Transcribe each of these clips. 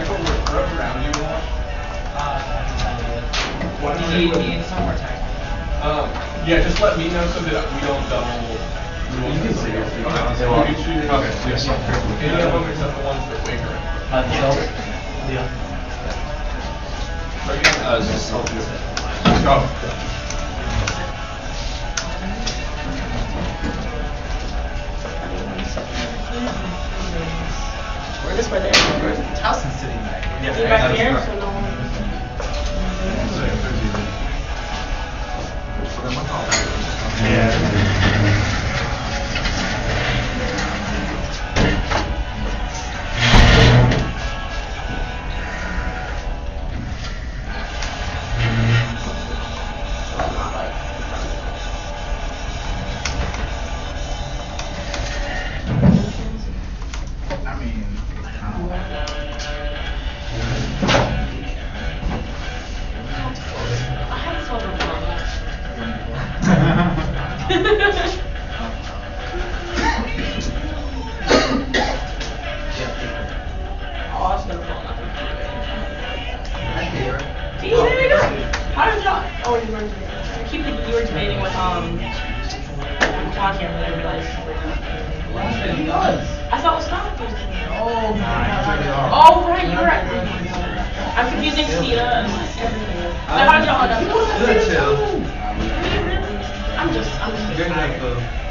around you more? Do you need some more time? Yeah, just let me know so that we don't double. You can see it. Okay. You can shoot it. Okay. Any of them except the ones that wake around. Yeah. Just help you. Go. We're just where where's Towson sitting back here? Yeah, Back here, so no one. Yeah.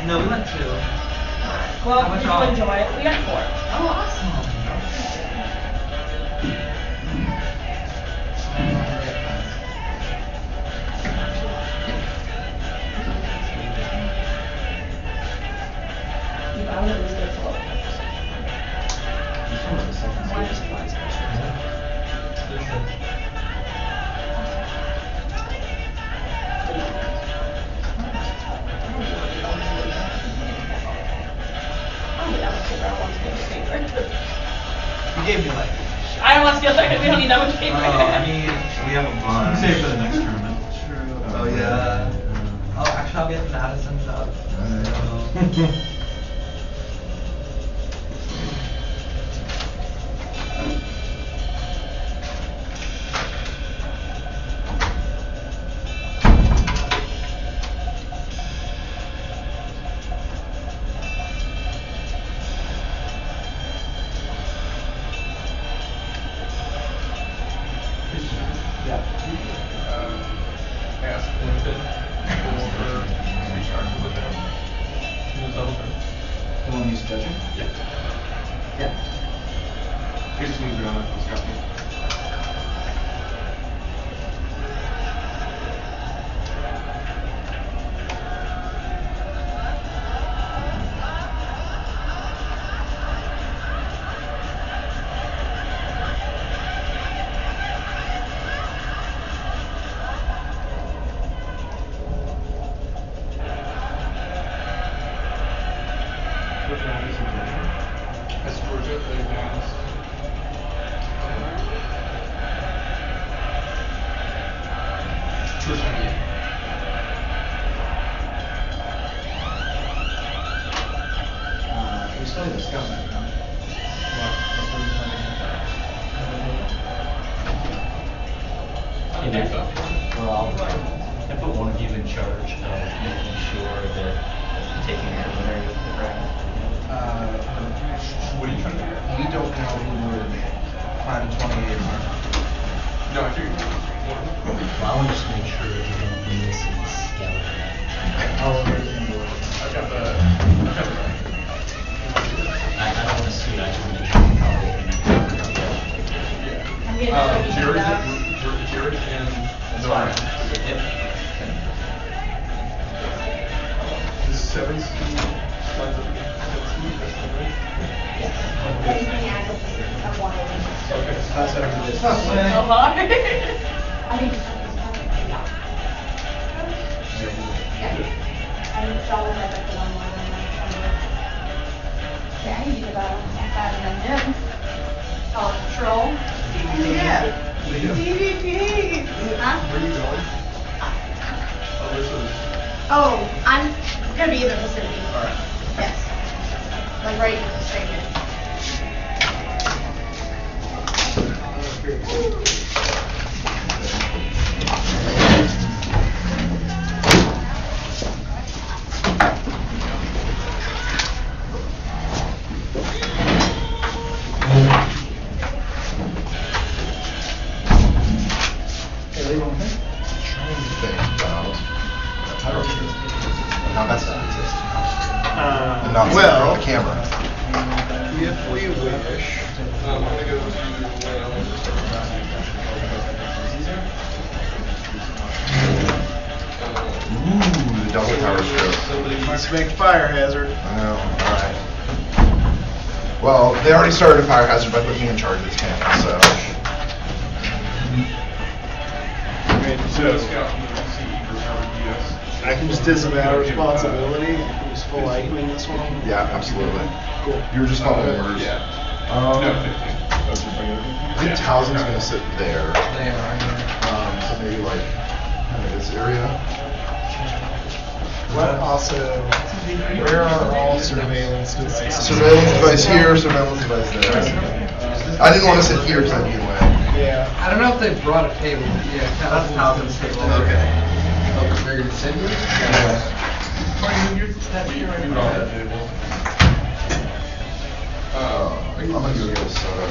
No, we went 2. Well, did you enjoy it? We got 4. Oh, awesome. You gave me like. I don't want to steal second. We don't need that much paper. I mean, we have a bunch. Save for the next tournament. True. Oh yeah. Oh, actually, I'll get Madison's up. Like right straight in. not see it on the camera. If we wish. I'm gonna go to Ooh, the double power stroke. Let's make fire hazard. I know, alright. Well, they already started a fire hazard by putting me in charge of this panel, so. I can just disavow responsibility. Who's full IQing this one? Yeah, absolutely. Cool. You were just following orders. Yeah. No, 15. I think Towson's gonna sit there. They are, yeah. So maybe like kind of this area. What also, where are all surveillance devices? Surveillance device here, surveillance device there. I didn't want to sit here because I'd be in the way. Yeah. I don't know if they brought a table. Yeah, that's Towson's table. Okay. Oh, they're gonna sit here? Yeah. I'm gonna go get a soda.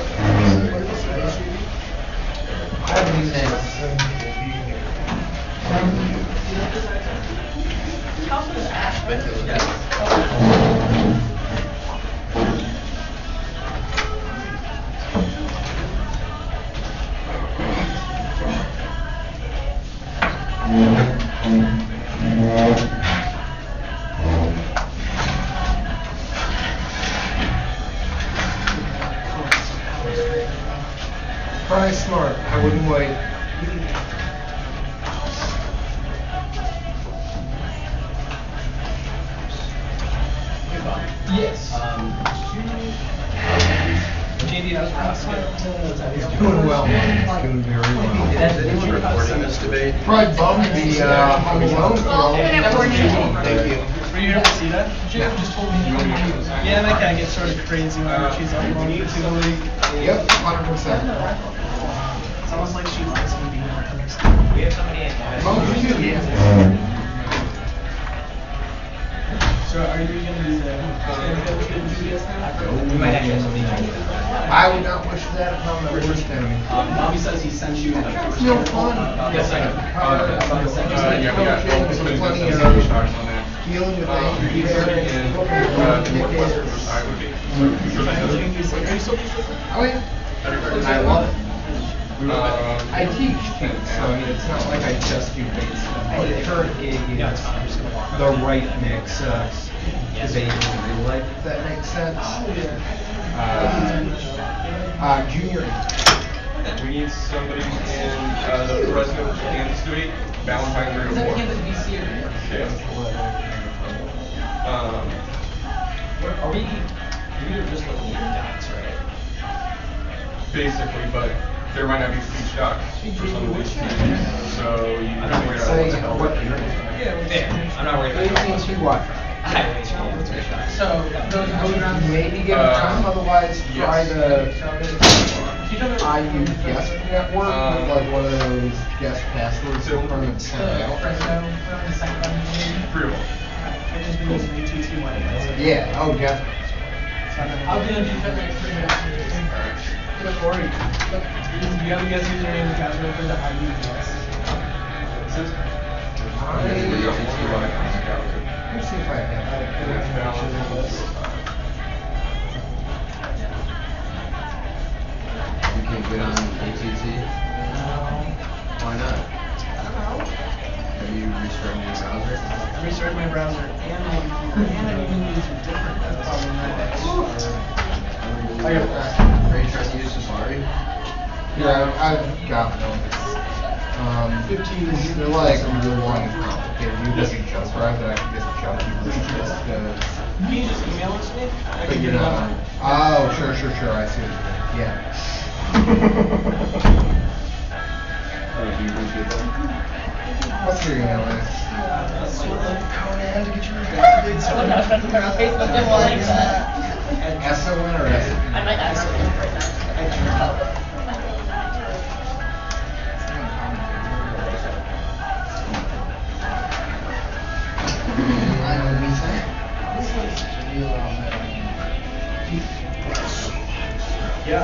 I haven't eaten Probably smart. I wouldn't wait. Yes. JD, how's Ross? He's doing well. He's doing very well. Is anyone reporting this debate? Probably bummed the Home Alone girl. Thank you. Were you able to see that? Jim just told me. Yeah, that guy gets sort of crazy when she's up along to the league. Yep, 100%. It's almost like she likes me being understood. We have somebody in. So are you gonna do the We might actually have something. I would not wish that upon my worst enemy. Bobby says he sent you. It's no fun. Yes, I know. Yeah, we got somebody's got Plenty some of stars on there. dealing with The northwest side would be. Oh yeah. I love it. I teach too, so I mean, it's not like I just do base stuff. My current gig is the right mix of debate and real life, if that makes sense. Junior. We need somebody in the president of Kansas debate, Valentine Green. Is that Kansas BC or New York? Yeah. Are we just looking at dots, right? Basically, but there might not be speech docs for some of these teams, so you I'm can not figure saying out what what's you're I'm not worried about Anything to watch. So, those Maybe give it time, otherwise try yes. the IU guest network with like one of those guest passwords So- from the sent out. Pretty well. I've just been using ATT one. Yeah, oh definitely. I'll do like 3 minutes. Look, Ori, look, do you have a guess username and password for the IU guest? Let me see if I have information on this. You can't get on ATT? Why not? Have you restarted your browser? I restarted my browser and my computer, and I'm even using different. That's problematic. I got it. Are you trying to use Safari? Yeah, I've got them. 15 is they're like really long and complicated. You just a jump drive that I can get a jump just Can you just email it to me? I but can you're get it not. on. Oh, sure. I see what you mean. Yeah. What's your email address? S-O-N or S? I might ask it right now. Yeah.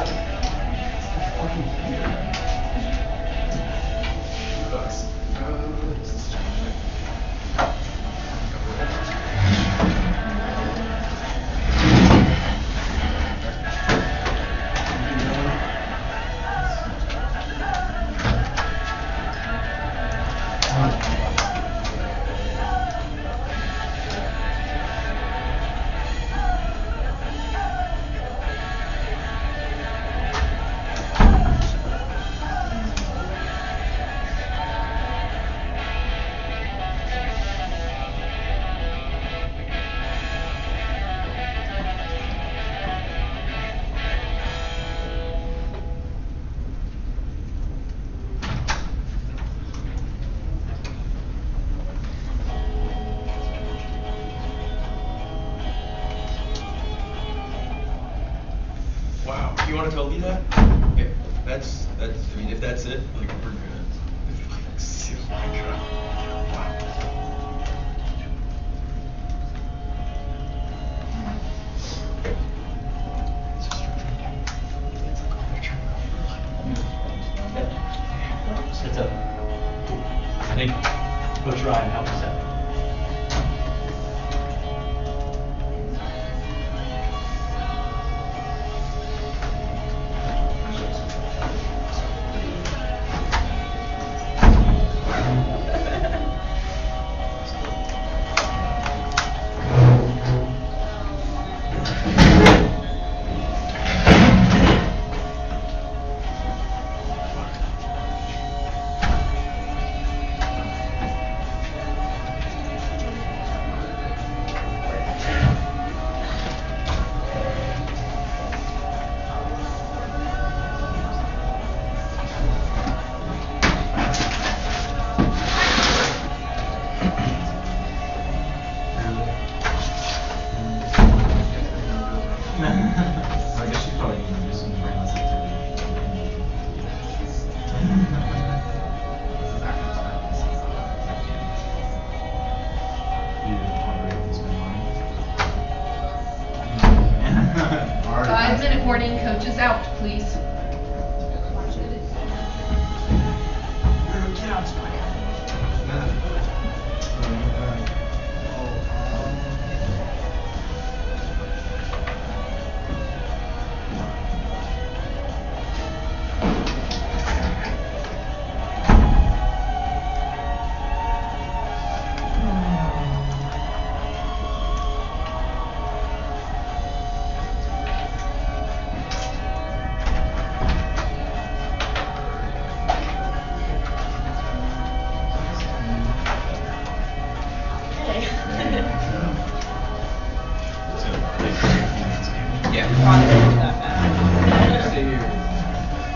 that's it? Like, we're good. It's a, I think Butch Ryan helped us out. I guess you probably need to do some brain activity. You hungry with this money? 5-minute warning, coach is out, please.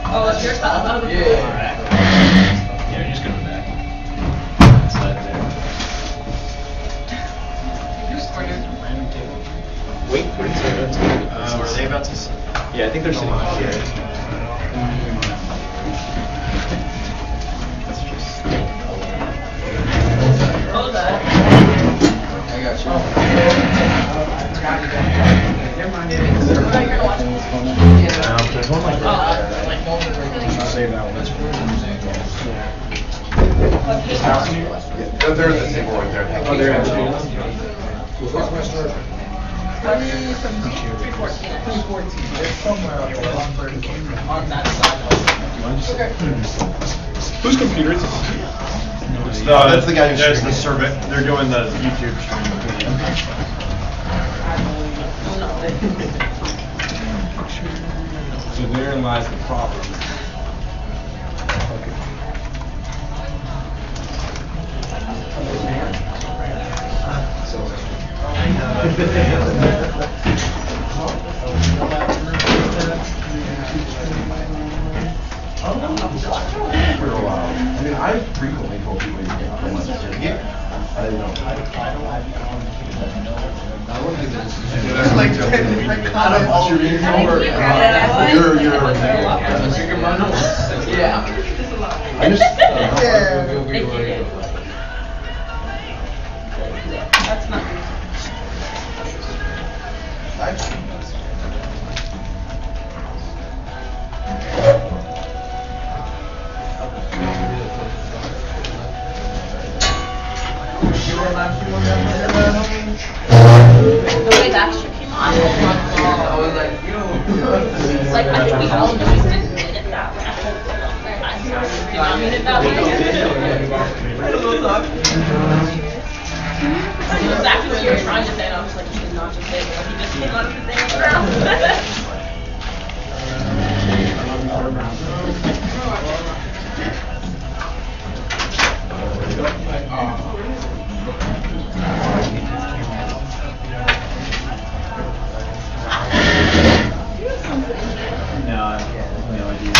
Oh, it's your style. I thought it was yours. Yeah, you're just going back. That's that there. Wait, what is it? Are they about to? Yeah, I think they're sitting here. Hold that. I got you. You're gonna watch this? There's one like that. Save that one. Yeah, they're in the table right there. Oh, they're in the Where's my storage? From 314. It's somewhere up there on that side. Whose computer is it? It's that's the guy who's That's the streaming. survey. They're doing the YouTube stream. So therein lies the problem. For a while. I mean, I frequently told people you get so much shit. Yeah. I didn't know. There's like 10 different out of all your Yeah. I just That's not. The way that shit came on. I was like, yo. It's like, I think we all just didn't mean it that way. Did not mean it that way. I knew exactly what you were trying to say, and I was like, you did not just say it. Like, you just came out of the thing on the ground. No, I have no idea.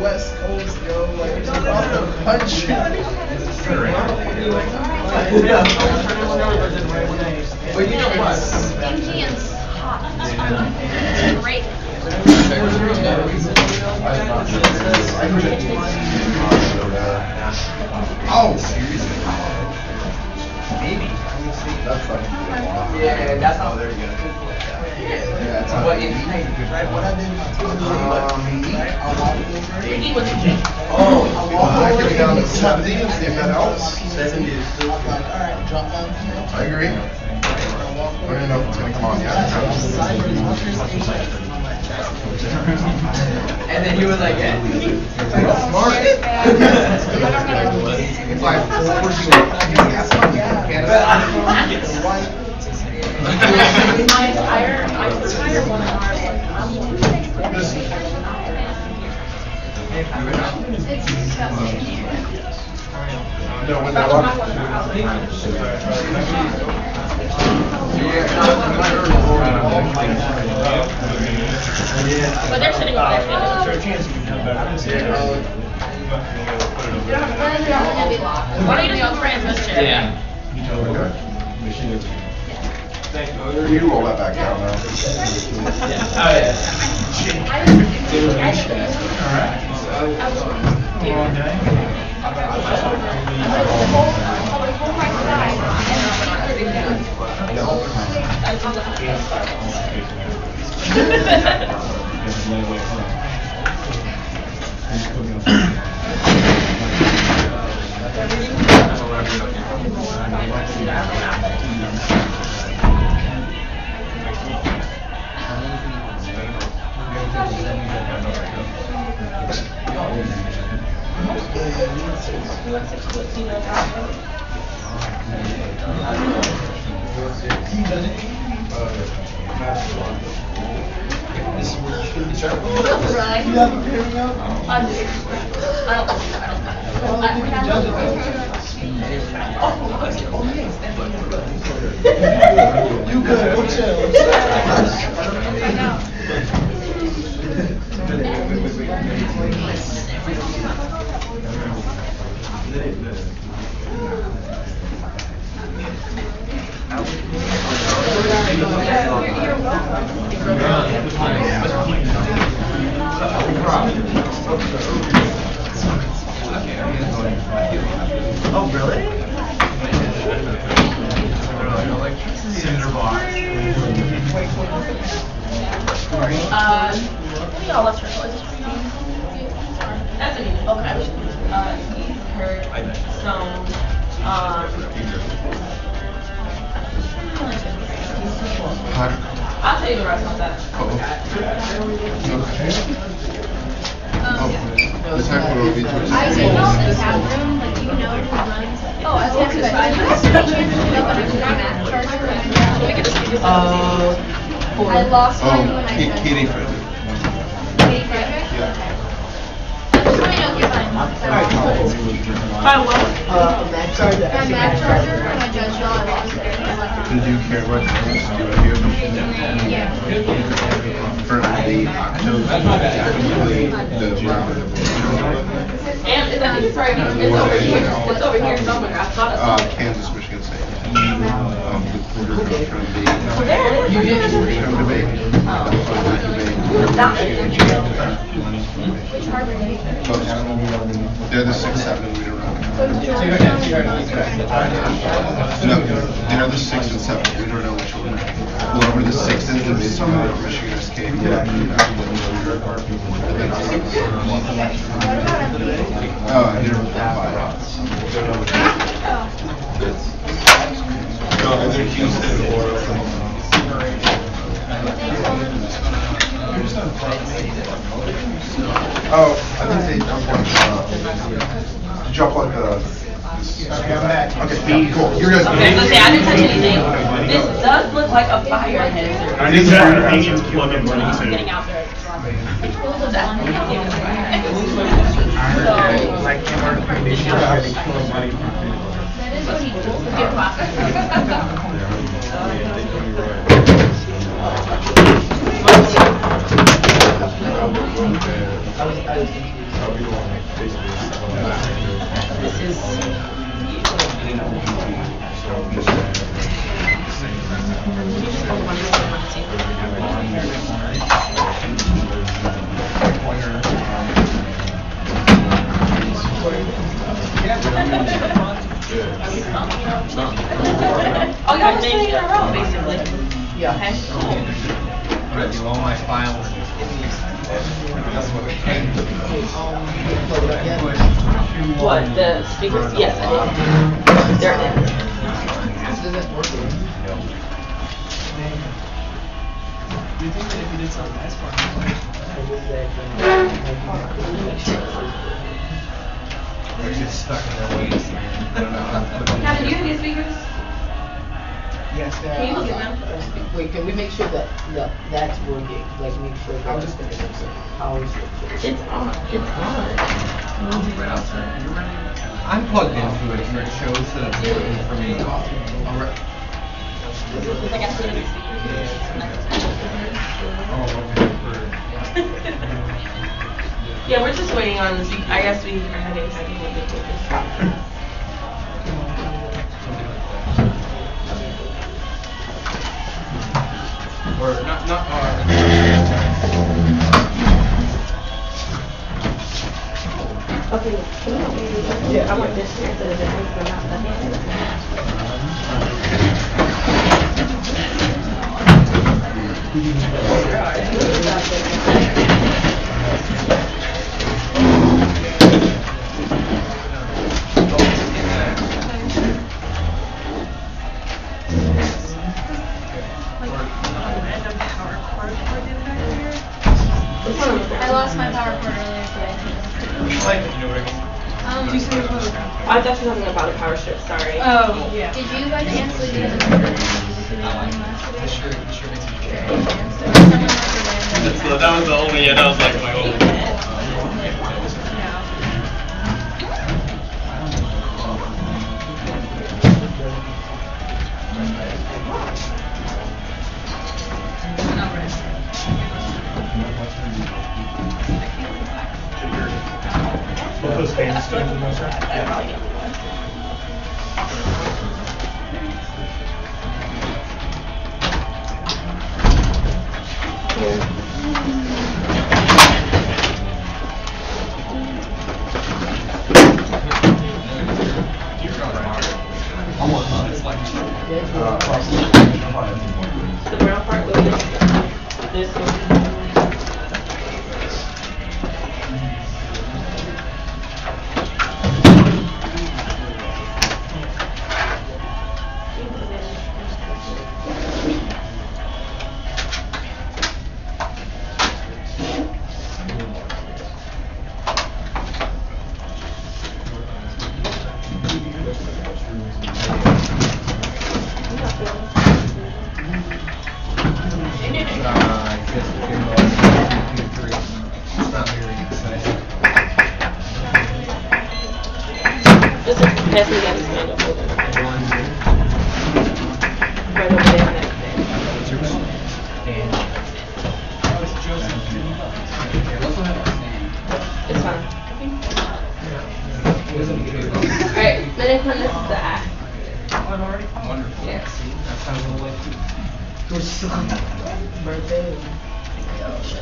West Coast, yo, like, it's across the country. But you Yeah, that's how. there you go. Yeah, it's what in Ricky was a chick. Oh, I could be down to 70 and see if that helps. 70 is still good. I agree. I don't even know if it's gonna come on yet. And then he was like, yeah. Smart. It's like, where's he going? My entire one of ours, No, when that one. but they're sitting over there. Why don't you just go for transmission? Yeah. You roll that back down now. You good, what's Oh, really? Yeah, let's circle. Is this for you? That's an easy. Okay. He's hurt. So, I'll tell you the rest of that. This actually will be towards the I didn't know the bathroom, like, do you know who runs? Oh, I was going to say, I lost mine when I tried. Katie Frederick. Katie Frederick? Yeah. I'm just trying to get mine. My Mac charger for my judge bill, I lost it. Did you care about the do it here? Yeah. For the October, the round. And is that, sorry, it's over here. It's over here somewhere. I thought it was. Kansas, Michigan State. The quarter from the. There it is. You did. From the baby. Which Harvard did you go to? They're the 6-7, we don't know. No, they're the 6 and 7, we don't know which one. Whoever the 6 is, the midsummer of Michigan SK. Oh, I didn't reply. No, they're Houston or. Oh, I think they jump like okay, cool. You're good. Okay, so say I didn't touch anything. This does look like a fire hazard. I need to plug in money too. Getting out there. So that's this is oh, got this thing in a row, basically. Yeah. Okay. I'm gonna do all my files. What, the speakers? Yes, I did. There it is. This isn't working. Do you think that if you did something nice for They're just stuck in their ways. Kevin, do you have any speakers? Yes, Can you look at them? Wait, can we make sure that that's working? Like, make sure that. I'm just gonna fix it. Power switch. It's on. It's on. Right outside. You ready? I'm plugged into it and it shows that it's working for me. Alright. Like I said, it's yeah, we're just waiting on this. I guess we are having technical difficulties. Or not Okay, can you help me do this? Yeah. I want this here instead of this one, so I'm not I lost my power cord earlier today. I thought you were talking about the power strip, sorry. Oh, yeah. Did you by chance look at the That was the only, that was like my only. Both those fans still in the motor? The brown part with this one. Just pass me that stand up over there. Right over there in that It's fine. Alright, then this is the act. wonderful. Yeah. That's how we'll like your son. Birthday.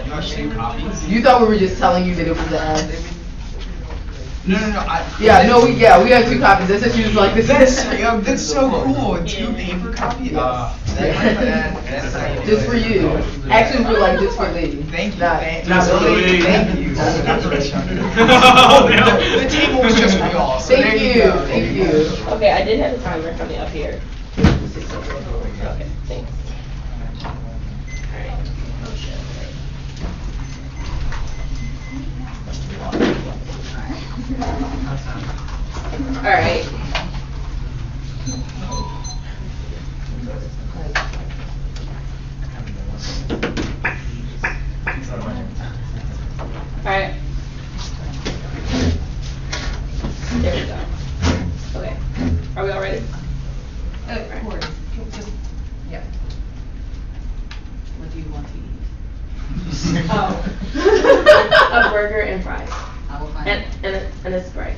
You actually copies? You thought we were just telling you that it was the ad? No. We had 2 copies. That's what she was like, this That's so cool. 2 paper copies? just for you. Actually, we're like, just for Lee. Thank you. Not really. Thank you. Oh, no. The table was just for y'all, so there Thank you you, go. thank you. Okay, I did have a timer coming up here. Okay, thanks. Alright. Alright. There we go. Okay. Are we all ready? Corey, yeah. What do you want to eat? Oh. A burger and fries. I will find And a Sprite.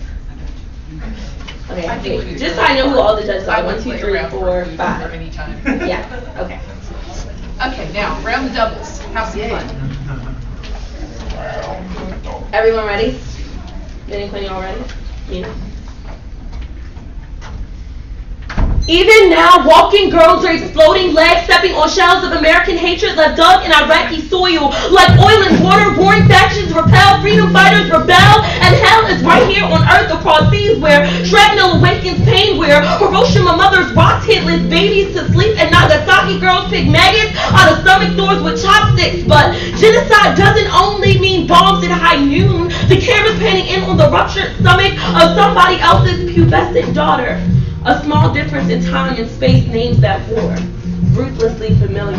Okay, I think we- just so I know who all the judges I are. 1, would 2, play 3, around 4, for 5. any time. Yeah, okay. Okay, now, round the doubles. Have some fun. Everyone ready? Getting clean all ready? Nina? Even now, walking girls are exploding legs, stepping on shells of American hatred left dug in Iraqi soil. Like oil and water, warring factions repel, freedom fighters rebel, and hell is right here on earth across seas where shrapnel awakens pain, where Hiroshima mothers rocks hitless babies to sleep, and Nagasaki girls pick maggots out of stomach doors with chopsticks. But genocide doesn't only mean bombs at high noon. The camera's panning in on the ruptured stomach of somebody else's pubescent daughter. A small difference in time and space names that war, ruthlessly familiar.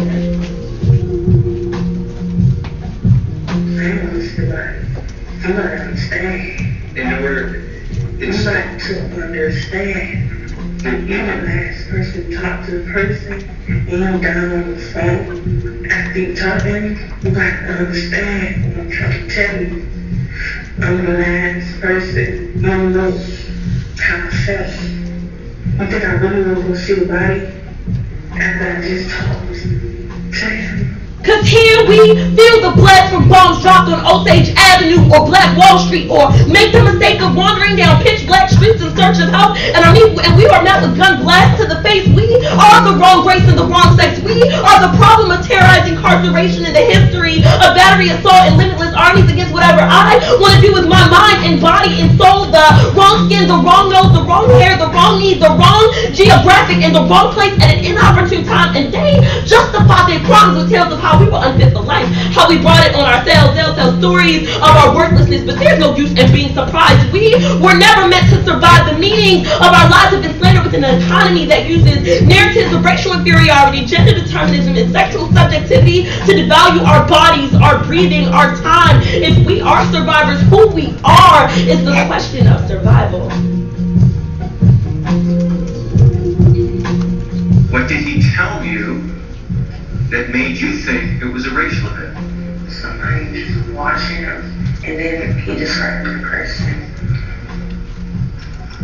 I don't understand. In order to understand, you're the last person to talk to the person, and you're down on the phone. After you talking, you got to understand what I'm trying to tell you. I'm the last person. You don't know how I felt. I think I really want to go see the body after I just talked to him. Cause here we feel the blood from bombs dropped on Osage Avenue or Black Wall Street, or make the mistake of wandering down pitch black streets in search of help, and we are met with gun blasts to the face. We are the wrong race and the wrong sex. We are the problem of terrorizing incarceration in the history of battery assault and limitless armies against whatever I want to do with my mind and body and soul. The wrong skin, the wrong nose, the wrong hair, the wrong knee, the wrong geographic, and the wrong place at an inopportune time, and they justify their crimes with tales of how we were unfit for life, how we brought it on ourselves. They'll tell stories of our worthlessness, but there's no use in being surprised. We were never meant to survive. The meaning of our lives have been slandered within an economy that uses narratives of racial inferiority, gender determinism, and sexual subjectivity to devalue our bodies, our breathing, our time. If we are survivors, who we are is the question of survival. What did he tell you that made you think it was a racial event? Somebody just watching him, and then he described the person.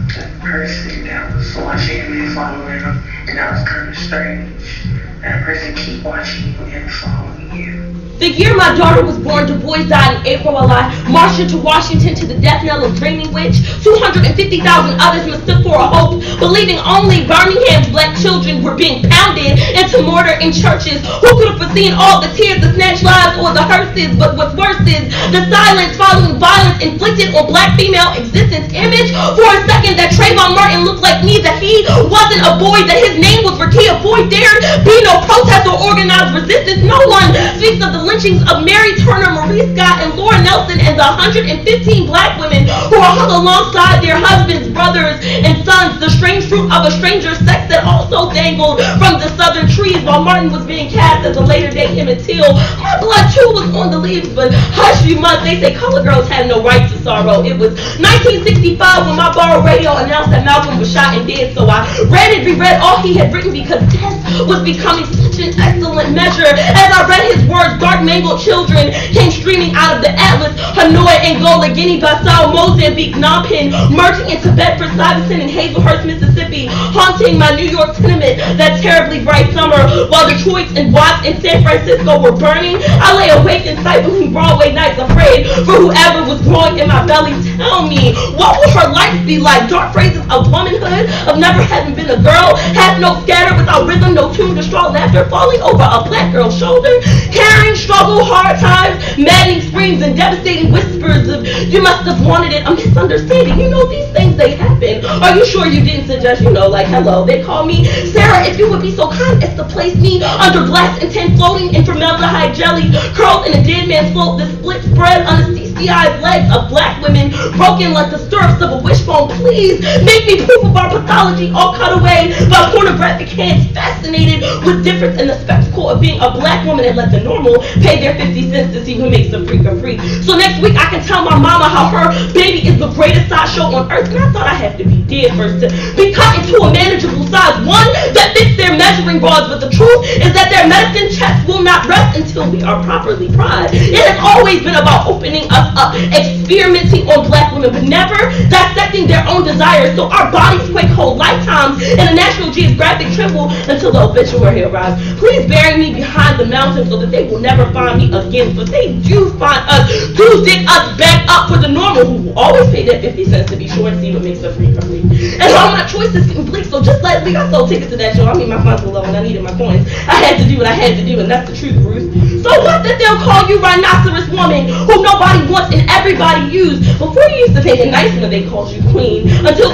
The person that was watching him and following him, and that was kind of strange. That person keep watching you and following you. The year my daughter was born, Du Bois died in April while I marched into Washington to the death knell of Dreaming Witch. 250,000 others mistook for a hope, believing only Birmingham's black children were being pounded into mortar in churches. Who could have foreseen all the tears, the snatched lives, or the hearses? But what's worse is the silence following violence inflicted on black female existence. Image for a second that Trayvon Martin looked like me, that he wasn't a boy, that his name was Rakia Boyd. There be no protest or organized resistance. No one speaks of the lynchings of Mary Turner, Marie Scott, and Laura Nelson, and the 115 black women who are hung alongside their husbands, brothers, and sons, the strange fruit of a stranger sex that also dangled from the southern trees while Martin was being cast as a later day Emmett Till. My blood too was on the leaves, but hush you must, they say color girls have no right to sorrow. It was 1965 when my borrowed radio announced that Malcolm was shot and dead, so I read and reread all he had written because death was becoming such an excellent measure. As I read his words, dark mangled children came streaming out of the Atlas, Hanoi, Angola, Guinea-Bissau, Mozambique, Phnom Penh, merging into Bedford, Stuyvesant, and Hazelhurst, Mississippi, haunting my New York tenement that terribly bright summer. While Detroit and Watts and San Francisco were burning, I lay awake and stifling Broadway nights, afraid for whoever was growing in my belly. Tell me, what will her life be like? Dark phrases of womanhood, of never having been a girl, half notes scattered without rhythm, no tune to straw laughter, falling over a black girl's shoulder, carrying struggle, hard times, maddening screams, and devastating whispers of you must have wanted it, a misunderstanding. You know, these things, they happen. Are you sure you didn't suggest, like, hello? They call me Sarah, if you would be so kind as to place me under glass and tin, floating in formaldehyde jelly, curled in a dead man's float, the split spread anesthetized legs of black women, broken like the stirrups of a wishbone. Please make me proof of our pathology, all cut away by pornographic hands, fascinated with difference in the spectacle of being a black woman, and let the normal pay their 50 cents to see who makes them freak or free. So next week I can tell my mama how her baby is the greatest sideshow on earth, and I thought I had to be dead first to be cut into a manageable size, one that fits their measuring rods. But the truth is that their medicine chest will not rest until we are properly pried. It has always been about opening us up, experimenting on black women, but never dissecting their own desires. So our bodies quake whole lifetimes, and the National Geographic tremble until the obituary arrives. Please bury me behind the mountain so that they will never find me again. But they do find us, do dig us back up for the normal, who will always pay that 50 cents to be sure and see what makes us free from me. And all my choices seem bleak, so just let me. I sold tickets to that show. I mean, my funds were low and I needed my coins. I had to do what I had to do, and that's the truth, Ruth. So what that they'll call you rhinoceros woman, who nobody wants and everybody used. Before you used to think it nice when they called you queen, until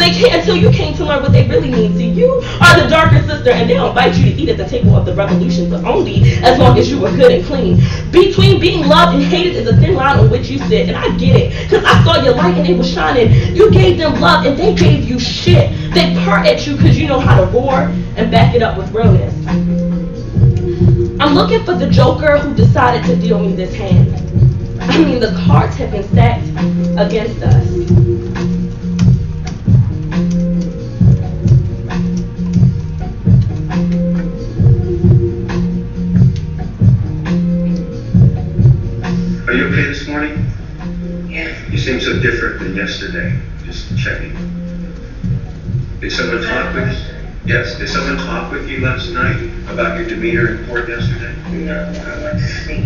you came to learn what they really mean. See, you are the darker sister, and they'll invite you to eat at the table of the revolution, but only as long as you were good and clean. Between being loved and hated is a thin line on which you sit, and I get it, cause I saw your light and it was shining. You gave them love and they gave you shit. They purr at you cause you know how to roar and back it up with realness. I'm looking for the joker who decided to deal me this hand. I mean, the cards have been stacked against us. Are you okay this morning? Yeah. You seem so different than yesterday. Just checking. Did someone talk with you? Yes. Did someone talk with you last night about your demeanor in court yesterday? No, I went to sleep.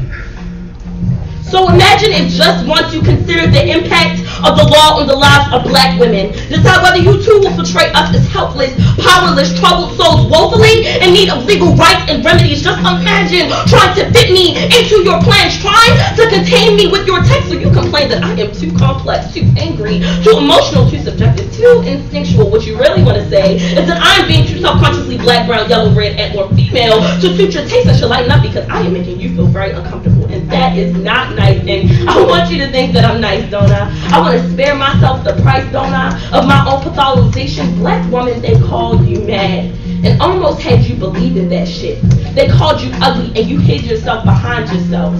So imagine if just once you consider the impact of the law on the lives of black women. Decide whether you too will portray us as helpless, powerless, troubled souls woefully in need of legal rights and remedies. Just imagine trying to fit me into your plans, trying to contain me with your text. So you complain that I am too complex, too angry, too emotional, too subjective, too instinctual. What you really want to say is that I'm being too self-consciously black, brown, yellow, red, and or female to suit your taste and should lighten up because I am making you feel very uncomfortable. And that is not nice. And I want you to think that I'm nice, don't I? I want to spare myself the price, don't I, of my own pathologization. Black woman, they called you mad and almost had you believe in that shit. They called you ugly and you hid yourself behind yourself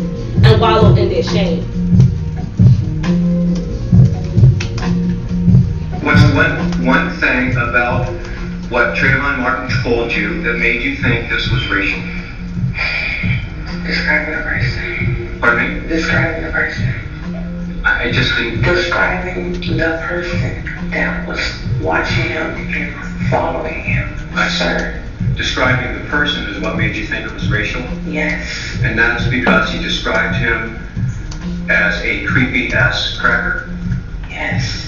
and wallowed in their shame. What's one thing about what Trayvon Martin told you that made you think this was racial? Describing a person. Pardon me? Describing a person. I just didn't... Describing the person that was watching him and following him. Sir. Describing the person is what made you think it was racial? Yes. And that's because you described him as a creepy-ass cracker? Yes.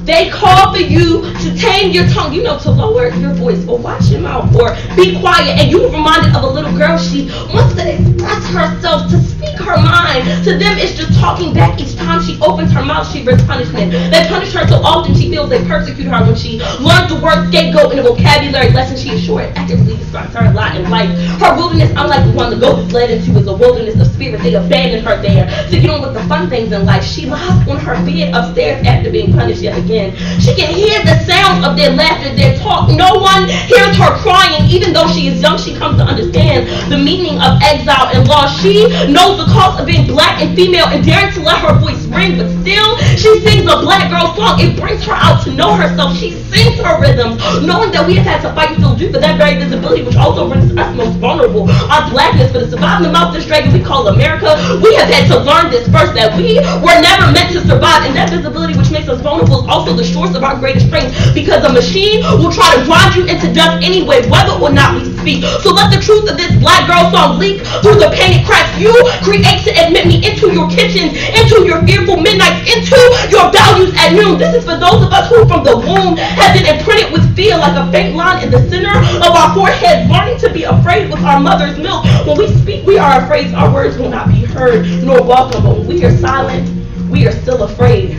They call for you to tame your tongue, you know, to lower your voice or watch your mouth or be quiet. And you were reminded of a little girl. She wants to express herself, to speak her mind. To them, it's just talking back. Each time she opens her mouth, she brings punishment. They punish her so often she feels they persecute her when she learns the word scapegoat in a vocabulary lesson. She is sure it accurately describes her lot in life. Her wilderness, unlike the one the goat is led into, is a wilderness of spirit. They abandoned her there to get on with the fun things in life. She lies on her bed upstairs after being punished yet again. She can hear the sound of their laughter, their talk. No one hears her crying. Even though she is young, she comes to understand the meaning of exile and loss. She knows the cost of being black and female and daring to let her voice ring, but still, she sings a black girl song. It brings her out to know herself. She sings her rhythms, knowing that we have had to fight still due for that very visibility, which also brings us most vulnerable. Our blackness, for the surviving the mouth this dragon we call America, we have had to learn this first, that we were never meant to survive, and that visibility which makes us vulnerable is also the source of our greatest strength, because a machine will try to grind you into dust anyway, whether or not we speak. So let the truth of this black girl song leak through the painted cracks you create to admit me into your kitchens, into your fearful midnights, into your values at noon. This is for those of us who from the womb have been imprinted with fear like a faint line in the center of our forehead, learning to be afraid with our mother's milk. When we speak, we are afraid our words will not be heard nor welcome, but when we are silent, we are still afraid.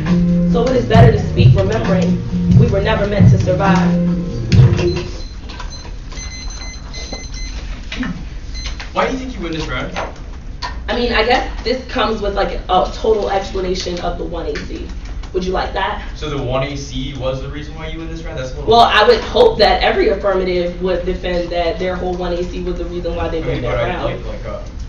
So it is better to speak, remembering we were never meant to survive. Why do you think you win this round? I mean, I guess this comes with like a total explanation of the 1AC. Would you like that? So the 1AC was the reason why you win this round? That's a little... Well, I would hope that every affirmative would defend that their whole 1AC was the reason why they win that round.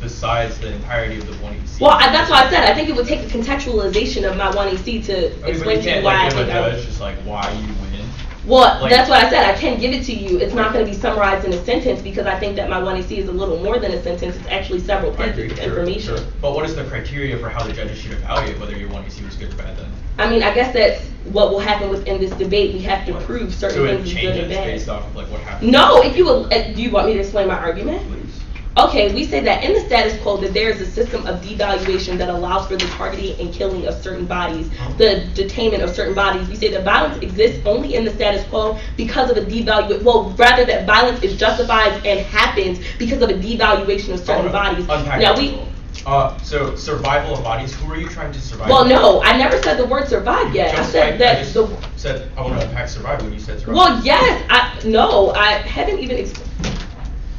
Besides the entirety of the 1AC. Well, that's why I said I think it would take a contextualization of my 1AC to explain to you why I think judge just like why you win. Well, Like, that's what I said. I can give it to you. It's not going to be summarized in a sentence because I think that my 1AC is a little more than a sentence. It's actually several pages of information. Sure. But what is the criteria for how the judges should evaluate whether your 1AC was good or bad then? I mean, I guess that's what will happen within this debate. We have to prove certain So it things is good or changes bad. based off of like what happened? No, if you will, do you want me to explain my argument? Please. Okay, we say that in the status quo that there is a system of devaluation that allows for the targeting and killing of certain bodies, the detainment of certain bodies. We say that violence exists only in the status quo because of a devaluation. Well, rather that violence is justified and happens because of a devaluation of certain bodies. Now So survival of bodies. Who are you trying to survive? Well, no, I never said the word survive yet. I said that I said I want to unpack survival when you said survival. Well, yes, I haven't even explained.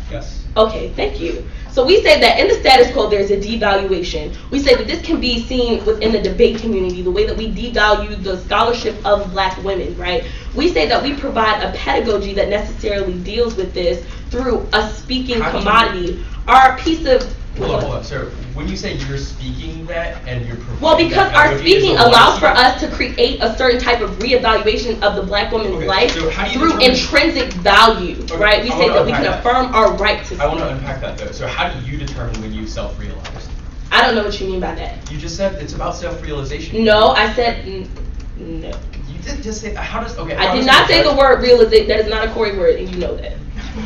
Yes. Okay, thank you. So we say that in the status quo there's a devaluation. We say that this can be seen within the debate community, the way that we devalue the scholarship of black women, right? We say that we provide a pedagogy that necessarily deals with this through a speaking commodity. Our piece of Hold on. So when you say you're speaking that and you're providing well, because that our pedagogy, speaking allows for us to create a certain type of reevaluation of the black woman's life so how do you through determine- intrinsic value, right? We say that we can affirm our right to speak. I want to unpack that though. So how do you determine when you self-realize? I don't know what you mean by that. You just said it's about self-realization. No, I said no. You did just say, how does, okay. I did not say the word realization. That is not a Corey word, and you know that.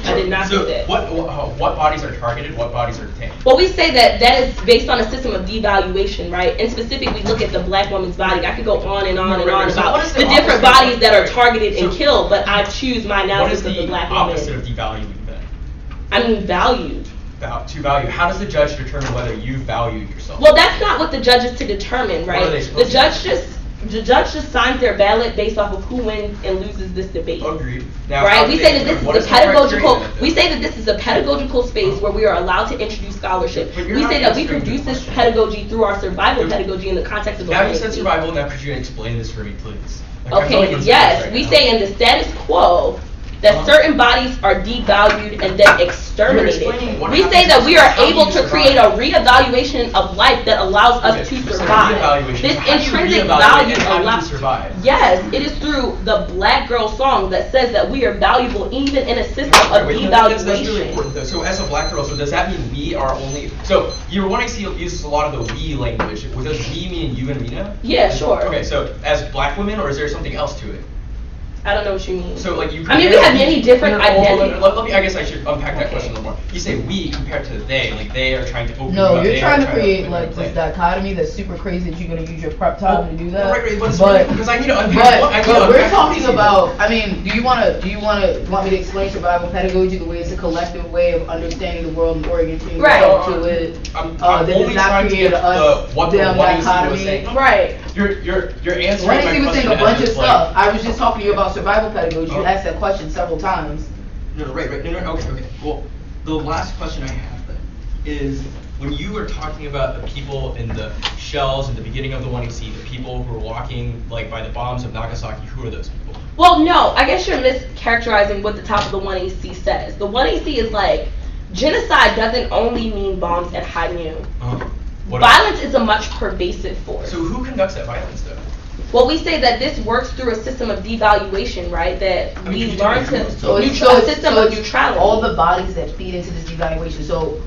I did not say that. What bodies are targeted? What bodies are detained? Well, we say that is based on a system of devaluation, right? In specific, we look at the black woman's body. I could go on and on and on about the different bodies that are targeted and killed, but I choose my analysis of the black woman. What is the opposite of devaluing then? I mean, valued. To value. How does the judge determine whether you value yourself? Well, that's not what the judge is to determine, right? What are they supposed The judge just signs their ballot based off of who wins and loses this debate. Agreed. Now, right? We say that this what is a pedagogical. criteria? We say that this is a pedagogical space where we are allowed to introduce scholarship. We say that we produce this pedagogy through our survival pedagogy in the context of the. Now you said survival. Now could you explain this for me, please? Okay. Yes, we say in the status quo that certain bodies are devalued and then exterminated. We say that we are able to create a reevaluation of life that allows us to survive. This intrinsic value allows. Yes, it is through the Black Girl song that says that we are valuable even in a system of devaluation. That's really important though. So as a black girl, so does that mean we are only, so your 1AC uses a lot of the we language. Does we mean you and Mina? Yeah, sure. Okay, so as black women, or is there something else to it? I don't know what you mean. So like you. I mean, we have many different identities. Let me. I guess I should unpack that question a little more. You say we compared to they, like they are trying to open. No, you're trying to create like this dichotomy that's super crazy that you're gonna use your prep time to do that. Right, but because I need to unpack. But we're talking about. I mean, do you want me to explain survival pedagogy the way it's a collective way of understanding the world and orienting yourself to it? I'm that only does not trying to create get what the dichotomy was saying. Right. You're answering my question. Was saying a bunch of stuff. I was just talking to you about survival pedagogy. You asked that question several times. No, right. No, okay. Well, the last question I have then is when you were talking about the people in the shells at the beginning of the 1AC, the people who were walking like by the bombs of Nagasaki, who are those people? Well, no, I guess you're mischaracterizing what the top of the 1AC says. The 1AC is like, genocide doesn't only mean bombs at high noon. Violence is a much pervasive force. So who conducts that violence though? Well, we say that this works through a system of devaluation, right? That we learn to a system of neutrality. All the bodies that feed into this devaluation. So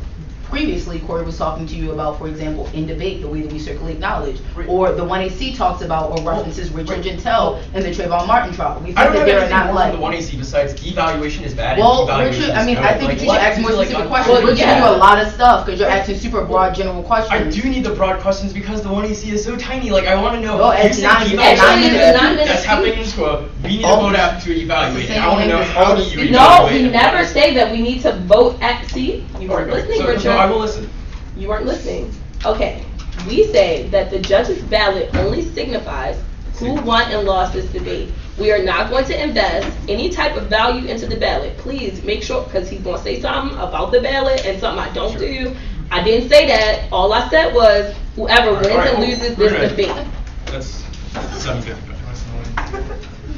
previously, Corey was talking to you about, for example, in debate, the way that we circulate knowledge. Or the 1AC talks about or references Richard Gentile and the Trayvon Martin trial. We think that they're not like. The 1AC besides devaluation is bad. Well, Richard, I mean, I think you should ask more specific questions. We're giving you a lot of stuff because you're asking super broad general questions. I do need the broad questions because the 1AC is so tiny. Like, I want to know. No, it's not. That's happening in school. We need to vote out to evaluate. I want to know how do you evaluate. No, we never say that we need to vote at. See, you weren't listening, Richard. I will listen. You weren't listening. Okay. We say that the judge's ballot only signifies who won and lost this debate. We are not going to invest any type of value into the ballot. Please make sure, because he's going to say something about the ballot and something I don't do. I didn't say that. All I said was whoever wins and loses this debate. That's 7:50.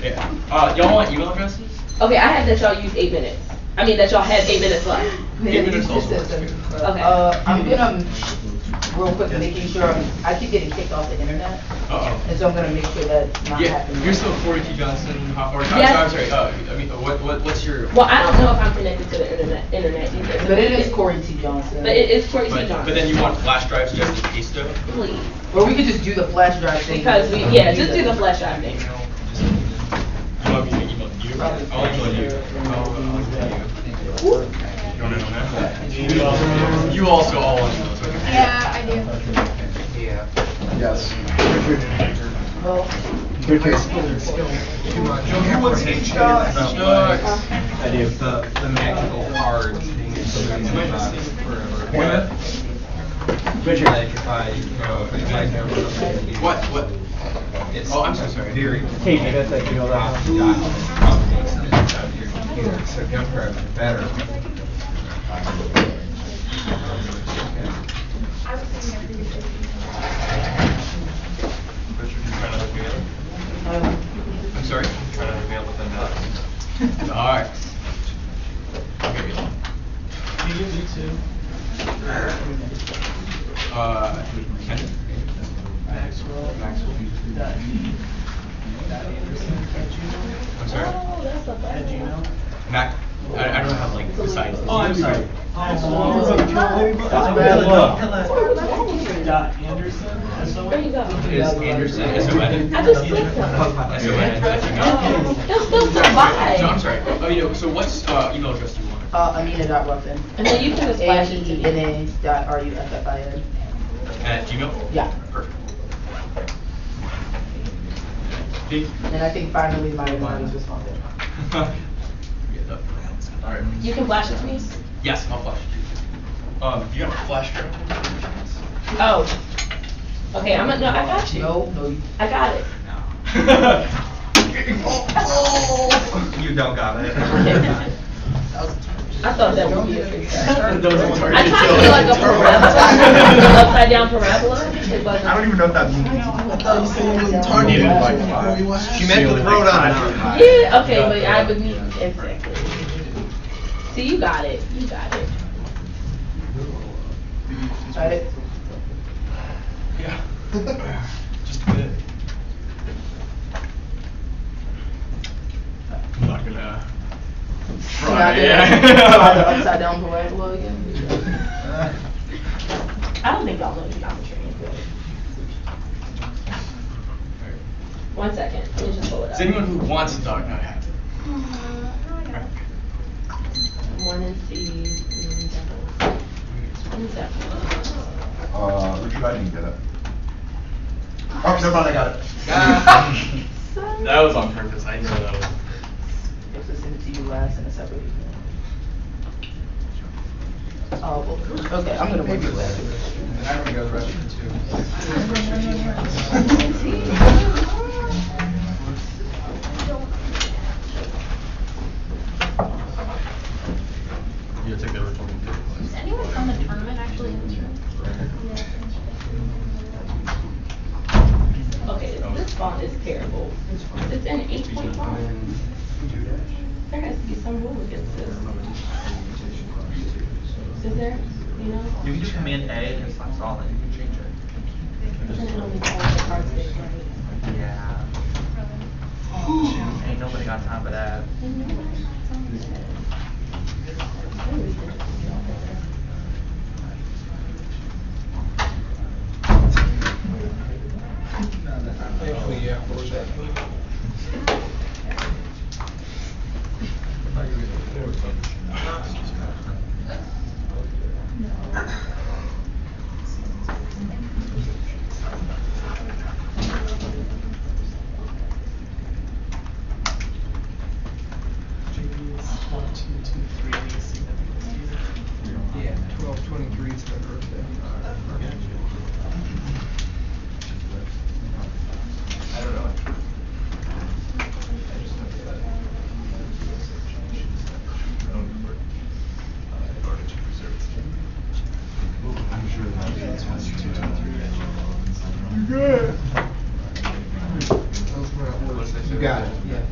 Yeah. Y'all want email addresses? Okay, I have that y'all use 8 minutes. I mean that y'all have 8 minutes left. 8 minutes also. Okay. I'm gonna real quick, making sure, I keep getting kicked off the internet. Uh-oh. And so I'm gonna make sure that's not Yeah, happening. you're still Corey T. Johnson, or, Yes. I'm sorry, I mean, what's your? Well, I don't know if I'm connected to the internet either. But it is Corey T. Johnson. But it is Corey T. But Johnson. then you want flash drives just in case though? Please. Or we could just do the flash drive thing. Because just do the flash drive thing. You want me to email you? I'll email you. I'll email you. You want to know that? You also all want to know, okay? Yeah, I do. Yeah. Yes. Well, Too much. Who wants to take shots? I do. The magical cards being forever. Richard, like if I never. What? It's Oh, I'm so sorry. Very. Hey, that's like, you know, that. So jump grabs are better. Richard, you trying to hook me up? I'm sorry? Trying to hook me up with the nuts. Alright. Okay. You too. Ken? Maxwell. I'm sorry? Oh, that's a bad At Gmail. Mac? I don't have like the sides. Oh, I'm sorry. That's Anderson. There you go. Is Anderson S-O-N? I just clicked on it. S-O-N? It'll still survive. No, I'm sorry. Oh, so what's email address do you want? Amina.ruffin. And then you can just flash it to me. AENA.RUFFIN. At Gmail? Yeah. Perfect. And I think finally my mind responded. Alright. You can flash it to me? Yes, I'll flash it. You got a flash drive? Oh. Okay, I got you. No. I got it. You don't got it. I thought that would be a free Those are I tried to do like a parabola, upside down parabola. It wasn't. I don't even know what that means. She meant to throw down. Yeah, okay, but I would need exactly. See, you got it. You got it. Got it? Yeah. Just a bit. I'm not gonna try. Upside down parabola again? I don't think y'all know geometry. 1 second. Let me just pull it up. Is anyone who wants to talk not have to? One and C. One second. Richard, I didn't get it. Oh, never mind, I got it. That was on purpose. I know that was. Just to send it to you last in a separate email. Oh, okay, I'm gonna wait for that. And I'm gonna go to the restroom You take the original. Is anyone from the tournament actually in this room? Okay, this font is terrible. It's in 8.5. There has to be some rule against this. Is there? You know? You can just Command A and it's not solid, you can change it. But then it only calls the cards big, right? Yeah. Ain't nobody got time for that. Thankfully, yeah, for that. Yeah, 12/23 is my birthday. I don't know. I'm sure that's 22, 23. You got it, yeah.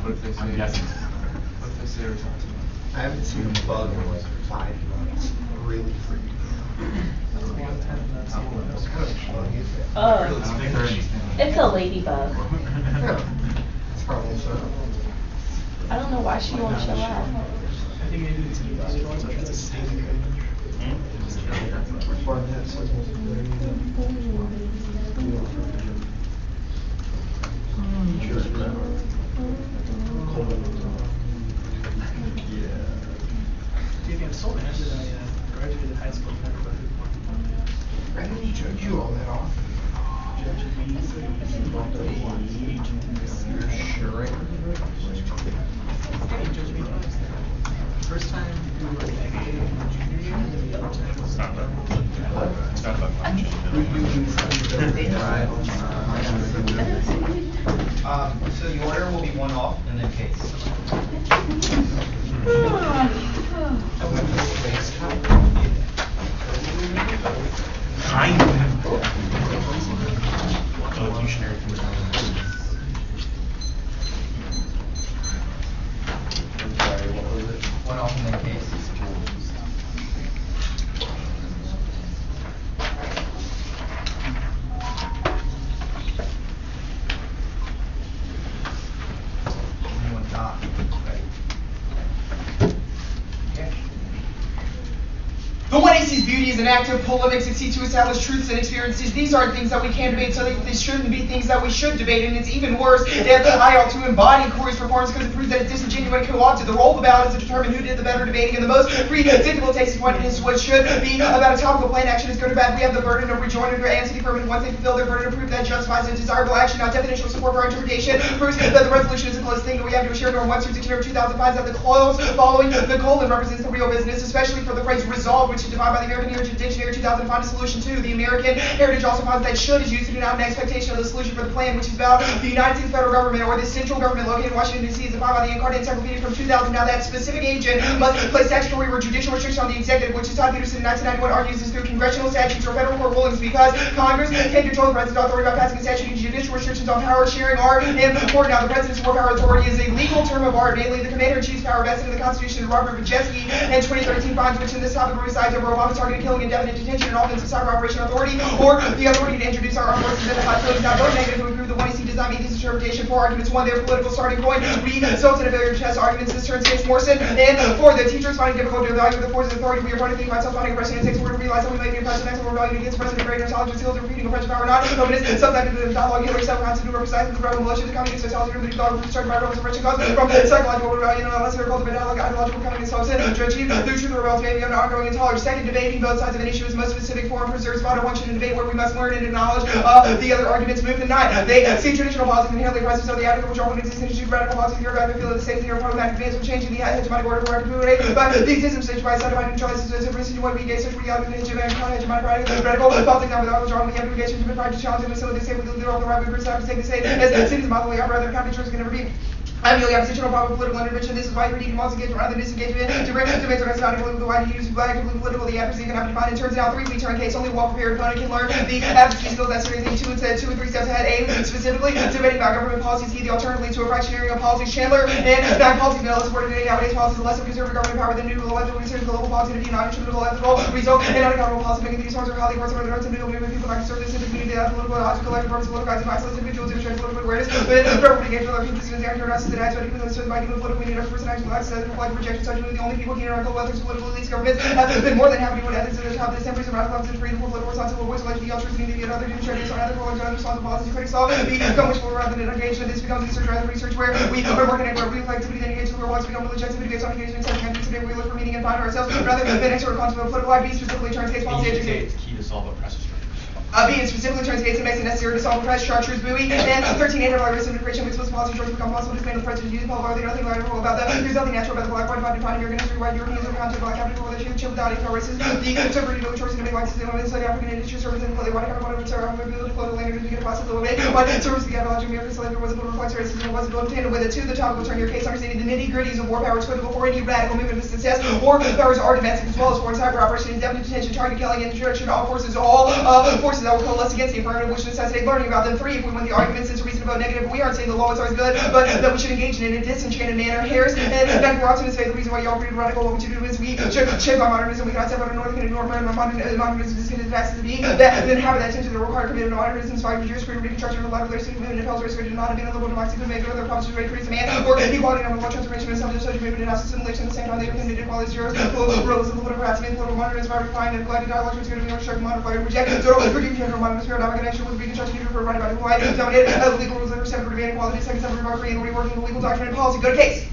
What if they say? I'm guessing. What if they say or something? I haven't seen a bug in like 5 months. It's a ladybug. I don't know why she won't show up. I think maybe it's a snake. Dude, I'm so mad that I graduated high school and never voted. I didn't judge you all that often. You're sure? First time we were like junior year, and the other time was not So the order will be one off and then case. Kind of. Evolutionary from the I'm sorry, what was it? One off and then case. Anyone die? The 1AC's beauty is an active polemic succeeds to establish truths and experiences. These aren't things that we can debate, so these shouldn't be things that we should debate. And it's even worse if I ought to embody Corey's performance because it proves that it's disingenuous and co-opted. The role of the ballot is to determine who did the better debating, and the most predictable takes point is what should be about a topical plan action is good or bad. We have the burden of rejoinder to answer the affirmative once they fulfill their burden of proof that justifies a desirable action. Now, definitional support for our interpretation proves that the resolution is the closest thing that we have to a shared norm. Once September 2005 that the clause following the colon represents the real business, especially for the phrase resolved, which is defined by the American Heritage Dictionary 2005 a solution to. The American Heritage also finds that should is used to denote an expectation of the solution for the plan, which is about the United States federal government or the central government located in Washington, D.C. is defined by the Incarnate Encyclopedia from 2000. Now, that specific agent must place statutory or judicial restriction on the executive, which is Todd Peterson in 1991 argues is through congressional statutes or federal court rulings because Congress can control the president's authority by passing a statute, and judicial restrictions on power sharing are important. Now, the president's war power authority is a legal term of art, namely the commander-in-chief's power vested in the Constitution. Robert Vajeski in 2013 finds which in this topic resides over Obama's targeted killing, indefinite detention, and offensive cyber operation authority, or the authority to introduce our armed forces into hostilities. Now, vote negative to approve the 1AC does not meet this interpretation for arguments. One, their political starting point results in a failure to test arguments. This turns against Morrison. And for the teachers finding difficult to evaluate the forces of authority, we are trying to think about self-finding oppression. It takes a word to realize that we may be oppressed and we're rebelling against oppression, greater knowledge of skills of repeating oppression power, not openness, subject to the dialogue, Hillary, self-constituted, precisely the rebel militia, the communist sociology, the dog, started by rebels, oppression cause from psychological rebellion, unless they're cultivated dialogue, ideological communist focus, to achieve the truth of the rebels, maybe under ongoing intolerance. Second, debating both sides of an issue is most specific form preserves vital function in debate where we must learn and acknowledge the other arguments. Move and not. They see traditional politics inherently oppressive, so the article which often exists in issue radical politics here I feel that the safety or problematic advance will change in the hegemonic order for activity. But the existence stage by side of neutralizes as a reason what we engage such reality in hegemonic radical politics now without withdrawal we have to engage in different practice challenges and so they say with the leader of the right we present to say as cities modeling up rather county churches can never be. I'm the oppositional problem political intervention. This is why we need more engagement rather than disengagement to bring to make the rest of the why use black political the advocacy cannot be defined. It turns out 3 we turn case only well prepared opponent can learn the advocacy skills that serious thing 2 and 2 and 3 steps ahead. A specifically debating about government policies, the alternatively to a fractionary of policies. Chandler and non-policy bill supported today nowadays policies less of conservative government power than new ethical research global policy to be non-attributable ethical result and unaccountable policy making these forms of highly forced of the new movement people like to serve this in the community that political logical collective purpose political guides and isolated individuals in political awareness but preferably engage with other people and characteristics that act by giving political we need a person actually likes to reflect rejection such as the only people here are co-authors of political elites governments have been more than happy to put ethics at the top of the assemblies and radical opposition free political responsible voice like the altruism need to get other demonstrations on other political and responsible policies critics all become wishful rather than engagement. This becomes research rather than research where we are more connected with activity than engagement where once we don't really activity based on engagement setting and today we look for meaning and find ourselves rather than expert responsible political IB specifically turns case policy education. It's key to solve oppressive structures. B specifically turns case and makes it necessary to solve oppressed structures, buoy, and 13 anti-racism integration with explicit policy structures become possible to dismantle the president using Paul there's nothing natural about that. There's nothing natural about the black white defined American history, white Europeans are counted black African relationship, chill without anti-racism, the conservative military to make white system of enslaved African industry service and white African whatever terror ability to close the land to get a process of the way white service the ideology of American slavery was able to reflect racism and wasn't going to tandem with it. To the topic will turn your case understanding the nitty-gritties of war power is critical for any radical movement to success. War powers are domestic as well as foreign cyber operation, indefinite detention, target killing, and introduction to all forces forces that will coalesce against the affirmative, which necessitate learning about them. 3, if we want the arguments, it's a reason to vote negative. We aren't saying the law is always good, but that we should engage in a disenchanted manner. Harris and Beck were optimists say the reason why y'all read radical, what we should do is we should shape our modernism. We cannot say what a north can ignore modernism is as fast as it be. That then have that tend to the required commitment of modernism, inspired by Jewish freedom, reconstruction of the life of their student movement, impels race to not have been a liberal democracy to make other promises to create a man, or equality and transformation of some social movement and also assimilation at the same time they are committed to equality zeros, pluralism, political harassment, political modernism, by refining and collecting dialogue, which is going to be constructed, modify, and reject, total criticism from modernist paradigm connection with reconstruction even for right about who I dominate, legal rules that are separate of inequality, second separate of our and reworking the legal doctrine and policy. Good case.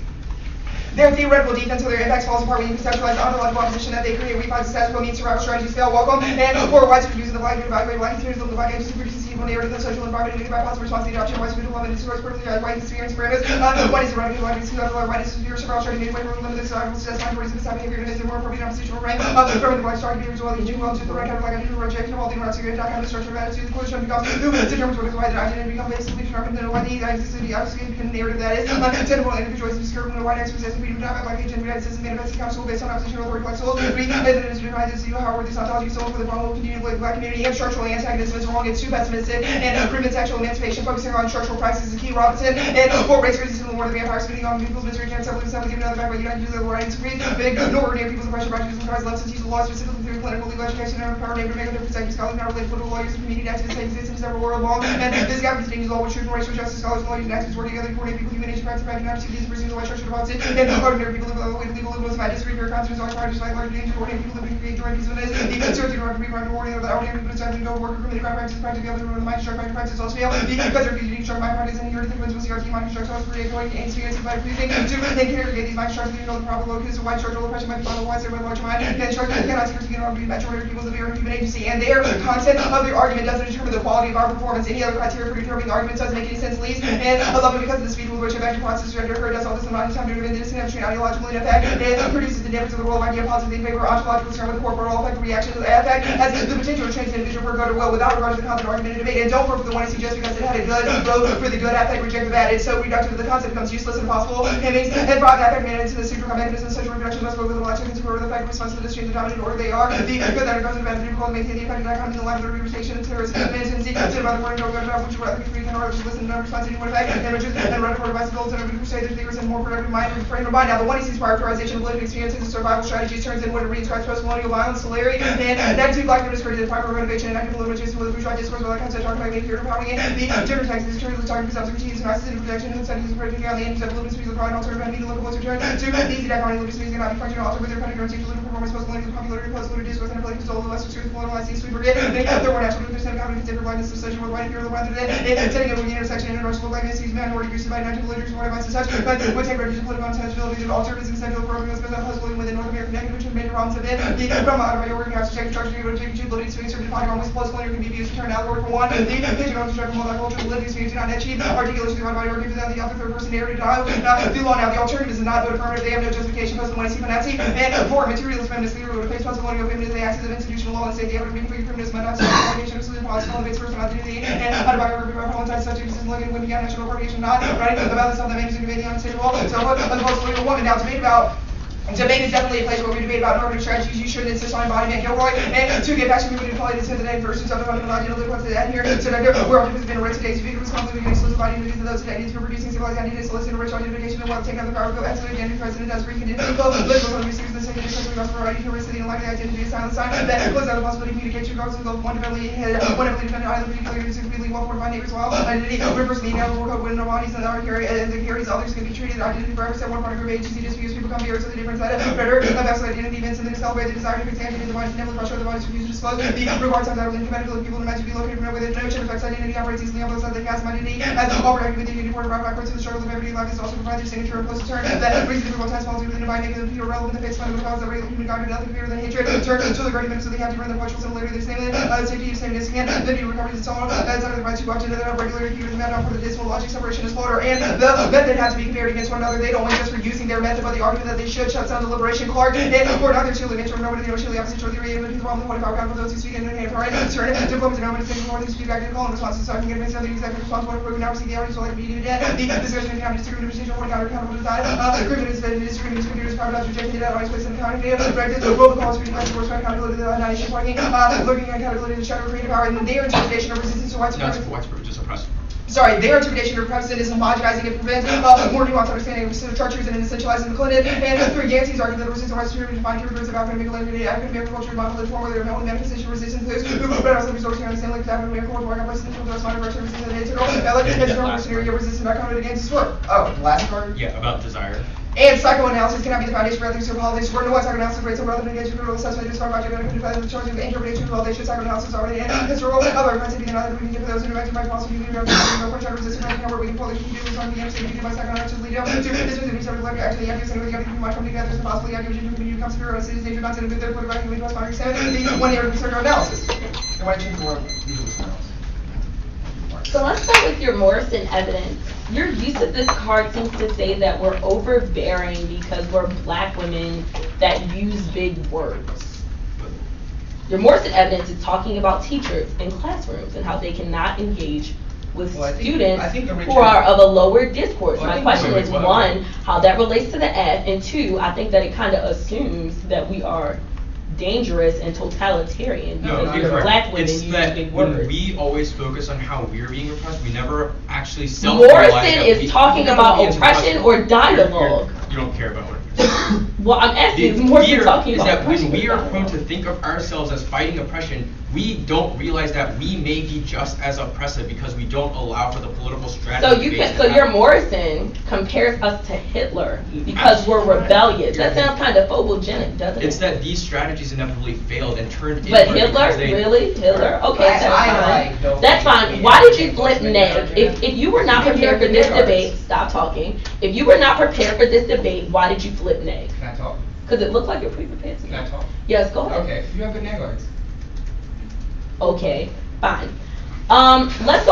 Their theoretical defense of their impacts falls apart when you conceptualize the ontological opposition that they create. We find the status quo means survival strategies fail. Welcome. And for widespread use of the black evaluate black experience of the black agency produces evil narrative of social environment and by possible response to the adoption of widespread development and discourse perfectly white experience parameters. What is the right white experience of white is superior survival strategy made way for limited survival success minorities of this behavior and is a more appropriate oppositional frame of affirmative black strong behaviors while the aging well to the right kind of black identity rejection of all the rights to get down the structure of attitude. The question becomes who determines what is white identity become basically determined then why the identity obviously become narrative that is tenable individuals discovered when white express freedom to have black agent system manifesting council based on opposition authority black souls. 3, evidence to divide this however this ontology sold for the problem will continue to black community and structural antagonism is wrong. It's too pessimistic and primitive sexual emancipation focusing on structural practices is key. Robinson and 4, race resistance in the war of the vampire spitting on people's misery camps several given another back by United Use of the writings to read big nor ordinary people's oppression practices and cries love to teach the law specifically through clinical legal education and empower neighbor make other protecting scholars not related political lawyers and community activists that exist in several world long and this gap continues law with truth and racial justice scholars and lawyers and activists working together to coordinate people human nature practice and activities and pursue the white structure of opposite and ordinary people live the way to legal liberals by disagree for concerns on parties like large danger ordinary people living create joint peacefulness the conservative right to be right to warning that ordinary people decide to go work or commit crime practice practice together with the mind struck by practice also fail because they're using struck by parties and here the consequence was CRT mind constructs also create joint and experiences by refusing to then interrogate these mind structures the proper locus of white structural oppression might be otherwise there by large mind then struck cannot security in order to be majority peoples of their human agency and their content of their argument doesn't determine the quality of our performance. Any other criteria for determining the argument doesn't make any sense least and I love it because of the speed with which effective process gender occurred does all this amount of time to defend the distinction between ideological and effect and produces the difference of the role of idea positive in favor of ontological concern with the corporal effect reaction to the effect has the potential to change the individual for good or well without regard to the content argument and debate and don't vote for the one I see just because it had a good vote for the good affect reject the bad. It's so reductive that the concept becomes useless and impossible and makes and fraud affect managed to the super mechanism of social reproduction must go with the logic and support of the fact response to the stream the dominant order they are the good that are goes to the bad difficult maintain the effect of that in the line of the representation and terrorist tendency consider by the word no good about which rather be free than order to listen to no response to anyone effect and riches and run for advice goals and every crusader theories and more productive mind and frame of mind. Now the one he sees prioritization of living experiences and survival strategies turns in what it reinscribes post-colonial violence, hilarity, and negative black discouraged the primary renovation and active limitations with the bourgeois discourse where the concept talking about making empowering and the gender tax is turning to talking about self-expertise and narcissism protection and studies and predicting on the end of living species of pride and alternative and local voice return to the easy dichotomy living species cannot be functional alter with their country guaranteed to live performance post-colonial popularity post-colonial discourse and ability to solve the lesser truth colonializing sweet forget they have their more natural to understand economy consider blindness of social with white and pure the rather than setting up the intersection and interracial blackness these minority groups by 19 leaders what advice and such but would take refuge in political intelligibility of alternatives and secular programs but puzzling within North American negative which have made problems of it the from out of your working house to check structure to take ability to insert defining on which post-colonial can be used to turn out word for one the picture of construction multicultural living experience not achieve articulation through body working without the other third person narrative dial not the law now the alternative is not vote affirmative they have no justification post the Nazi and for materialist feminist leader would face post-colonial feminism they access of institutional law and say the evidence being free feminism and not allegation of exclusive policy on the base person identity and autobiography by politics such as looking women beyond national appropriation not right about the stuff that makes you debating on the table so what the post-colonial woman now debate about debate is definitely a place where we debate about normative strategies. You should insist on embodiment. Gilroy, and to get back to moving to quality to the day versus other fundamental ideal live what's at here. So that we're all has been a race case. Vigorous conflict between exclusive identities and those identities for producing civilized identities, soliciting rich identification and wealth, taking out the power of absolute identity president as freaking people, political economy, series the same especially lost variety, diversity, and lack of identity, silent sign that close out the possibility of communication regardless of one definitely dependent either particularly secretly well fortified neighbors while identity reverse meaning of the world when no bodies and our carries others can be treated identity for every one part of group agency disputes people come here so the difference that better of absolute identity events and then celebrate the desire to fix identity the body never pressure the body's refused to disclose the regard times out of medical people imagine to be located from within no change affects identity operates easily on both sides of the cast identity as overactive with the unity for right backwards to the struggle of everyday life is also provides your signature and close to turn that reason to people times falls within the divine making the people relevant the face fundamental cause that regular human God nothing fear than hatred turn to the great events so they have to run the partial similarity their same safety sameness again then you recover the soul as under the right to watch into that regular humans mad for the dismal logic separation is slaughter and the method has to be compared against one another they don't win just for using their method but the argument that they should shut son of the liberation Clark, and or Dr. Tulip, interim nobody, the opposite truth theory, and the problem, the 45 for those who speak in the name of right, certain diplomas and nobody's saying more than speak back to call in response to so I can get a message of the exact response, what we now receive the audience, so like be dead. The discussion and disagreement, decision, one counter, accountable to that. Agreement is disagreement, computers, private dots, rejected, that always placed in accounting data, directed, will the calls, reading, force, accountability, the annihilation, parking, looking at accountability, the shadow, creative power, and their interpretation of resistance to white supremacy. White supremacy, just oppressed. Sorry, their interpretation of representation is homogenizing and prevents more nuanced understanding of structures and essentializing the clinic. And through Yancey's argument that resistance to white supremacy defined keywords of African American culture and model form where there are only manifestation of resistance to those, but also resources to understand like African American culture, work on places to the modern version of resistance and integral, and scenario resistance back on it against its work. Oh, the last part? Yeah, about desire. And psychoanalysis cannot be the foundation for ethics or politics. Word to what psychoanalysis rates over other engagement, critical assessment, discovery, project, and identify the charge of interpretation of validation. Psychoanalysis already historical. Other offensive and other we can give for those who direct by policy, we can no question resistance, we can pull the key to on the MC by psychoanalysis lead up to this with the research like actually the same with the other people might come together as possibly the vision to come spirit of cities, nature, not to their photography, we must find the 1 year of research or analysis. And why change the word? So let's start with your Morrison evidence. Your use of this card seems to say that we're overbearing because we're black women that use big words. Your Morrison evidence is talking about teachers in classrooms and how they cannot engage with students who are of a lower discourse. My question is, one, how that relates to the F, and two, I think that it kind of assumes that we are dangerous and totalitarian because black women use big words. When we always focus on how we're being repressed, we never actually self-realize Morrison is talking about oppression or dialogue. You don't care about what Well, I'm asking, is Morrison talking about that oppression? when we are prone to think of ourselves as fighting oppression, we don't realize that we may be just as oppressive because we don't allow for the political strategy. So your Morrison compares us to Hitler because we're rebellious. That sounds kind of phobogenic, doesn't it? It's that these strategies inevitably failed and turned into. But Hitler, really? Hitler? Okay, that's fine. That's fine. Why did you flip neg? If you were not prepared for this debate, stop talking. If you were not prepared for this debate, why did you flip neg? Can I talk? Because it looks like you're pre-prepared. Can I talk? Yes, go ahead. Okay, you have good neg arts. Okay, fine. Let's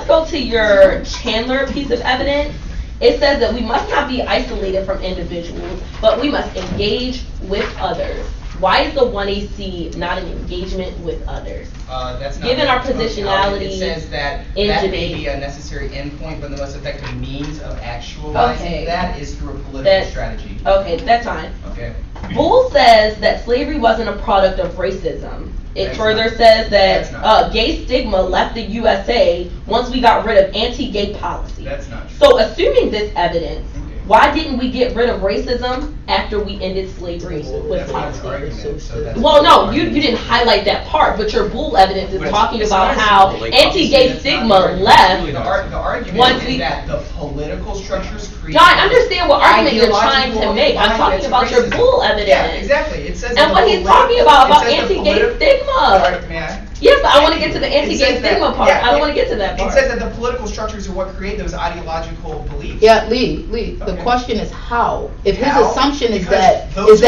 go to your Chandler piece of evidence. It says that we must not be isolated from individuals, but we must engage with others. Why is the 1AC not an engagement with others? That's not given our positionality. It says that that may be a necessary endpoint, but the most effective means of actualizing that is through a political strategy. Okay, that's fine. Okay. Bull says that slavery wasn't a product of racism. It further says that gay stigma left the USA once we got rid of anti-gay policy. That's not true. So assuming this evidence, why didn't we get rid of racism after we ended slavery with policy? Well, no, you didn't highlight that part, but your Bull evidence is talking about how anti-gay stigma left. The argument is that the political structures create. No, I understand what argument you're trying to make. I'm talking about your Bull evidence. Yeah, exactly. It says and what he's talking about anti-gay stigma. May I? Yes, but I want to get to the anti-gay stigma part. I don't want to get to that part. It says that the political structures are what create those ideological beliefs. Yeah, Lee. The question is how. If his assumption is that those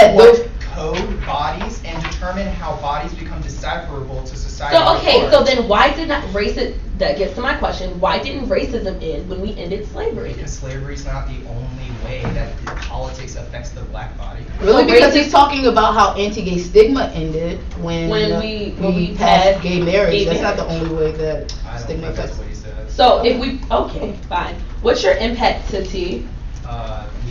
code bodies and determine how bodies become decipherable to society. So okay, so then why did not racism? That gets to my question. Why didn't racism end when we ended slavery? Because slavery is not the only way that politics affects the black body. Really, because he's talking about how anti-gay stigma ended when we passed gay marriage. That's not the only way that stigma affects. So if we fine. What's your impact to T?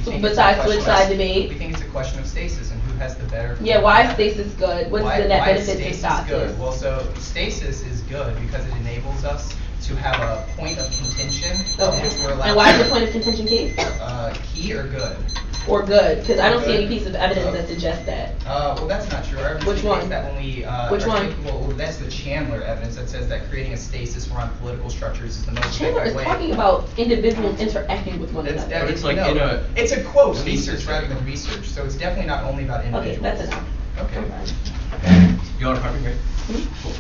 Besides switch side debate, we think it's a question of stasis and who has the better. Yeah, why is stasis good? What's the net benefit to stasis? Good? Well, so stasis is good because it enables us to have a point of contention. Okay. Which we're allowed and why is the point of contention key? Key or good? Or good, because I don't see any piece of evidence that suggests that. Well, that's not true. Which one? That when we, Which one? Well, that's the Chandler evidence that says that creating a stasis around political structures is the most Chandler is way. talking about individuals interacting with one another. But it's like it's a quote research rather than research, so it's definitely not only about individuals. Okay, that's enough. Okay. You want to copy, right? Cool.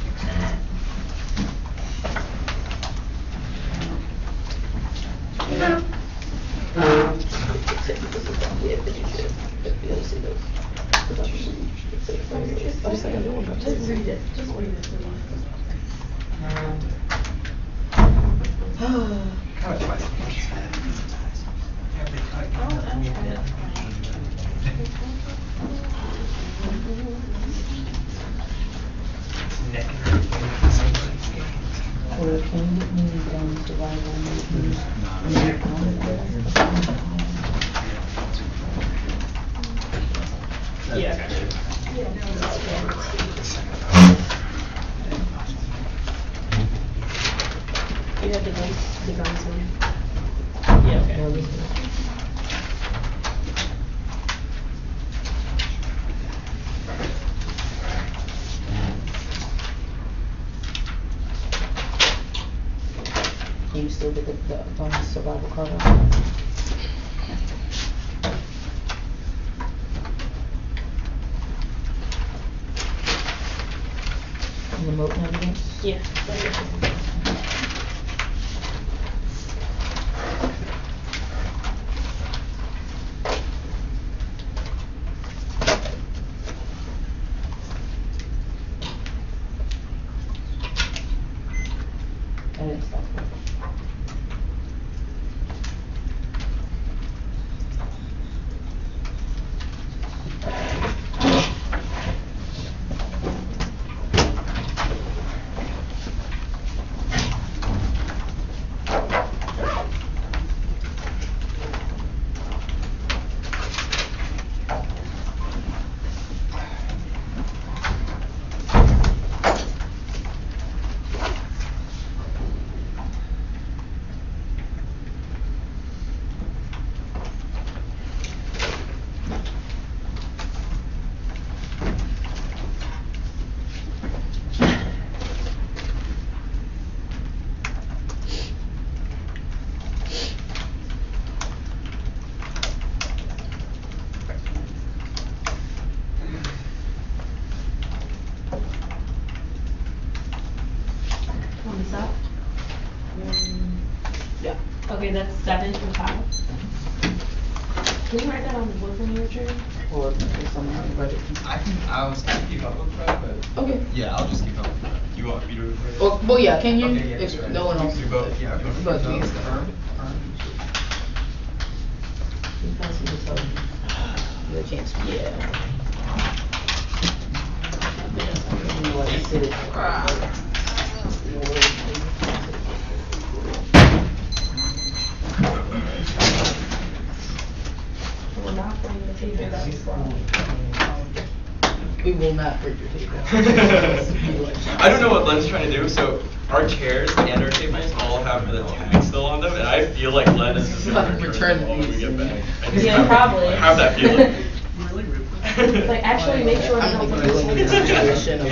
Or can you get me survival Yeah. You have the guns one. Yeah, okay. Can you still get the survival card out? Remote navigation? Yeah. And it's stuff. On the top? Yeah. Okay, that's 7 and 5. Can you write that on the board for me, Richard? Or someone write it. I was gonna keep up with that, but. Okay. Yeah, I'll just keep up with that. You want me to refer it? Well, yeah, can you? Okay, yeah, If sure. no one else. Do both, yeah. But both. please. The chance. Yeah. We're not playing the table, that's wrong. We will not break your table. I don't know what Len's trying to do, so our chairs and our tables all have the tag still on them, and I feel like Len is just About to gonna return all these. we get back. I just Yeah, probably. I have that feeling. Like, actually make sure I'm that thinking of the situation of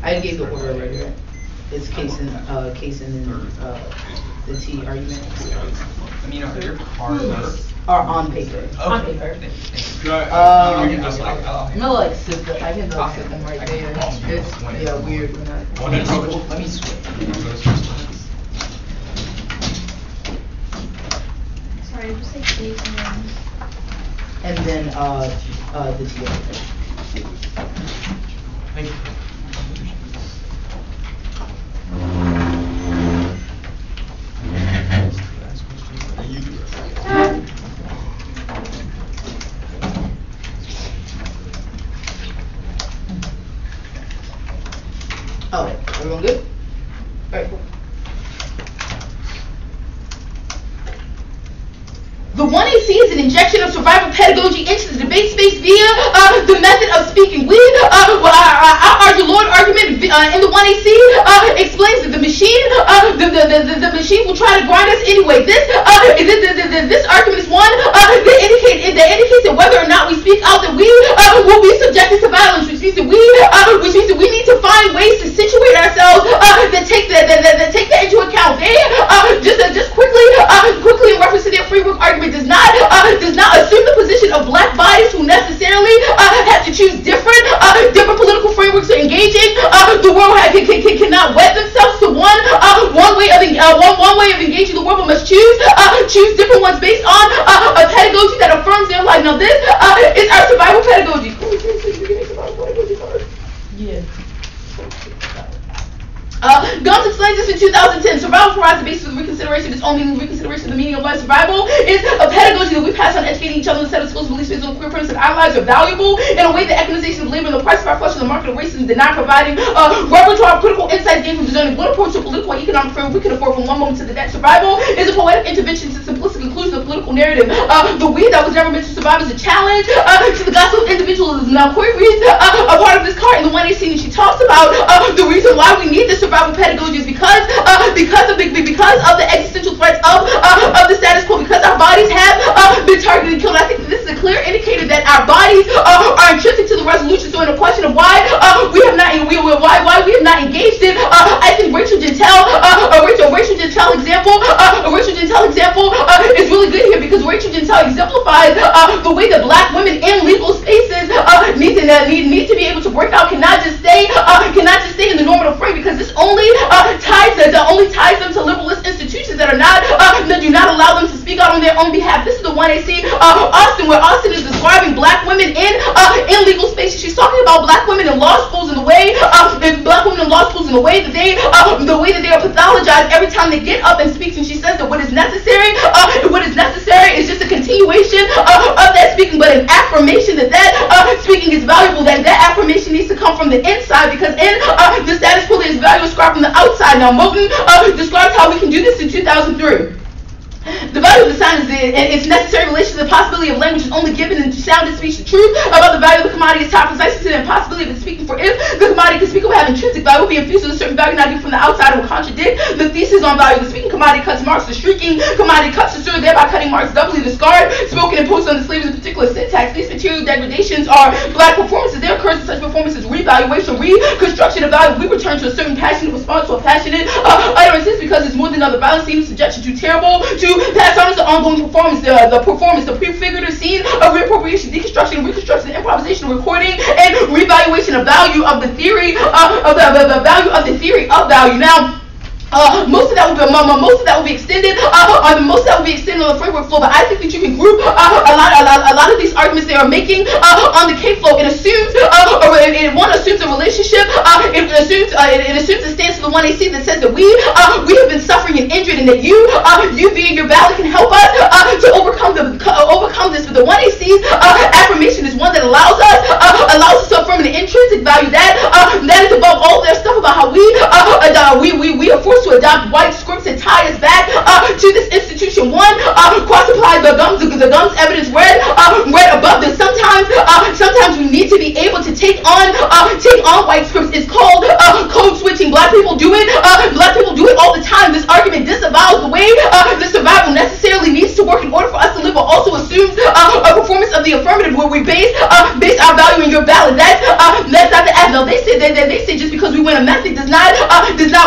I gave the order earlier. It's Kaysen and the T argument. I mean, are your cards? Are on paper. on paper. You can just like, No, like sit them. I can like sit them right there. It's yeah weird when I. Let me switch. Sorry, just say please And then the T argument. Thank you. Oh, everyone good? Alright, cool. The 1AC is an injection of survival pedagogy into the debate space via the method of speaking. Our Lord argument in the 1AC explains that the machine will try to grind us anyway. This argument is one that indicates that whether or not we speak out, that we will be subjected to violence, which means that we need to find ways to situate ourselves that take that into account. They just quickly in reference to their free will argument does not assume the position of black bodies who necessarily have to choose different political frameworks to engage in. The world cannot wed themselves to one way of engaging the world, but must choose different ones based on a pedagogy that affirms their life. Now this is our survival pedagogy. Yeah. Guns explains this in 2010. Survival provides the basis for the reconsideration reconsideration, this only reconsideration of the meaning of life. Survival is a pedagogy that we pass on, educating each other in a set of skills, beliefs, based on queer premise, and our lives are valuable in a way that economization of labor and the price of our flesh and the market of racism did not providing relevant to our critical insights gained from discerning what approach to political and economic framework we can afford from one moment to the next. Survival is a poetic intervention to simplistic inclusion of political narrative. The we that was never meant to survive is a challenge to the gospel of individualism. Now, Corey reads a part of this card in the 1A scene, and she talks about the reason why we need the survival pedagogy is because of the existential threats of the status quo, because our bodies have been targeted and killed. I think that this is a clear indicator that our bodies are intrinsic to the resolution. So in the question of why we have not engaged in, I think Rachel Gentile example is really good here, because Rachel Gentile exemplifies the way that black women in legal spaces need to be able to break out, cannot just stay in the normative frame, because this only ties them to liberalist institutions that do not allow them to speak out on their own behalf. This is the 1AC Austin, where Austin is describing black women in legal spaces. She's talking about black women in law schools and the way that they are pathologized every time they get up and speak. And she says that what is necessary is just a continuation of that speaking, but an affirmation that speaking is valuable, that affirmation needs to come from the inside, because in the status quo there is value ascribed from the outside. Now, Moten describes how we can do this in 2003. The value of the sign is its necessary relation to the possibility of language is only given in sounded speech. The truth about the value of the commodity is tied precisely to the impossibility of it speaking. For if the commodity can speak, it will have intrinsic value, will be infused with a certain value not given from the outside, and will contradict the thesis on value. The speaking commodity cuts Marx, the shrieking commodity cuts the sword, thereby cutting Marx doubly. The scarred, spoken, and posted on the slaves in particular syntax. These material degradations are black performances. There occurs in such performances revaluation, reconstruction of value. We return to a certain passionate response to a passionate utterances, because it's more than other violence seems subjection too terrible to pass on as the ongoing performance, the prefigurative scene of reappropriation, deconstruction, reconstruction, improvisation, recording, and revaluation of value of the theory of the value of the theory of value. Now, most of that will be extended on the framework flow, but I think that you can group a lot of these arguments they are making on the K flow. It assumes one assumes a relationship. It assumes a stance of the 1AC that says that we have been suffering and injured, and that you being your value can help us to overcome this. But the 1AC's affirmation is one that allows us to affirm an intrinsic value that is above all their stuff about how we are forced to adopt white scripts and tie us back to this institution. One, cross-apply the gums evidence read above this. Sometimes we need to be able to take on white scripts. It's called code switching. Black people do it all the time. This argument disavows the way the survival necessarily needs to work in order for us to live, but also assumes a performance of the affirmative where we base our value in your ballot. That's not the act. Now they say just because we win a method does not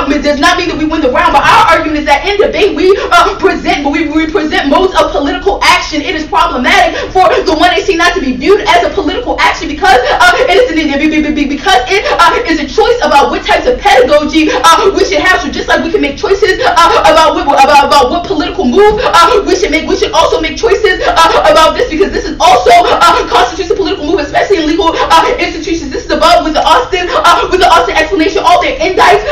mean that we win the round. But our argument is that in debate we present modes of political action. It is problematic for the 1AC not to be viewed as a political action because it is a choice about what types of pedagogy we should have. So just like we can make choices about what political move we should make, we should also make choices about this, because this is also constitutes a political move, especially in legal institutions. This is above with the Austin explanation. All their indites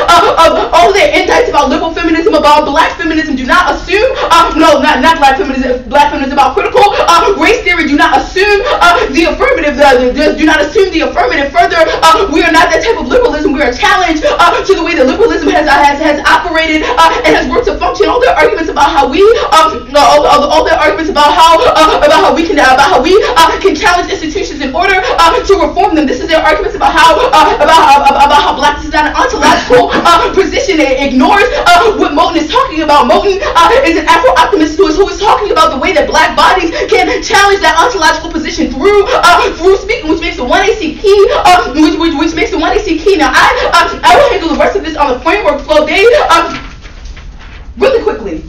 about liberal feminism, about black feminism do not assume not black feminism about critical race theory do not assume the affirmative. Do not assume the affirmative. Further, we are not that type of liberalism. We are challenged to the way that liberalism has operated and has worked to function. All their arguments about how we can challenge institutions in order to reform them. This is their arguments about how blackness is not an ontological position. It ignores what Moten is talking about. Moten is an Afro-optimist who is talking about the way that black bodies can challenge that ontological position through speaking, which makes the 1AC key. Which makes the 1AC key. Now I will handle the rest of this on the framework flow. They really quickly,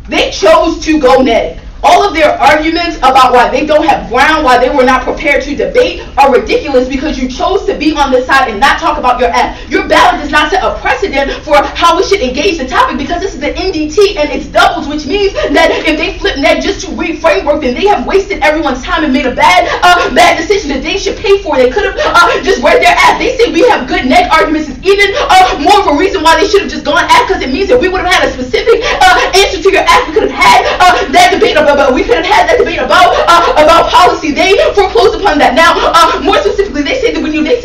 they chose to go neg. all of their arguments about why they don't have ground, why they were not prepared to debate are ridiculous because you chose to be on this side and not talk about your app. Your ballot does not set a precedent for how we should engage the topic because this is the NDT and it's doubles, which means that if they flip net just to read framework, then they have wasted everyone's time and made a bad decision that they should pay for. They could have just read their app. They say we have good net arguments is even more of a reason why they should have just gone app because it means that we would have had a specific answer to your app. We could have had that debate about policy. They foreclosed upon that. Now, more specifically, they say that we need a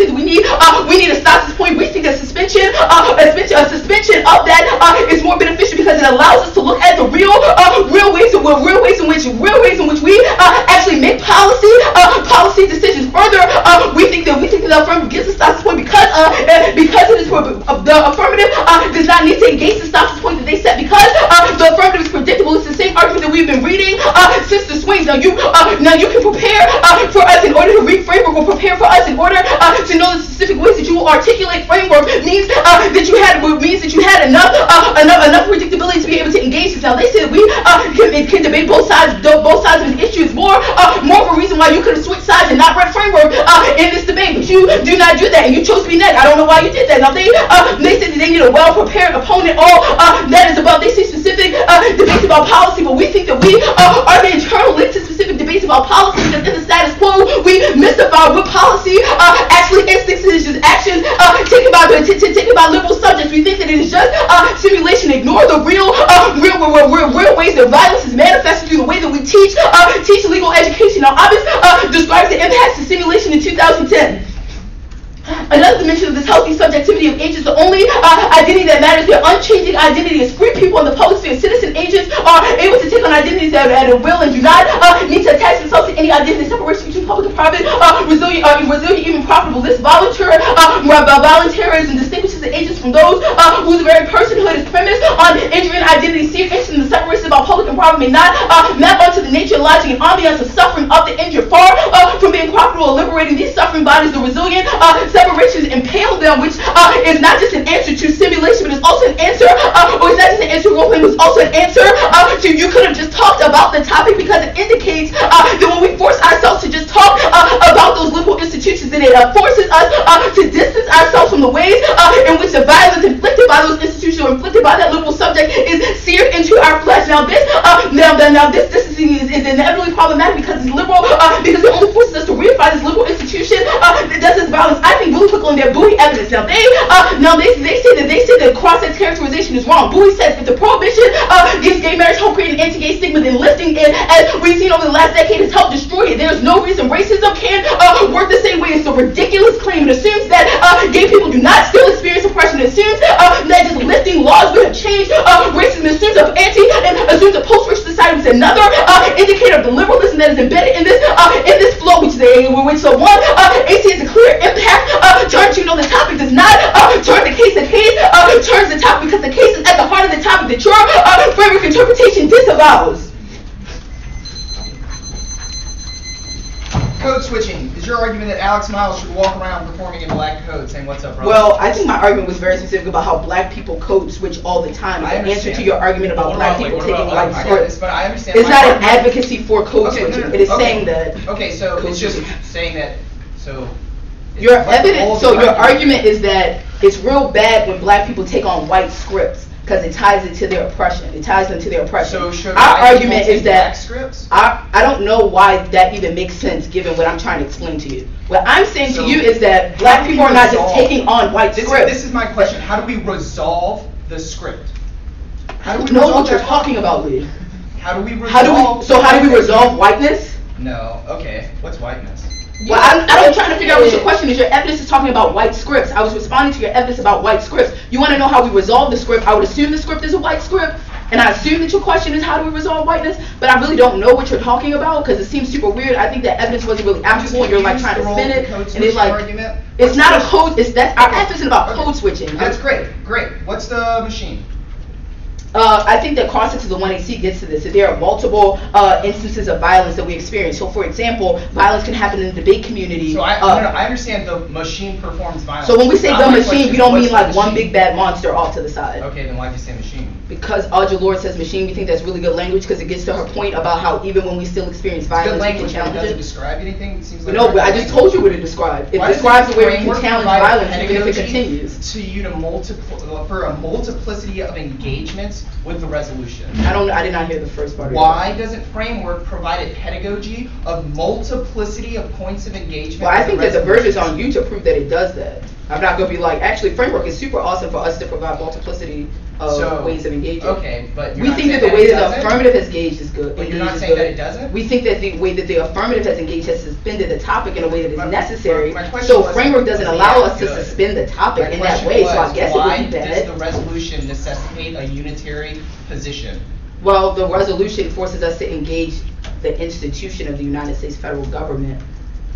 stop this point. We think a suspension of that is more beneficial because it allows us to look at the real ways in which we actually make policy decisions. Further, we think that the affirmative gives a stop this point because it is the affirmative does not need to engage the stop this point that they set because the affirmative is predictable. It's the same argument that we've been reading since the swings. Now you can prepare for us in order to read framework, or prepare for us in order to know the specific ways that you will articulate framework means that you had enough predictability to be able to engage this. Now they say that we can debate both sides of the issue. It's more of a reason why you could have switched sides and not read framework in this debate, but you do not do that and you chose to be next. I don't know why you did that. Now they say that they need a well-prepared opponent. All that is about, they say specific debates about policy, but we think that we are the internal link to specific debates about policy because in the status quo we mystify what policy actually instincts is just actions taken by liberal subjects. We think that it is just simulation. Ignore the real ways that violence is manifested through the way that we teach legal education. Now, Abbas describes the impacts of simulation in 2010. Another dimension of this healthy subjectivity of agents, the only identity that matters, their unchanging identity is free people in the public sphere. Citizen agents are able to take on identities at a will and do not need to attach themselves to any identity. Separation between public and private, resilient, even profitable. This voluntarism distinguishes the agents from those whose very personhood is premised on injury and identity. See, in the separation about public and private may not map onto the nature, logic, and ambiance of suffering of the injured. Far from being profitable or liberating these suffering bodies, the resilient separations impale them, which is not just an answer to simulation, but it's also an answer, or it's not just an answer to role-playing, but it's also an answer to you could have just talked about the topic because it indicates that when we force ourselves to just talk about those liberal institutions, then it forces us to distance ourselves from the ways in which the violence inflicted by those institutions or inflicted by that liberal subject is seared into our flesh. Now this distancing is inevitably problematic because it's liberal, because it only forces us to reify this liberal institution that does this violence. I think Bowie put on their Bowie evidence. Now they say that cross-sex characterization is wrong. Bowie says if the prohibition against gay marriage helped create an anti-gay stigma, then lifting it, as we've seen over the last decade, has helped destroy it. There's no reason racism can work the same way. It's a ridiculous claim. It assumes that gay people do not still experience oppression. It assumes that just lifting laws would have changed racism. It assumes assumes that post-racial society was another indicator of the liberalism that is embedded in this flow, which AC has a clear impact. The topic does not turn the case. The case turns the topic because the case is at the heart of the topic that your framework interpretation disavows. Code switching. Is your argument that Alex Miles should walk around performing in black code saying, "What's up, brother?" Well, I think my argument was very specific about how black people code switch all the time. It's an answer to your argument about black people taking white scripts. But I understand. It's not an advocacy for code switching. It is saying that. Okay, so it's just saying that. So. Your evidence. So your argument is that it's real bad when black people take on white scripts because it ties it to their oppression. It ties them to their oppression. So should our argument is that black scripts? I don't know why that even makes sense given what I'm trying to explain to you. What I'm saying to you is that black people are not just taking on white scripts. This is my question. How do we resolve the script? I don't know what you're talking about, Lee. How do we resolve? How do we resolve whiteness? No. Okay. What's whiteness? Well, I'm trying to figure out what your question is. Your evidence is talking about white scripts. I was responding to your evidence about white scripts. You want to know how we resolve the script? I would assume the script is a white script, and I assume that your question is how do we resolve whiteness, but I really don't know what you're talking about because it seems super weird. I think that evidence wasn't really applicable, and you're like trying to spin it, and it's like, it's not a code, our evidence isn't about code switching. That's great. What's the machine? I think that cross-sex of the 1AC gets to this. That there are multiple instances of violence that we experience. So, for example, violence can happen in the debate community. So I understand the machine performs violence. So when we say the machine, we don't mean like one big bad monster off to the side. Okay, then why'd you say machine? because Audre Lorde says machine, we think that's really good language because it gets to her point about how even when we still experience violence, Good language, we can but it challenge doesn't it. describe anything. It seems like No, but I just told you what it describes. It Why does describes this the way we can framework challenge provide violence even if it pedagogy continues. to you to for a multiplicity of engagements with the resolution. I did not hear the first part. Why doesn't framework provide a pedagogy of multiplicity of points of engagement? Well, I with think the that the version is resolutions? on you to prove that it does that. I'm not gonna be like, actually, framework is super awesome for us to provide multiplicity of ways of engaging. Okay, but you're we not think that saying the way it that the doesn't? affirmative has engaged is good. But you're not engaged is saying that good. it doesn't? We think that the way that the affirmative has engaged has suspended the topic in a way that is necessary. my question So was, framework doesn't was allow that us to good? suspend the topic My in that question way. So I was, guess it why would be does bad. the resolution necessitate a unitary position? Well, the resolution forces us to engage the institution of the United States federal government.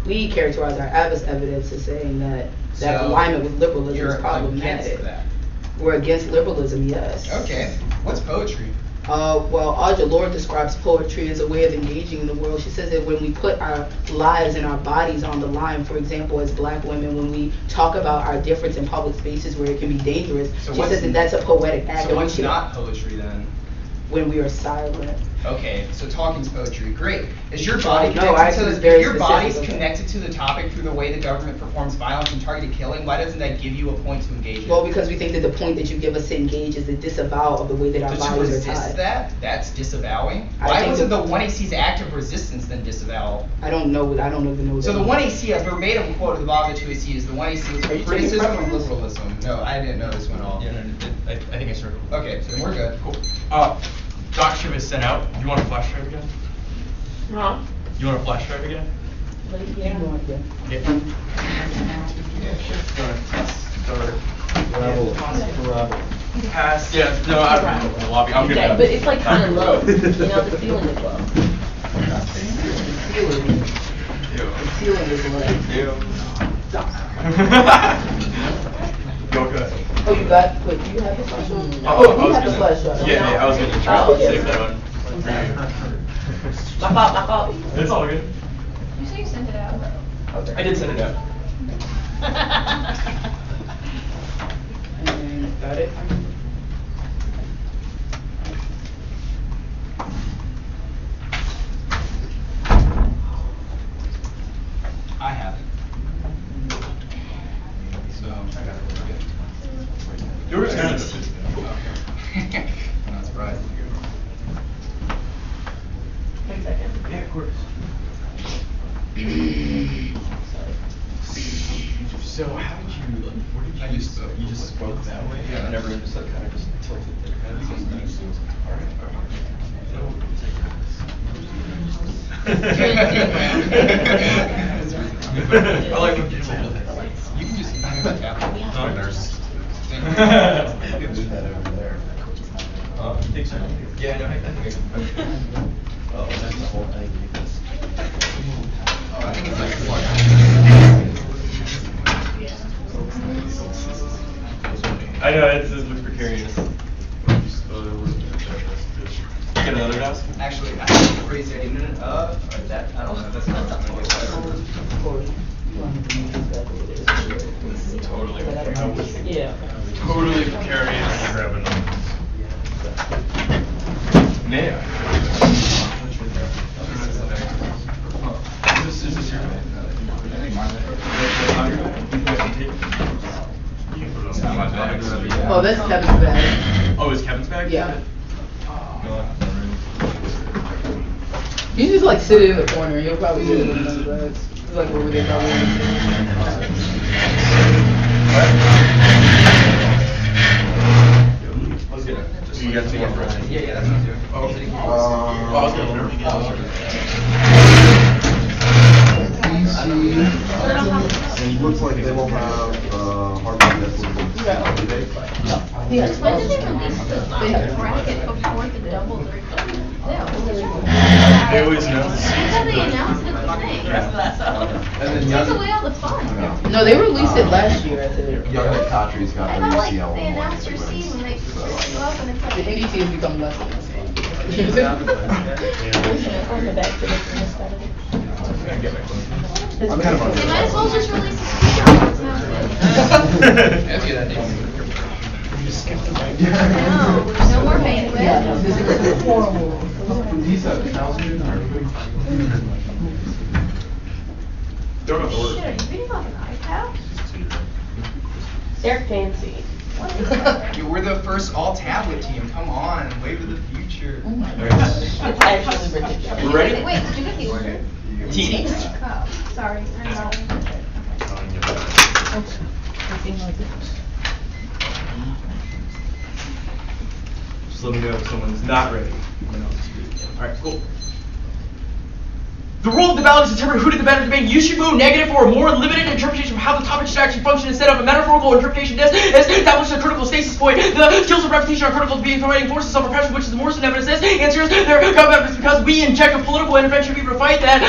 We characterize our evidence as saying that So, alignment with liberalism you're is problematic. against that. We're against liberalism, yes. Okay. What's poetry? Well, Audre Lorde describes poetry as a way of engaging in the world. She says that when we put our lives and our bodies on the line, for example, as black women, when we talk about our difference in public spaces where it can be dangerous, So she says that that's a poetic act. So and we what's should- not poetry then? When we are silent. Okay, so talking's poetry. Great. Is your body No, I connected was to very the, your body's specific. connected to the topic through the way the government performs violence and targeted killing? Why doesn't that give you a point to engage in? Well, because we think that the point that you give us to engage is the disavow of the way that our to bodies are resist tied. that's disavowing? I Why think wasn't that- the 1AC's active resistance then disavowal? I don't even know. So that. the 1AC, a verbatim quote of the Bob 2AC is the 1AC was Are you a criticism taking of preference? liberalism. No, I didn't know this one all. Yeah, no, I think I circled. Okay, so then we're good. Cool. Doc was sent out. You want a flash drive again? Huh? You want a flash drive again? Yeah. Okay. Pass. Yeah, no, I'm in the lobby. I'm Okay, good. but it's like kind of low. You know, the ceiling is low. The ceiling is low. Go good. Oh, you got, wait, do you have the flash drive? I Oh, you was have the gonna- flash drive. Yeah, I was gonna try Oh, to okay. save that one. My fault. It's all good. You say you sent it out. I did send it out. And got it. I have it. So, I got it really good. Yours is I'm not surprised. 1 second. Yeah, of course. So how did you, like, where did you? I just spoke. You just spoke that way? Yeah. And everyone just like kind of just tilted their heads? Alright, I like when people do that. You can just use the tablet. Oh, nurse. You can do that over there. Think so? Yeah, no, I think I can. Oh, that's the whole thing. Because Oh, I think it's like one. I know, it looks precarious. Get another desk? Actually, I have to raise it. Or that, I don't know, that's not that Totally. Yeah. Totally precarious. Man. Is this your Oh, that's Kevin's bag. Oh, is Kevin's bag? Yeah. You just like sit in the corner. You'll probably get it in those bags. It's like over there probably. You got to take it for us. Yeah, that's what I'm doing. It looks like they won't have Harvard Yes. When did they release the bracket before the double or They always know. I thought they announced it today. And then Takes young, away all the fun. No, they released it last year, I think. young Katry's got I their thought like UCL they one announced their next seed when they week, go up and it's The like. NDT has become less and less. On the back to the I'm kind of on They might as well just release a speaker. That's good idea. Just skip the right. No, no more bandwidth. Yeah, this is horrible. These are Towson or Don't have to order. Shit, are you reading off an iPad? They're fancy. We're the first all-tablet team. Come on, wave of the future. It's actually ridiculous. We're ready? Wait, did you get the order? TD. Oh, sorry. I'm not. Just let me know if someone's not ready. Alright, cool. The role of the ballot is to determine who did the better debate. You should move negative or a more limited interpretation of how the topic should actually function instead of a metaphorical interpretation. This establishes a critical stasis point. The skills of repetition are critical to be providing forces of repression, which is the Morrison evidence. This answers their government because we inject a political intervention to be able to fight that.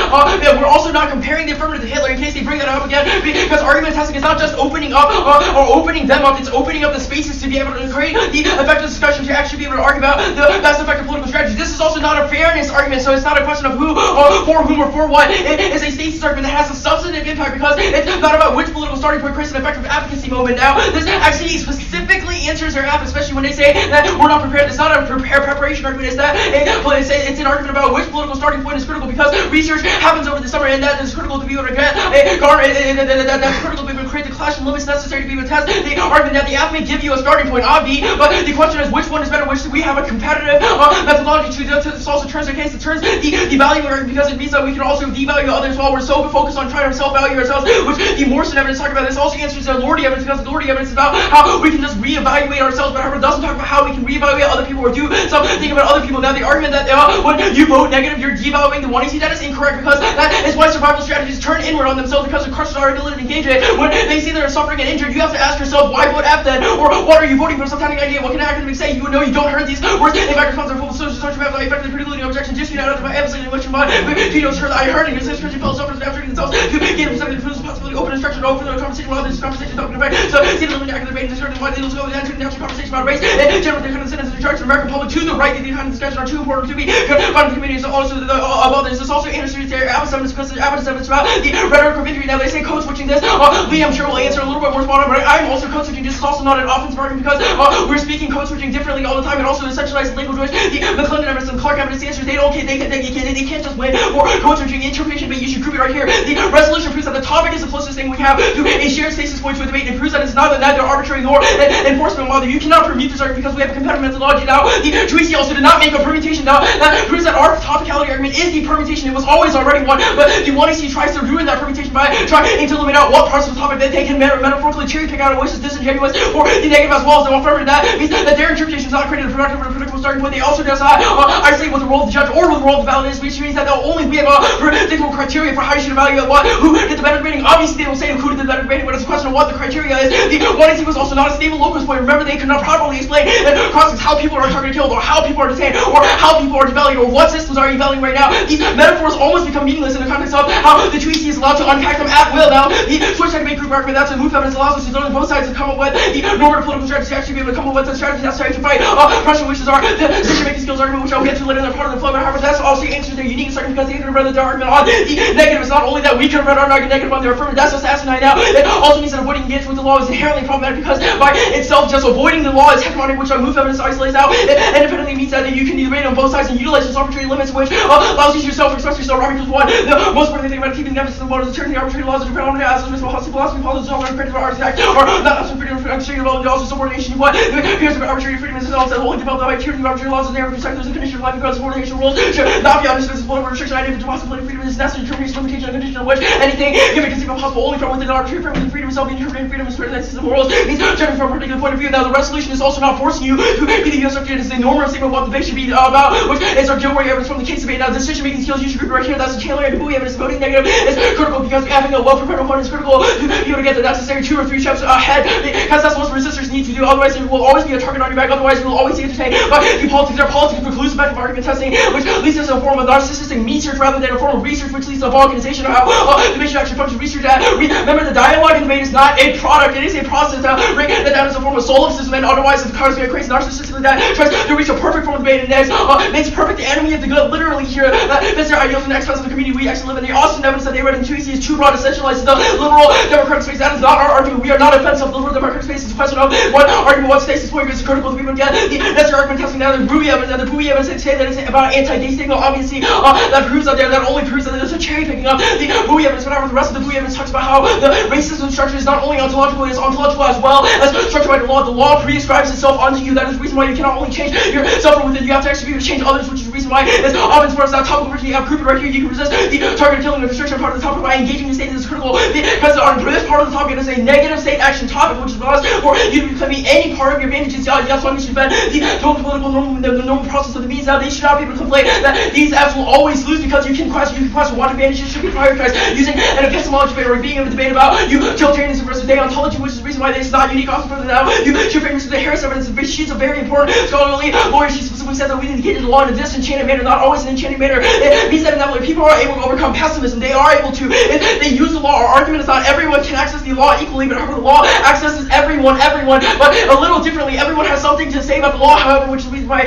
We're also not comparing the affirmative to Hitler in case they bring that up again, because argument testing is not just opening up or opening them up, it's opening up the spaces to be able to create the effective discussion to actually be able to argue about the best effective political strategy. This is also not a fairness argument, so it's not a question of who for whom or for what. It is a stasis argument that has a substantive impact because it's not about which political starting point creates an effective advocacy moment. Now, this actually specifically answers their app, especially when they say that we're not prepared. It's not a preparation argument. It's that it's an argument about which political starting point is critical because research happens over the summer and that is critical to be able to get that's critical to be able to create the clash and limits necessary to be able to test the argument that the app may give you a starting point, obvi, but the question is which one is better, which we have a competitive methodology to also turns the case, it turns the value argument because it means that we can also devalue others while we're so focused on trying to self-value ourselves, which the Morrison evidence talk about. This also answers the Lordy evidence because the Lordy evidence is about how we can just reevaluate ourselves, but however, it doesn't talk about how we can reevaluate other people or do something about other people. Now, the argument that when you vote negative, you're devaluing the one EC, that is incorrect because that is why survival strategies turn inward on themselves because it crushes our ability to engage it. When they see they're suffering and injured, you have to ask yourself, why vote F then? Or what are you voting for? Some kind of idea. What can an academic say? You know you don't heard these words. In fact, response are full of social structure, effectively particularly objection, just out of my emphasizing the question, but videos heard I heard it. This Christian fellow suffers after themselves to gain perspective, the possibility, open instruction, open the conversation while this conversation is open effect. So, see the limiting academic debate and discarding why they lose go and entering the national conversation about race and generally the kind of sentence in charge of the American public to the right that the kind of discussion are too important to be found in the communities also of others. This also interesting their evidence because the evidence about the rhetoric of injury. Now they say code switching this. Lee, I'm sure will answer a little bit more spot on, but I'm also code switching. This is also not an offensive argument because we're speaking code switching differently all the time and also in centralized language which the McClendon evidence and Clark evidence answers they can't just win or code switching interpretation, but you should group it right here. The resolution proves that the topic is the closest thing we have to a shared stasis point to a debate and proves that it's neither arbitrary nor an enforcement model. You cannot permute this argument because we have a competitive methodology now. The Tweezy also did not make a permutation now. That proves that our topicality argument is the permutation. It was always already one, but the 1AC tries to ruin that permutation by trying to limit out what parts of the topic that they can metaphorically cherry pick out, which is disingenuous or the negative as well as the affirmative. That means that their interpretation is not created a productive or predictable starting point. They also does not isolate with the role of the judge or with the role of the validist, which means that they'll only we have predictable criteria for how you should evaluate what who did the better debating. Obviously, they will say who did the better debating, but it's a question of what the criteria is. The 1AC was also not a stable locus point. Remember, they could not properly explain concepts how people are targeted killed, or how people are detained, or how people are devalued, or what systems are evaluating right now. These metaphors almost become meaningless in the context of how the Tweezy is allowed to unpack them at will. Now, the switch debate group argument that's a move evidence allows us to go on both sides to come up with the normative political strategy to actually be able to come up with the strategy necessary to fight pressure, which is our decision-making skills argument, which I'll get to later in the part of the flow. But however, that's also answers their unique argument because they could have read their argument on the negative. It's not only that we could have read our negative on their affirmative. That's what's asinine now. It also means that avoiding engagement with the law is inherently problematic because by itself, just avoiding the law is hegemonic, which our move evidence isolates out. It independently means that you can debate on both sides and utilize those arbitrary limits, which allows you to self-express yourself. Argument one. The most important thing about keeping the evidence in the water is turning the arbitrary laws into predominant as philosophy, politics, and creative artifact, or not absolute freedom for extreme development, also subordination. What appears to be arbitrary freedom is itself that only developed by tyranny of arbitrary laws and their perspectives and condition of life because subordination rules should not be understood as political restriction. Idea of possibility freedom is necessary determination, limitation, and condition of which anything can be conceived of possible only from within an arbitrary frame of freedom itself. The interpreting freedom is spread system morals means judging from a particular point of view. Now the resolution is also not forcing you to be the US subject. It's the normative statement of what the debate should be about, which is our Gilroy evidence from the case debate. Now decision making skills you should group right here. That's the Taylor and Bowie evidence. Voting negative is critical because having a well-prepared opponent is critical to be able to get the necessary 2 or 3 steps ahead because that's what resistors need to do. Otherwise, there will always be a target on your back. Otherwise, you will always be entertained by the politics. Our politics precludes effective argument testing, which leads us to a form of narcissistic research rather than a form of research, which leads to a vulcanization of how debate should actually function. Research that remember the dialogue in debate is not a product; it is a process. Break that down as a form of solipsism, and otherwise, it causes me a crazy narcissism that tries to reach a perfect form of debate and makes perfect the enemy of the good. Literally here, that's their ideals and experts of the community we actually live in. They also exhaustive evidence that they read in 2EC is too broad to centralize the liberal democratic space. That is not our argument. We are not offensive. The liberal democratic space is a question of what argument, what stasis point is critical to people get the necessary argument testing now the buoy evidence, and the buoy evidence they say that it's about anti-gay stigma. Obviously, that proves that only proves that there's a cherry picking up the buoy evidence. Whatever the rest of the buoy evidence talks about how the racism structure is not only ontological, it is ontological as well as structured by the law. The law prescribes itself onto you. That is the reason why you cannot only change yourself from within. You have to actually be able to change others, which is the reason why it's often towards that topical version. You have proven right here. You can resist the targeted killing or destruction part of the topic by engaging the state. This is critical because on this part of the topic it is a negative state action topic, which is because for you to be claiming any part of your advantages. Yes, one should bet the total political normal, the normal process of the means. Now they should not be able to complain that these apps will always lose because you can question what advantages should be prioritized using an epistemology debate or being able to debate about utilitarianism versus deontology, which is the reason why this is not unique. Also further now, you should famous the Harris evidence. She's a very important scholarly lawyer. She specifically said that we indicated the law in a disenchanted manner, not always an enchanted manner. It means that in that way people are able to overcome pessimism. They are able to, if they use the law. Our argument is not everyone can access the law equally, but however the law accesses everyone, but a little differently. Everyone has something to say about the law, however, which is the reason why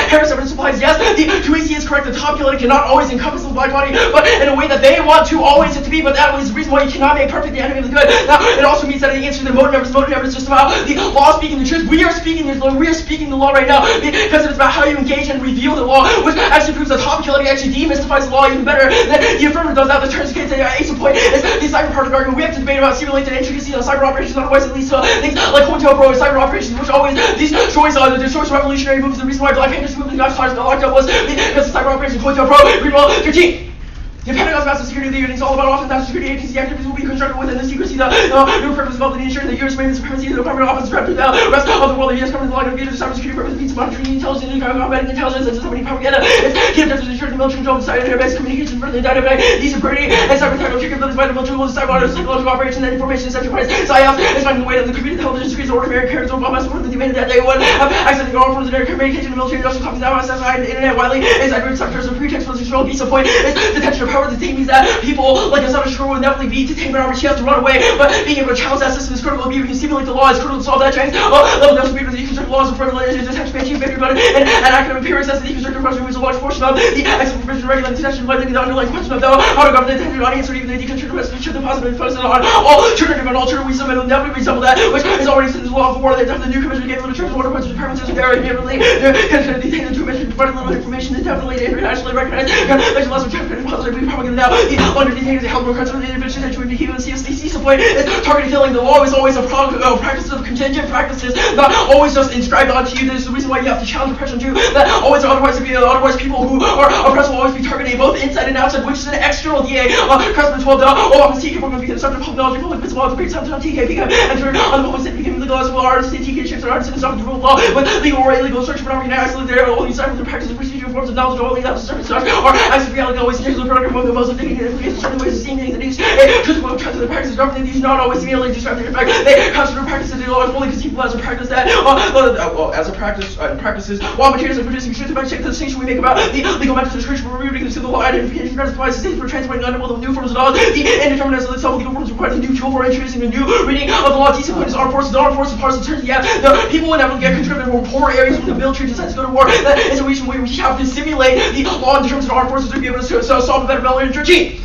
Harris evidence applies. Yes, the 2EC is correct. The top polity cannot always encompass the black body, but in a way that they want to always it to be. But that is the reason why you cannot make perfect the enemy of the good. Now, it also means that the answer to the motive evidence is just about the law speaking the truth. We are speaking the law right now because it is about how you engage and reveal the law, which actually proves that top polity actually demystifies the law even better than the affirmative does. Now, the turns case ace of point is the cyber part of the argument. We have to debate about simulated intricacies of cyber operations. Otherwise, it leads to things like COINTELPRO and cyber operations, which always these destroys revolutionary moves. The reason why Black Panthers movement got started locked up was because of cyber operations. COINTELPRO, read well 13. The Pentagon's massive security of the Union is all about often national security agency activities will be constructed within the secrecy. The new purpose involved in ensuring that U.S. maintains supremacy of the Department of Office threat to the rest of the world. The U.S. government is allowed to engage in cybersecurity purposes, means monitoring intelligence and combating intelligence and disseminating propaganda. Its key objective is ensuring the military control of the database communication further dynamic, these security and cyber threat capabilities by the military will decide what psychological operation and information centralized PSYOPs is finding the way that the computer intelligence secrets ordinary characters of bombs for the demand that they would have access to all forms of their communication and military industrial copies now access the internet widely is aggravated sectors of pretext for the control. Piece of point is detention of power. The thing means that people like a Southern Shore will never be detained by our she has to run away, but being able to challenge that system is critical. If you can simulate the law, it's critical to solve that change. Level down speed with the deconstructive laws of privilege, detention, banshee, everybody, and academic peers as the deconstructive process removes a large portion of the excellent provision regulating detention, letting the underlying question of how to govern the intended audience or even the deconstructive message should the positive focus on alternative and alternative wisdom and will never resemble that, which is already since the law of war that the new commission gave literature order punches permanences there immediately. They're detained into a mission providing little information indefinitely internationally recognized. There's less of a positive propaganda now. The under detained the help of the intervention that you would be given CSDC support is targeted killing. The law is always a practice of contingent practices, not always just inscribed onto you. This is the reason why you have to challenge oppression too. That always otherwise people who are oppressed will always be targeted both inside and outside, which is an external DA. Craftsman 12 office TK program became subject of public knowledge, public visible of the great time TK became entered on the public state became legal as well. Artists TK shifts and artists and stuff to rule of law with legal or illegal search for not isolated there. All these cyber practices, procedural forms of knowledge, all these types of service are actually reality always changes the program among the most of thinking and implications certain ways of seeing things that these truthful trends of the practices governing these not always immediately describe their effect. They consider practices the law is only conceivable as a practice that as a practices while materials are producing truth about the distinction we make about the legal methods of description for removing the civil law identification applies to states for translating under the new forms of law. The indeterminateness of the legal forms requires a new tool for introducing a new reading of the law. Decent point is armed forces parts of turns. Yeah, the people will never get conscripted from poor areas when the military decides to go to war. That is a reason why we have to simulate the law in terms of armed forces to be able to solve a better military strategy.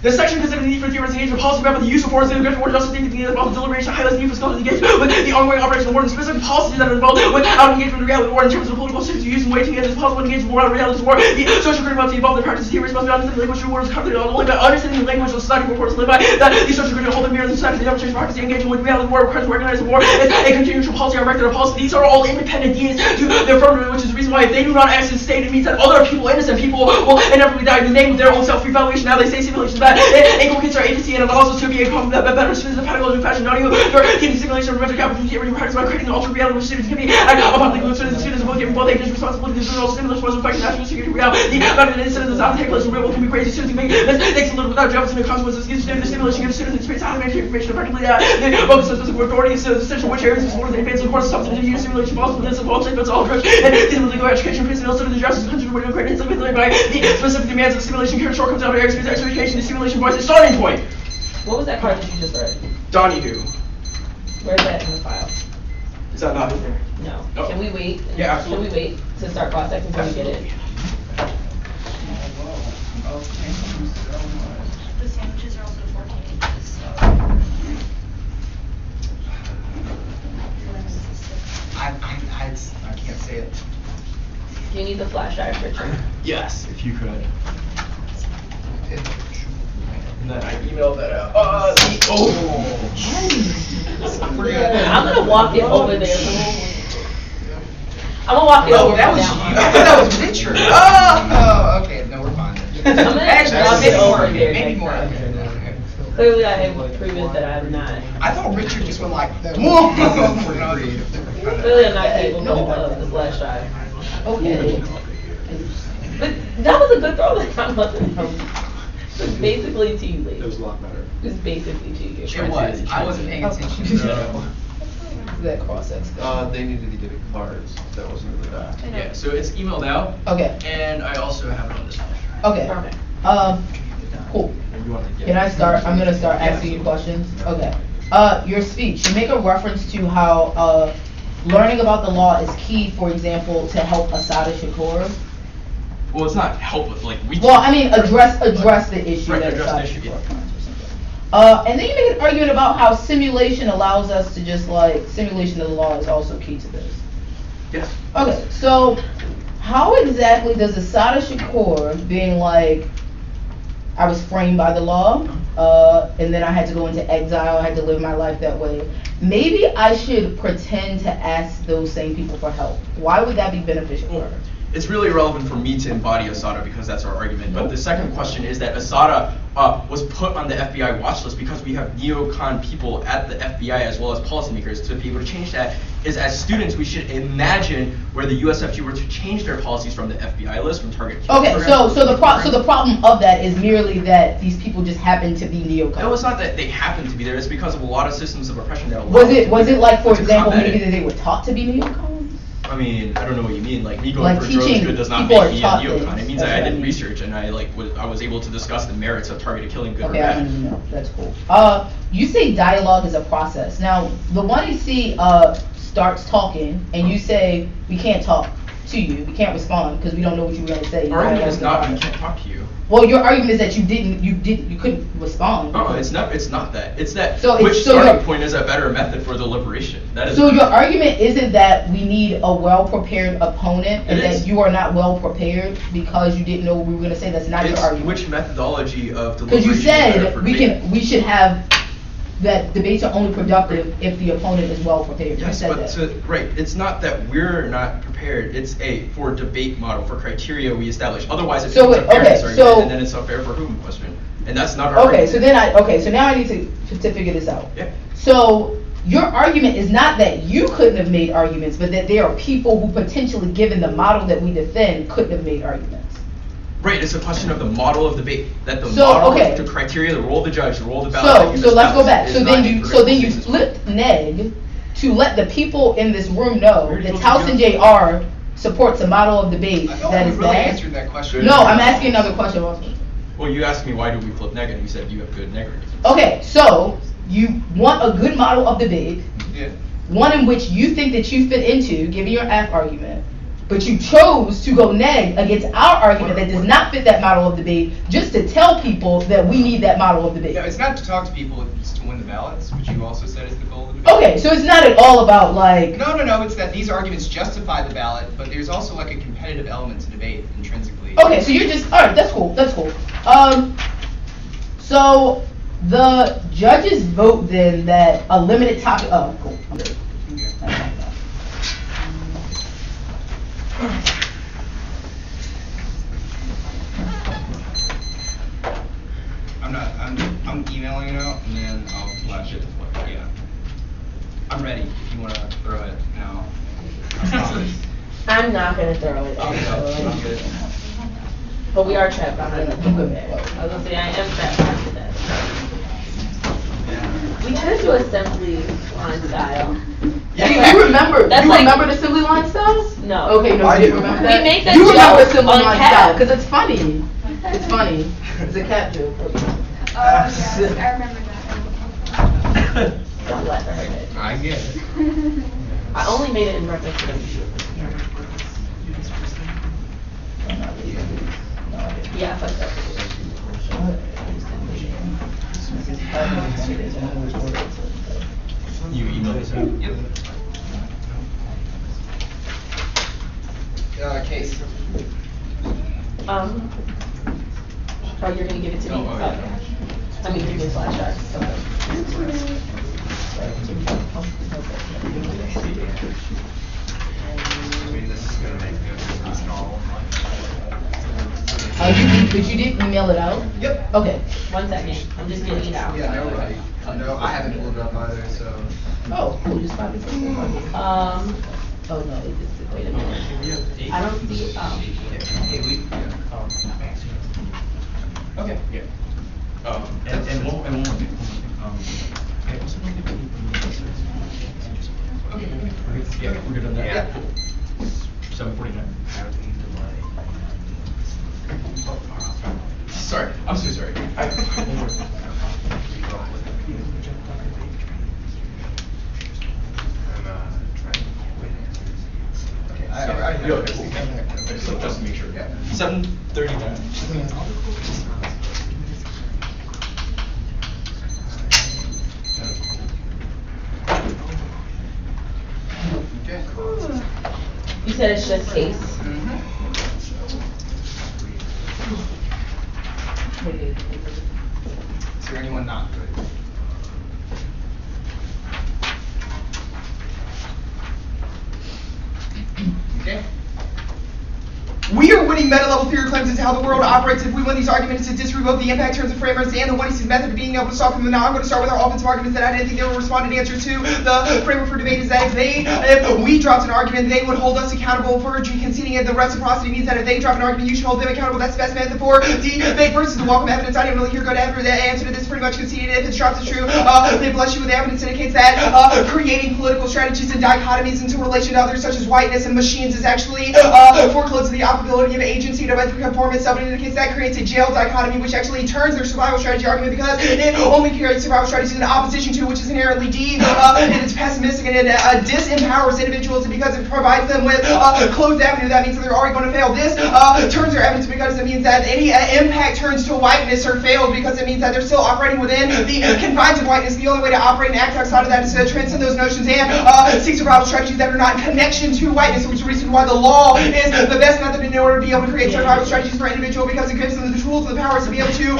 The section considers the need for theories engagement policy about the use of force and the war justice thinking about the deliberation highlights the need for skills to engage with the ongoing operation of war and specific policies that are involved without engagement in the reality of war in terms of the political systems used in way to get as possible engagement with war and reality of war. The social critical involved in the practice of theories must be understanding the language of war is currently not only by understanding the language of society where words live by, that the social critical hold the mirror of society, the demonstration practice engagement with reality of war requires organizing war is a continuous policy or record of policy. These are all independent deeds to the affirmative, which is the reason why if they do not access the state, it means that other people, innocent people, will inevitably die in the name of their own self-evaluation. Now they say simulation is bad. Our agency and also to be a better students of pedagogical fashion. Not you for teaching simulation of mental capital to practice by creating an alternate reality which students can be upon the students and both giving both ages responsibility to all stimulus for affecting national security reality. Not an incident does not take place in real can be crazy. Students can make mistakes and live without jobs and consequences. Gives students the stimulation gives students experience how to manage information effectively. The focus of physical authority is essential which areas is more than advanced of course substantive use simulation possible this of all statements all approach and these legal education principles to the justice country where great insight by the specific demands of simulation care shortcomes out of areas of education. The simulation provides a starting point. What was that card that you just read? Donahue. Where's that in the file? Is that not in there? No. Oh. Can we wait? Yeah, absolutely. Can we wait to start cross-checking until we get it? Okay. The sandwiches are also 14 inches, so. I can't say it. Do you need the flash drive, Richard? Yes, if you could. And then I emailed that out. I'm gonna walk it over there. I'm gonna walk it over that was now. you. I thought that was Richard. Oh, okay. No, we're fine. I'm gonna Actually, walk it maybe over more. there. Maybe next more. time. Okay. Clearly, I have proven that I'm not. I thought Richard just went like, whoa. Clearly, I'm not capable of the flash drive. Okay. But that was a good throw. That time wasn't. It's basically to you, Lee. It was a lot better. It's basically to you. It was. I wasn't paying attention to that. That cross-ex stuff. They needed to get it cards. That wasn't really that. Yeah, so it's emailed out. Okay. And I also have it on this flash drive. Okay. Cool. Can I start? I'm gonna start asking you questions. Okay. Your speech. You make a reference to how learning about the law is key, for example, to help Assata Shakur. Well, it's not help, like we. Well, I mean, address the issue Right, that address Assata the issue, Shakur yeah. finds or something. And then you make an argument about how simulation allows us to just like simulation of the law is also key to this. Yes. Okay, so how exactly does Assata Shakur being like, I was framed by the law, and then I had to go into exile, I had to live my life that way. Maybe I should pretend to ask those same people for help. Why would that be beneficial for her? It's really irrelevant for me to embody Assata because that's our argument. But the second question is that Assata was put on the FBI watch list because we have neocon people at the FBI as well as policymakers to be able to change that. Is as students we should imagine where the USFG were to change their policies from the FBI list from target. Okay, so the problem of that is merely that these people just happen to be neocons. No, it's not that they happen to be there. It's because of a lot of systems of oppression that allow. Was it like, for example, combat maybe it. that they were taught to be neocons? I mean, I don't know what you mean. Like me going Like for drugs teaching good does not people make me a are taught neocon. things. It means That's that I what I did mean. research and I was able to discuss the merits of targeted killing, good Okay, or I bad. don't even know. That's cool. You say dialogue is a process. Now, the 1AC starts talking, and you say we can't talk to you, we can't respond because we don't know what you're going to say. Our argument Dialogue is not a we process. can't talk to you. Well, your argument is that you couldn't respond. No, it's not that. It's that So which so starting your- point is a better method for deliberation. That is. So your argument isn't that we need a well-prepared opponent, and It that is. you are not well-prepared because you didn't know what we were going to say. That's not It's your argument. which methodology of Because deliberation you is better said for we should have that debates are only productive if the opponent is well-prepared. Yes, you said but that. right. It's not that we're not prepared. It's for debate model for criteria we establish. Otherwise, it's So a wait, fairness okay, argument, so- and then it's a fair for whom question, and that's not our Okay, argument. so now I need to figure this out. Yeah. So your argument is not that you couldn't have made arguments, but that there are people who potentially, given the model that we defend, couldn't have made arguments. Right, it's a question of the model of debate. That the So, model, okay. the criteria, the role of the judge, the role of the ballot. that you So let's go back. established So is then not a you permissible basis. flipped neg to let the people in this room know Where that did you Towson go? Jr. supports a model of debate I feel that like is we really bad. answered that question. No, I'm asking another question also. Well, you asked me why do we flip neg, and you said you have good neg arguments. Okay, so you want a good model of debate, Yeah. one in which you think that you fit into, giving your F argument, but you chose to go neg against our argument that does not fit that model of debate, just to tell people that we need that model of debate. No, it's not to talk to people, it's to win the ballots, which you also said is the goal of the debate. Okay, so it's not at all about like. No, it's that these arguments justify the ballot, but there's also like a competitive element to debate intrinsically. Okay, so you're just, alright, that's cool. So the judges vote then that a limited topic, oh, cool. I'm good. I'm emailing it out and then I'll flash it. Yeah. I'm ready if you want to throw it now. I'm not gonna throw it. I'm good. But we are trapped behind the book. I was gonna say I am trapped behind that. We could do assembly line style. Yeah, you remember? That's You like- remember the assembly line style? No. Okay, no, I you do. remember We that? make that You remember joke assembly on line Cat. style because it's funny. It's funny. It's a cat joke. Oh, yes, I remember that. Don't let her hurt it. I get it. I only made it in reference to them. Yeah, fuck that. one you're gonna give it to me? Oh, okay. I mean, give me flashbacks. I mean, this is gonna make me small. But you did email it out? Yep. Okay. 1 second. I'm just getting it out. Yeah, no, no, I haven't pulled it up either, so. Oh, cool, just find it. Oh, no, it just, wait a minute. I don't see it. Hey, okay, yeah. And one more thing. Hey, what's the name of the yeah, we're good on that. Yeah. 7:49. Sorry, I'm so sorry. One more. Okay, so just to make sure, yeah. 7:39. Okay. You said it's just case. Is there anyone not good? Okay. We are winning meta-level theory claims as to how the world operates. If we win these arguments to disprove both the impact terms of framers and the one-use method of being able to solve them. Now I'm going to start with our offensive arguments that I didn't think they were responding to answer to. The framework for debate is that if we dropped an argument, they would hold us accountable for conceding it. The reciprocity means that if they drop an argument, you should hold them accountable. That's the best method for debate versus the welcome evidence. I didn't really hear good answer to this. Pretty much conceded if it's dropped is true. They bless you with evidence indicates that creating political strategies and dichotomies into relation to others such as whiteness and machines is actually forecloses the operability of agency to conformance. Somebody indicates that creates a jail dichotomy, which actually turns their survival strategy argument because it only carries survival strategies in opposition to, which is inherently deep, and it's pessimistic, and it disempowers individuals, and because it provides them with a closed avenue, that means that they're already going to fail. This turns their evidence because it means that any impact turns to whiteness or failed because it means that they're still operating within the confines of whiteness. The only way to operate and act outside of that is to transcend those notions and seek survival strategies that are not in connection to whiteness, which is the reason why the law is the best method in order to be able to create survival strategies for an individual, because it gives them the tools and the powers to be able to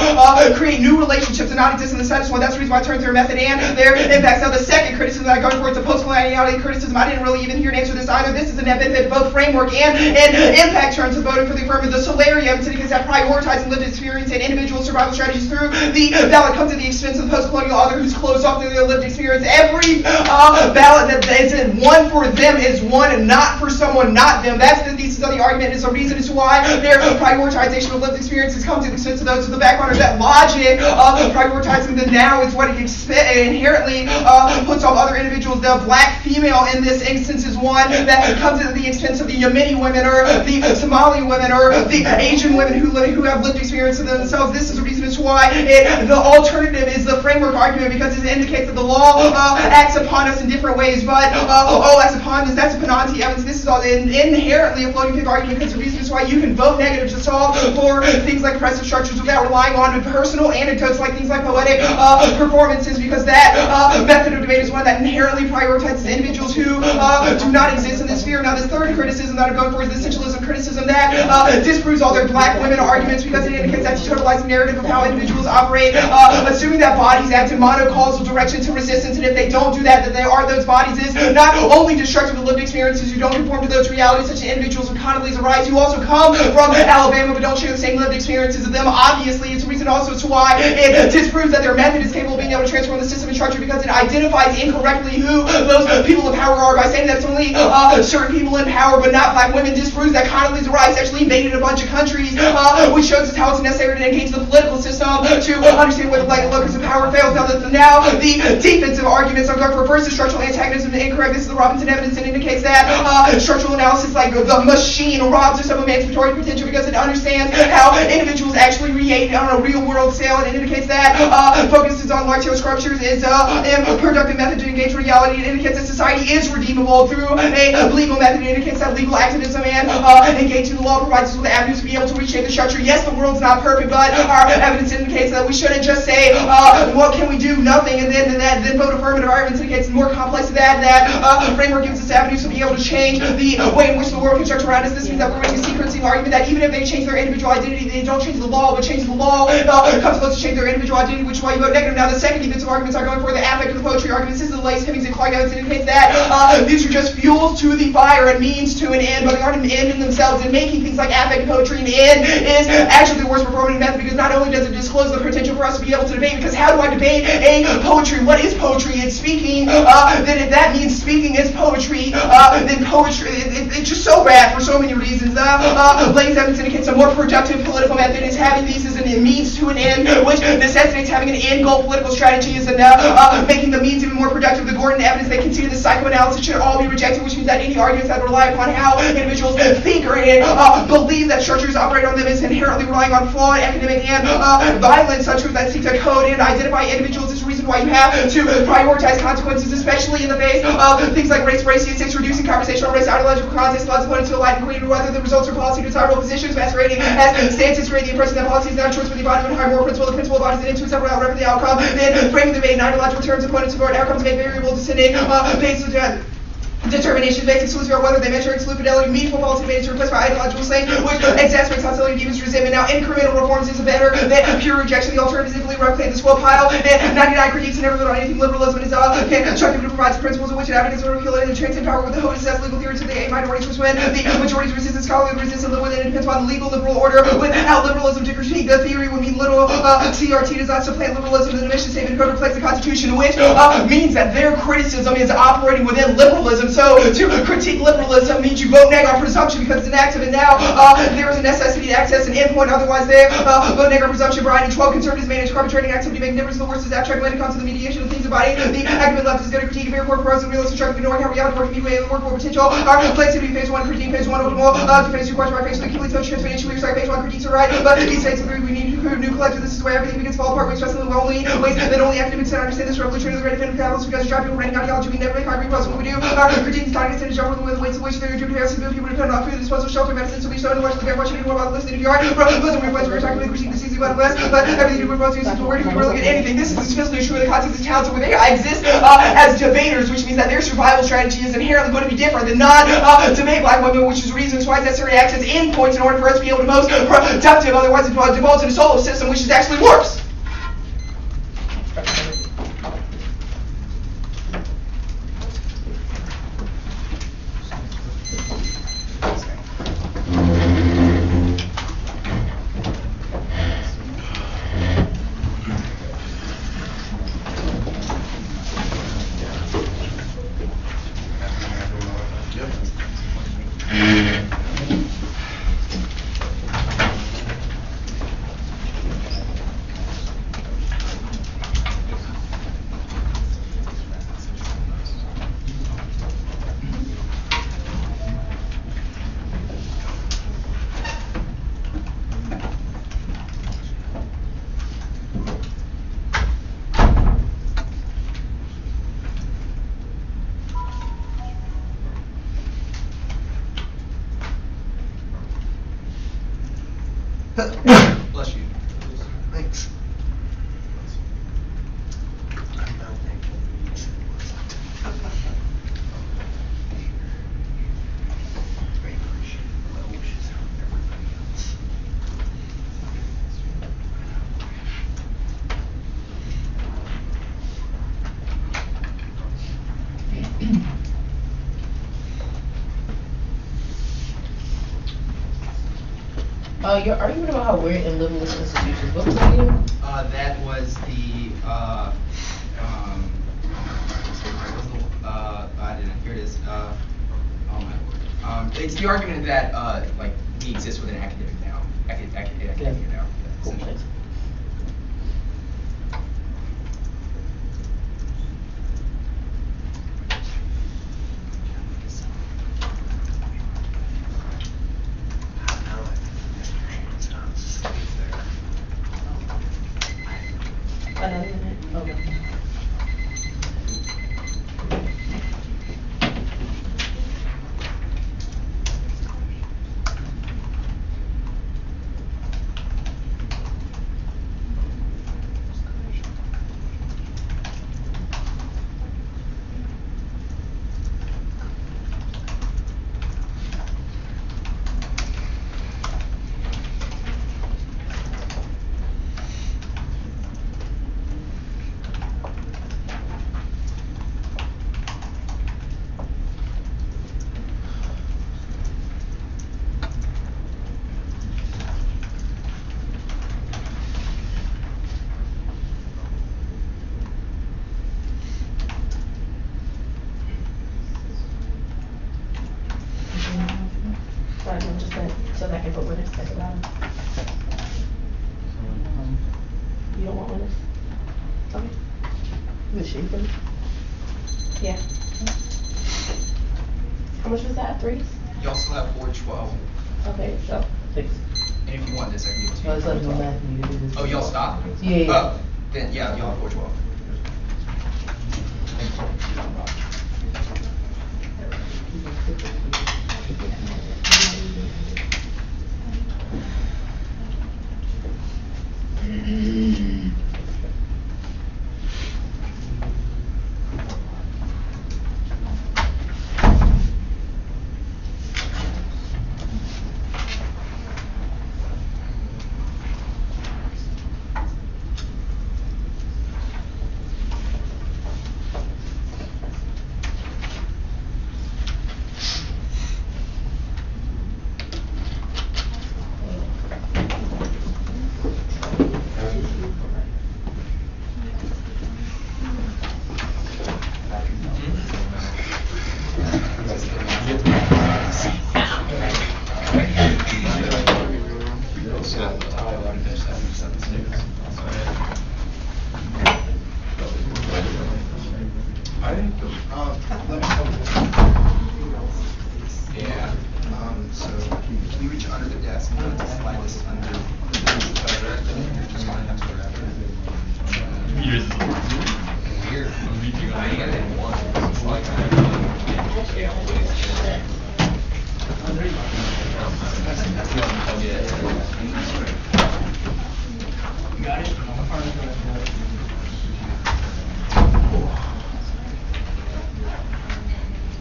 create new relationships and not exist in the status quo. That's the reason why it turns their method and their impacts. Now, the second criticism that I go for is a post-coloniality criticism. I didn't really even hear an answer to this either. This is a net benefit both framework and impact terms of voting for the affirmative. The solarium indicates that prioritizing lived experience and individual survival strategies through the ballot comes at the expense of the post-colonial other who's closed off to their lived experience. Every ballot that is one for them is one and not for someone not them. That's the thesis of the argument. It's a reason as to why their prioritization of lived experiences comes to the expense of those of the background. That logic of prioritizing the now is what it inherently puts off other individuals. The black female in this instance is one that comes at the expense of the Yemeni women or the Somali women or the Asian women who have lived experience of themselves. This is the reason as to why the alternative is the framework argument, because it indicates that the law acts upon us in different ways, but acts upon us, that's a penalty evidence. This is all inherently a floating pick argument, because the reason is why you can vote negative to solve for things like oppressive structures without relying on personal anecdotes like things like poetic performances, because that method of debate is one that inherently prioritizes individuals who do not exist in this sphere. Now, this third criticism that I'm going for is the essentialism criticism that disproves all their black women arguments, because it indicates that totalizing narrative of how individuals operate, assuming that bodies act in monocausal direction to resistance, and if they don't do that, that they are those bodies, is not only destructive of lived experiences who don't conform to those realities, such as individuals with Condoleezza Rice, who also come from Alabama but don't share the same lived experiences as them. Obviously, it's a reason also as to why it disproves that their method is capable of being able to transform the system and structure, because it identifies incorrectly who those people of power are by saying that it's only certain people in power but not black women. Disproves that Condoleezza Rice actually invaded a bunch of countries, which shows us how it's necessary to engage the political system to understand where the black locus of power fails. Now, the defensive arguments are going for first the structural antagonism and incorrectness of the Robinson evidence, and indicates that structural analysis, like the machine, robs us of emancipatory potential because it understands how individuals actually create on a real-world scale, and it indicates that focuses on large-scale structures is a productive method to engage reality. It indicates that society is redeemable through a legal method. It indicates that legal activism and engaging the law provides us with avenues to be able to reshape the structure. Yes, the world's not perfect, but our evidence indicates that we shouldn't just say what can we do? Nothing. And then vote affirmative arguments indicates more complex than that framework gives us avenues to be able to change the way in which the world constructs around us. This means that we're making a sequencing argument that even if they change their individual identity, they don't change the law, but change the law comes close to change their individual identity, which is why you vote negative. Now, the second defensive arguments are going for the affect of the poetry arguments. This is the latest Hemmings and Clark evidence indicates that these are just fuels to the fire and means to an end, but they aren't an end in themselves. And making things like affect and poetry an end is actually the worst performative method, because not only does it disclose the potential for us to be able to debate, because how do I debate a poetry? What is poetry? It's speaking. Then if that means speaking is poetry, then poetry, it's just so bad for so many reasons. Blake's evidence indicates a more productive political method is having these as a means to an end, which necessitates having an end goal political strategy is making the means even more productive. The Gordon evidence, they consider the psychoanalysis should all be rejected, which means that any arguments that rely upon how individuals think or believe that structures operate on them is inherently relying on flawed academic and violent structures that seek to code and identify individuals is the reason why you have to prioritize consequences, especially in the face of things like race, statistics, reducing conversational race, ideological context, allows opponents to align and agree whether the results or policy desirable positions masquerading as stances create the impression that policy is not a choice for the body, but a higher moral principle. The principle bodies it into a separate outcome, the outcome, then framing the debate in ideological terms, opponents support outcomes make variable descending based on determination based exclusively on whether they measure exclude fidelity, meaningful policy debates are replaced by ideological slang, which exacerbates hostility, deepens resentment. Now, incremental reforms is better than pure rejection. The alternative is simply replicate the squat pile. And 99 critiques and never vote on anything. Liberalism is constructive to provide principles of which it advocates or repeal it and transcend power with the hope assess legal theory to the minority which when the majority's resistance, scholarly resistance live within it depends upon the legal liberal order. Without liberalism to critique the theory would mean little. CRT does not supplant liberalism. The mission statement code reflects the Constitution, which means that their criticism is operating within liberalism. So to critique liberalism means you vote neg on presumption because it's inactive, and now there is a necessity to access an endpoint. Otherwise, they vote neg on presumption. Variety 12 conservatives manage arbitrating activity, make difference. The worst is abstract when it comes to the mediation of things about it. The academic left is going to critique very poor pros and realistic constructive, ignoring how reality works, midway, and the workable potential. Our place to be phase 1 critique, phase 1 optimal, to phase 2 question, phase 2 complete touch transformation. We're phase 1 critiques are right, but these states agree we need to prove new collective. This is where everything begins to fall apart. We express in the only ways that only academics can understand this revolution of the great defendant capitalists because you drive people ranking ideology. We never make hard reposts. What we do, our critiques targets to jump with the weights of which they're due to have people depend on food, disposal, shelter, medicine, so we show watch the very much more about the list. And if you are Muslim requests, we're talking about critique the easy about West, but everything you propose is where do we really get anything? This is especially true in the context of towns where they exist as debaters, which means that their survival strategy is inherently going to be different than non-debate black women, which is reasons why it's necessary to access endpoints in order for us to be able to most productive. Otherwise, it devolves into a solo system, which is actually worse. Bless you. Thanks. Your argument about how we're in liberalist institutions, what was that again? That was the, I didn't, here it is, oh my word. It's the argument that, like, we exist within academic now, academia now, essentially. Yeah. How much was that? 3? You also have 412. Okay, so. And if you want this, I can give it to you. Oh, it's like no math needed. Oh, y'all stop? Yeah. Oh, then yeah, y'all have 412. So can you reach under the desk and slide this under the just line next to the wrapper? Weird. I get it in one. It's like Got it?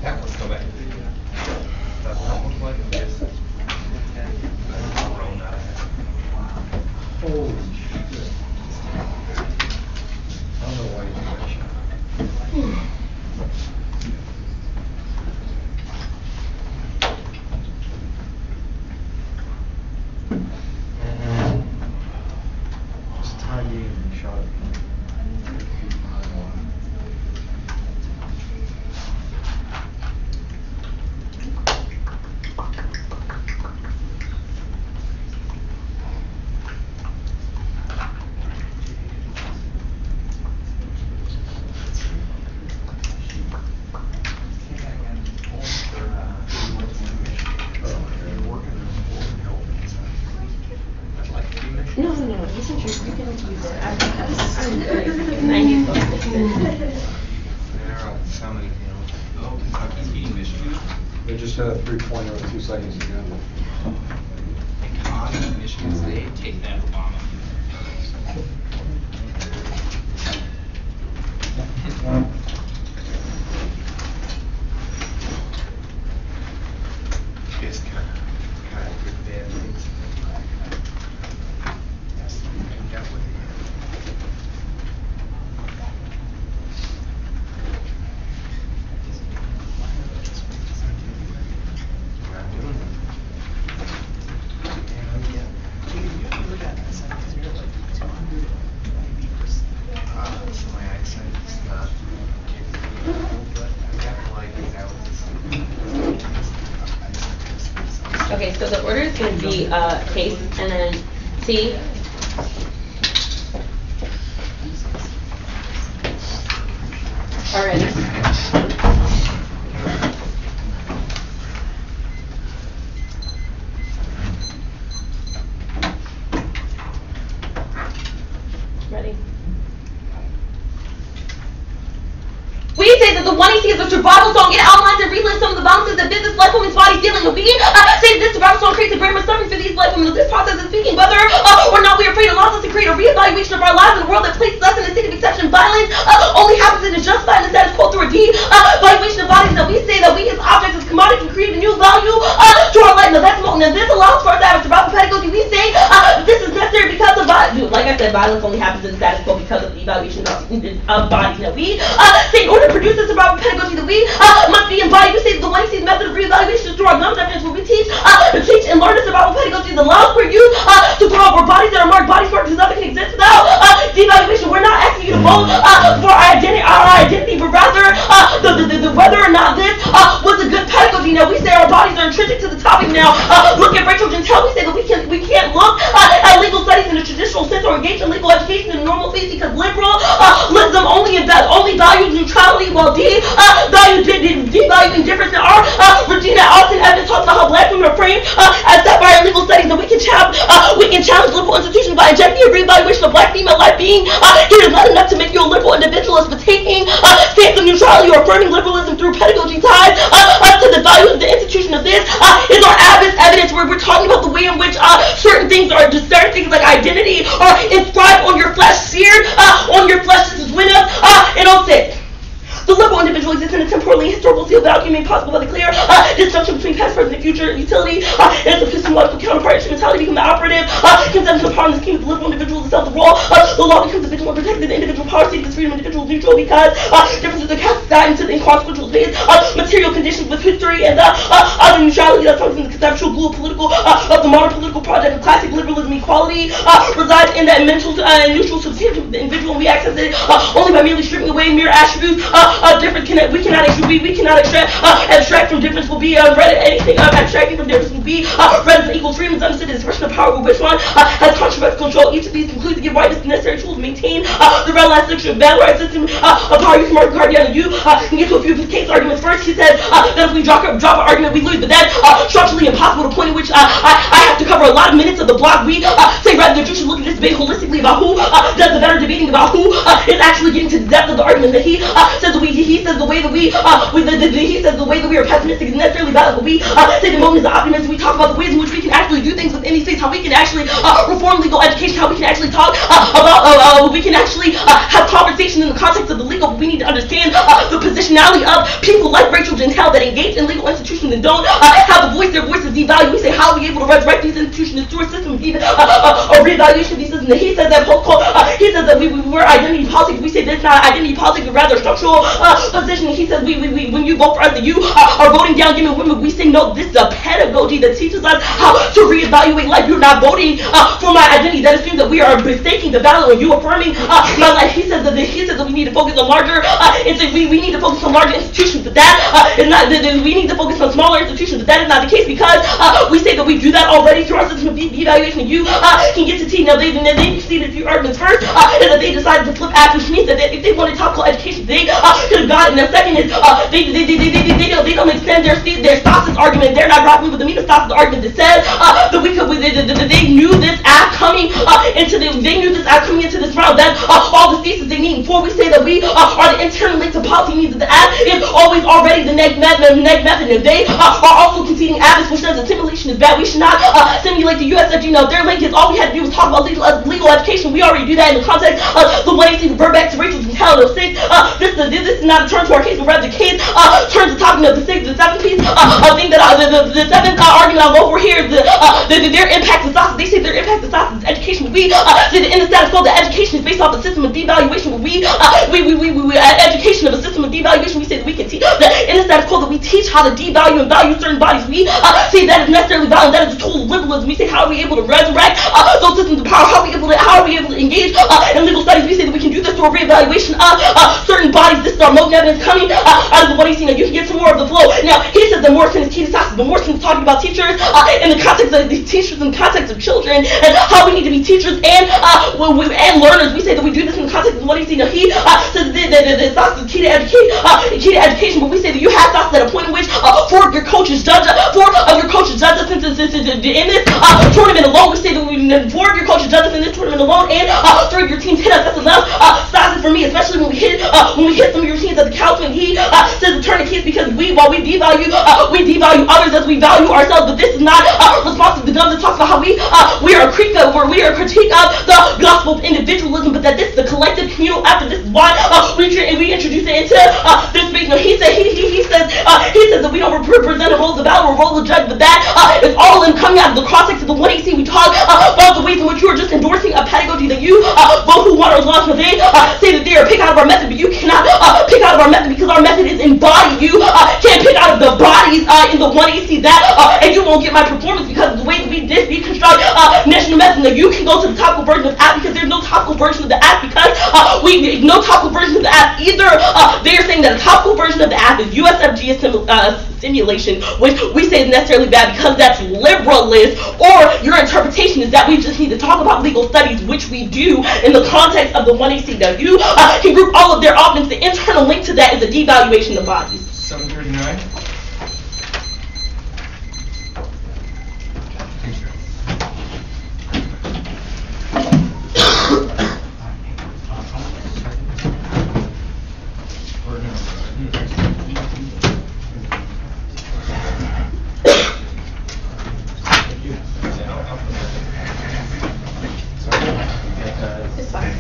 Yeah, let's go back. Does not look like this. Holy shit. I don't know why you do that shit. Just tie you in and shot it. No, this is true. You can use it. I'm like 90 bucks. There are so many fields. Oh, Kentucky's beating Michigan. They just had a 3-pointer 2 seconds ago. God, Michigan State, take that, Obama. Just kind of good bad things. That's the thing I got with it. So my accent is not capable, but I got like that. Okay, so the order is going to be case and then T. Alright. Ready? We say that the 1AC is a survival song. It outlines and relives some of the violences that business life women's bodies dealing with. We say that this survival song creates a greater suffering for these life women. This process is speaking whether or not we are afraid allows us to create a reevaluation of our lives in a world that places us in a state of exception. Violence only happens and is justified in the status quo through a de-valuation of bodies. That we say that we as objects, as commodities, can create a new value to our life. Now that's more. Now this allows for us to have a survival pedagogy. We say this is necessary because of like I said, violence only happens in the status quo because of the evaluation of bodies. Now we say in order to produce a survival pedagogy that we must be embodied. We say that the 1AC method of reevaluation is through our numbers evidence where we teach and learn the survival pedagogy that allows for you to grow up where bodies that are marked bodies marked because nothing can exist without devaluation. We're not asking you to vote for our identity, but rather the whether or not this was a good pedagogy. Now we say our bodies are intrinsic to the topic. Now look at Rachel Gentile. We say that we can't look at legal studies in a traditional sense or engage in legal education in a normal phase because liberalism only values neutrality while devaluing difference in our Regina Alton Evans talks about how black women are framed as that by our legal studies that we can challenge liberal institutions by injecting a reevaluation of black female life being here is not enough to make you a liberal individualist, but taking stance of neutrality or affirming liberalism through pedagogy ties to the value of the institution of this is our evidence where we're talking about the way in which certain things like identity are inscribed on your flesh, seared on your flesh. This is when and on six. The liberal individual exists in a temporally historical field without being possible by the clear distinction between past, present, and future utility and its epistemological counterpart. Instrumentality become the operative conception upon the scheme of the liberal individual itself. The role the law becomes the vigilant protected the individual power seeking freedom individual neutral because differences are cast aside into the inconsequential phase material conditions with history and other neutrality that functions in the conceptual glue political of the modern political project of classic liberalism. Equality resides in that mental neutral substantive of the individual, and we access it only by merely stripping away mere attributes. We cannot abstract from difference will be read anything abstracting from difference will be read as an equal freedom, understood as expression of power, which one has controversial control. Each of these concludes to give rightness the necessary tools to maintain the realized section of battle right system of power. You can mark Cardiana. You can get to a few of his case arguments first. He said that if we drop an argument we lose, but that's structurally impossible to point in which I have to cover a lot of minutes of the block. We say rather that you should look at this debate holistically about who does the better debating, about who is actually getting to the depth of the argument. That he says that he says the way that he says the way that we are pessimistic is necessarily valid, but we say the moment is optimism. We talk about the ways in which we can actually do things within these states, how we can actually reform legal education, how we can actually talk about we can actually have conversation in the context of the legal. We need to understand the positionality of people like Rachel Gentile that engage in legal institutions and don't have a voice. Their voice is devalued. We say how are we able to resurrect these institutions through a system of reevaluation of these systems. And he says that he says that we're identity politics. We say that's not identity politics, but rather structural position. He says when you vote for us, that you are voting down men and women. We say no, this is a pedagogy that teaches us how to reevaluate life. You're not voting for my identity. That assumes that we are mistaking the value of you affirming my life. He says that we need to focus on larger we need to focus on larger institutions, but that is not. We need to focus on smaller institutions, but that is not the case because we say that we do that already through our system of evaluation. You can get to T. Now they conceded a few arguments first, and that they decided to flip after, which means that if they wanted topical education, they could have gotten. And the second is they don't extend their Stoss's argument. They're not grappling with the meat of Stoss's argument that says that they knew this act coming into this round. That's all the thesis they need. Before we say that we are the internal link to policy, means that the act is always already the neg method. If they are also conceding Abbas, which says that simulation is bad, we should not simulate the USFG. Now their link is all we had to do was talk about legal education. We already do that in the context of the 1AC revert back to Rachel Gentile 06. This is not a turn to our case, but rather the case turns to talking of the seventh piece thing that the seventh argument I'll go over here is their impact to society. They say their impact to society is education. We say that in the status quo, the education is based off a system of devaluation. Education of a system of devaluation. We say that we can teach that in the status quo that we teach how to devalue and value certain bodies. We say that is necessarily valid. That is a tool of liberalism. We say how are we able to resurrect those systems of power? How are we able to engage in legal studies? We say that we can do this through a reevaluation of certain bodies. This is our most evidence coming out of the 1AC. Now you can get some more of the flow. Now he says that Morrison is key to society, but Morrison is talking about teachers in the context of these teachers, in the context of children, and how we need to be teachers and learners. We say that we do this in the context of the 1AC. Now he says that Stoss is key to education, but we say that you have Stoss at a point in which four of your coaches judge us in this tournament alone. We say that four of your coaches judge us in this tournament alone, and three of your teams hit us. That's enough Stoss for me, especially when we hit some of your teams at the couch. And he says the tourniquet is because while we devalue others as we value ourselves, but this is not responsive to the that talks about how we are a critique of the gospel of individualism, but that this is the collective communal effort. This is why we introduce it into this space. Now he says that we don't represent a role of the battle or a role of judge, but that is all in coming out of the context of the 1AC. We talk about the ways in which you are just endorsing a pedagogy that you vote who want or lost. They say that they are pick out of our method, but you cannot pick out of our method because our method is embodied. You can't pick out of the bodies in the 1AC that and you won't get my performance because of the way that we deconstruct national medicine. that you can go to the topical version of the app because there's no topical version of the app because no topical version of the app. Either they are saying that a topical version of the app is USFG simulation, which we say is necessarily bad because that's liberalist, or your interpretation is that we just need to talk about legal studies, which we do in the context of the 1ACW, can group all of their offense. The internal link to that is a devaluation of bodies. 739. It's fine.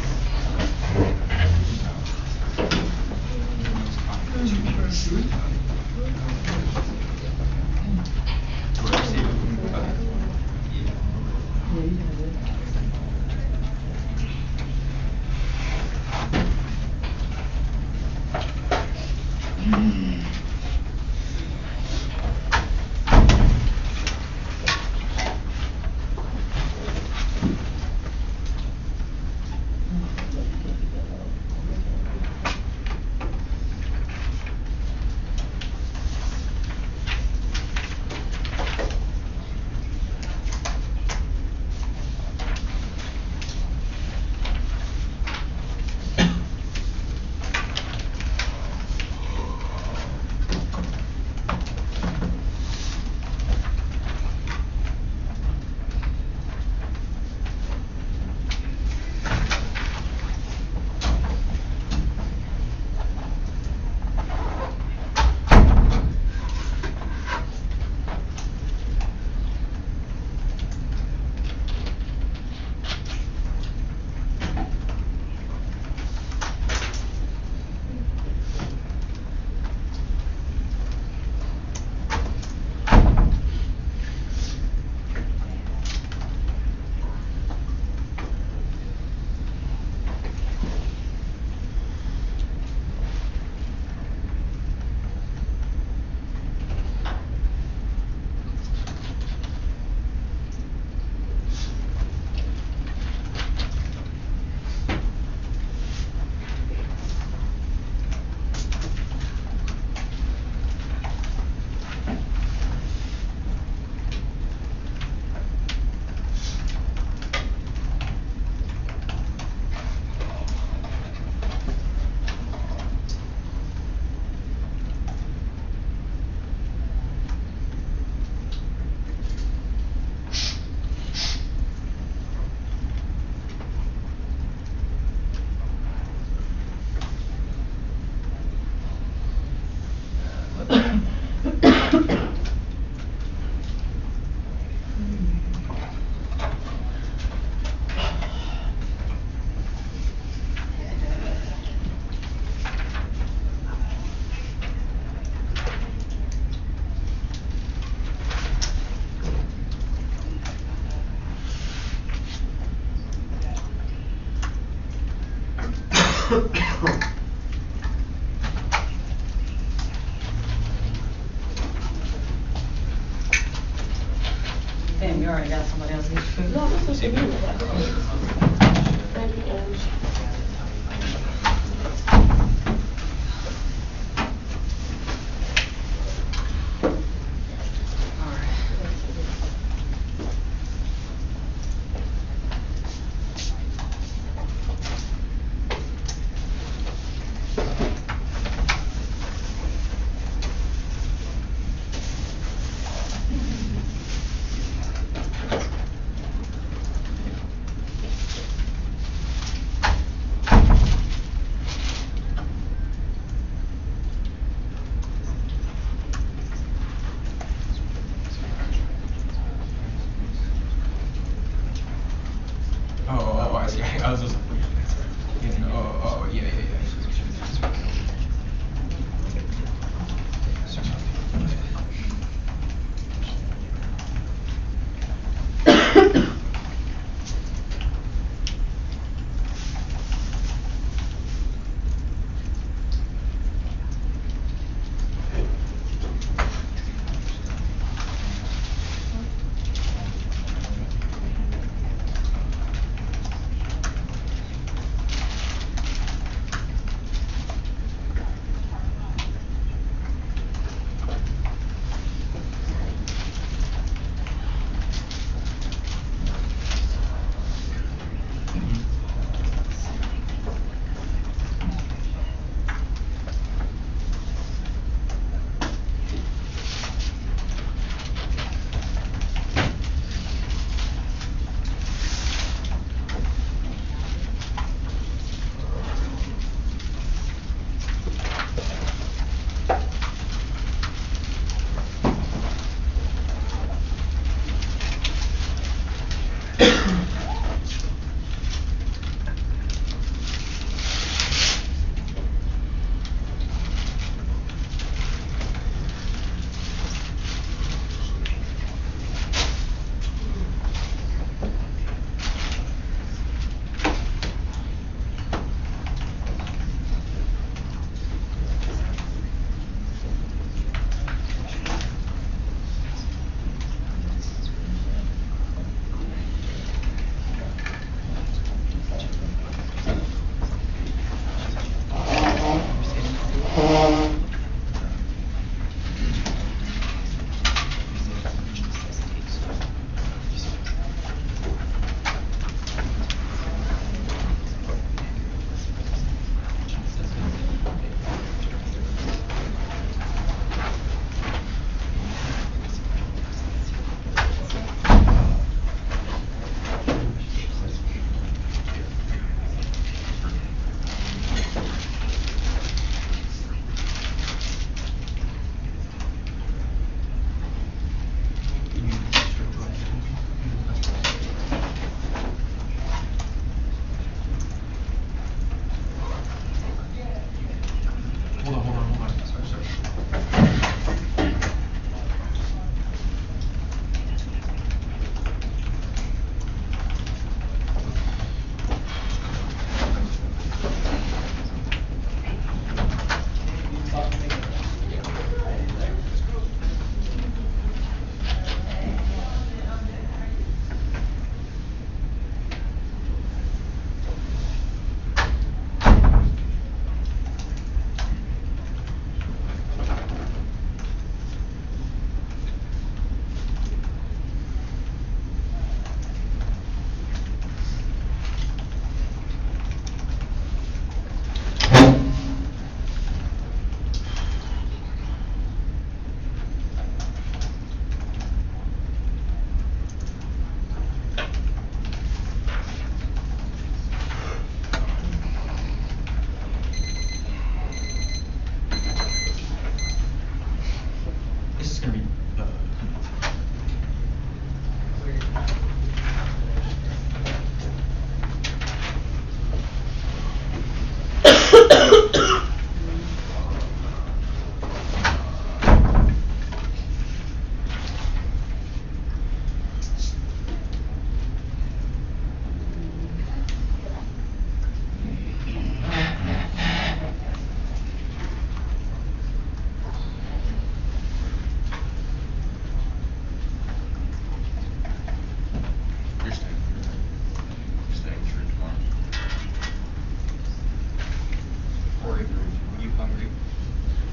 Damn, you already got somebody else. No, this is beautiful.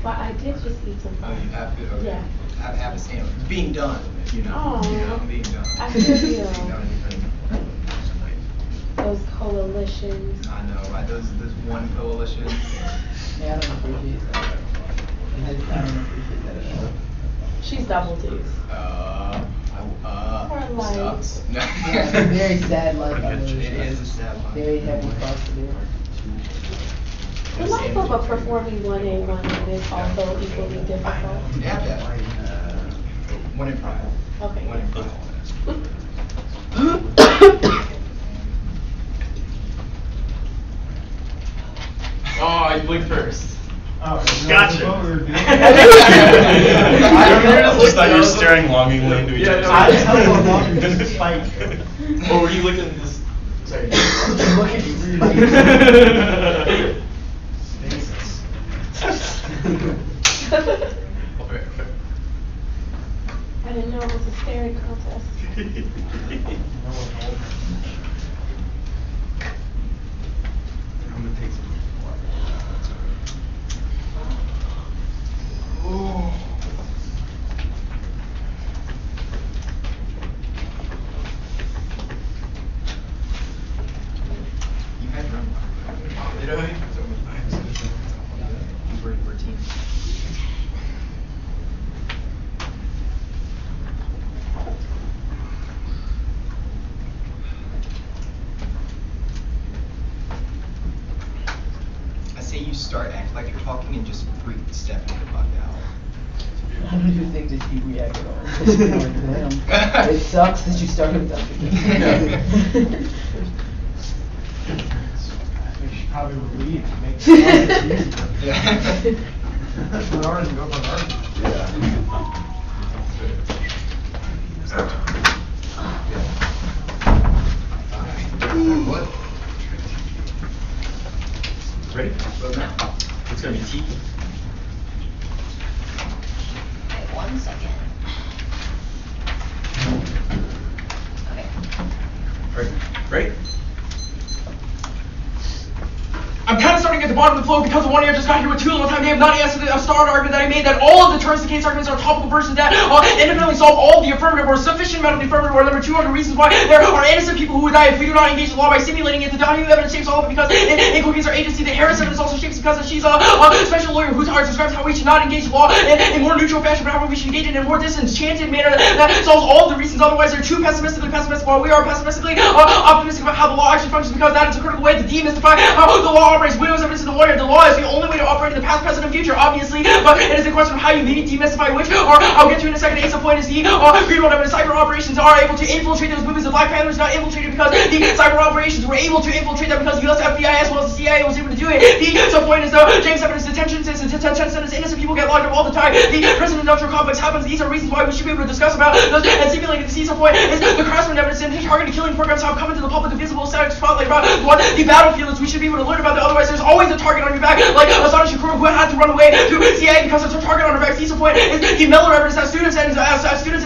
Well, I did just eat some Oh, you have to, okay. Yeah. Have a sandwich. Being done, you know. Aw. You know, being done. I feel you. Being done. Those coalitions. I know, right? Those one coalition. Yeah, I don't appreciate that. I don't appreciate that at all. She's double D's. Her life. Sucks. No. Very sad life. I It live. is a sad life. Very heavy cross to bear. The life of a performing 1A, 1M is also equally difficult. Yeah, that. One in pride. Okay. One in pride. Oh, I blinked first. Oh, Gotcha. I just thought you were staring longingly into each other. I just held on longer just to spite. Oh, were you looking at this? Sorry. Look at you. I didn't know it was a staring contest. I'm gonna take some water. You had your own water. Did I? You were your team. I say you start acting like you're talking and just freak Stephanie the fuck out. How did you think that he reacted on it? It sucks that you started without me. She probably would leave to make it easier. Yeah. Put ours and go for ours. What? Ready? It's gonna be tea. Okay, 1 second. Okay. Ready? I'm kind of starting at the bottom of the flow because one year just got here with too little time. They have not answered a starred argument that I made that all of the terms of the case arguments are topical versions that independently solve all of the affirmative or sufficient amount of the affirmative or number 200 reasons why there are innocent people who would die if we do not engage the law by simulating it. The document evidence shapes all of it because it inculcates our agency. The Harris evidence also shapes because she's a special lawyer whose art describes how we should not engage the law in a more neutral fashion, but how we should engage it in a more disenchanted manner that solves all of the reasons. Otherwise, they're too pessimistically pessimistic while we are pessimistically optimistic about how the law actually functions because that is a critical way to demystify how the law operates. Widows evidence in the lawyer. The law is the only way to operate in the past, present, and future, obviously, but it is a question of how you demystify which, or I'll get to in a second. Ace of point is the Greenwald evidence. Cyber operations are able to infiltrate those movements. The Black Panthers not infiltrated because the cyber operations were able to infiltrate them because the US FBI as well as the CIA was able to do it. The sub point is the James evidence. Detention centers, innocent people get locked up all the time. The prison industrial complex happens. These are reasons why we should be able to discuss about those and simulate the C sub point is the Craftsman evidence and targeted killing programs have come into the public, the visible static spotlight about what the battlefields we should be able to learn about. Otherwise, there's always a target on your back, like Asada Shakur who had to run away to CIA because it's a target on her back. C point is the Miller evidence as students and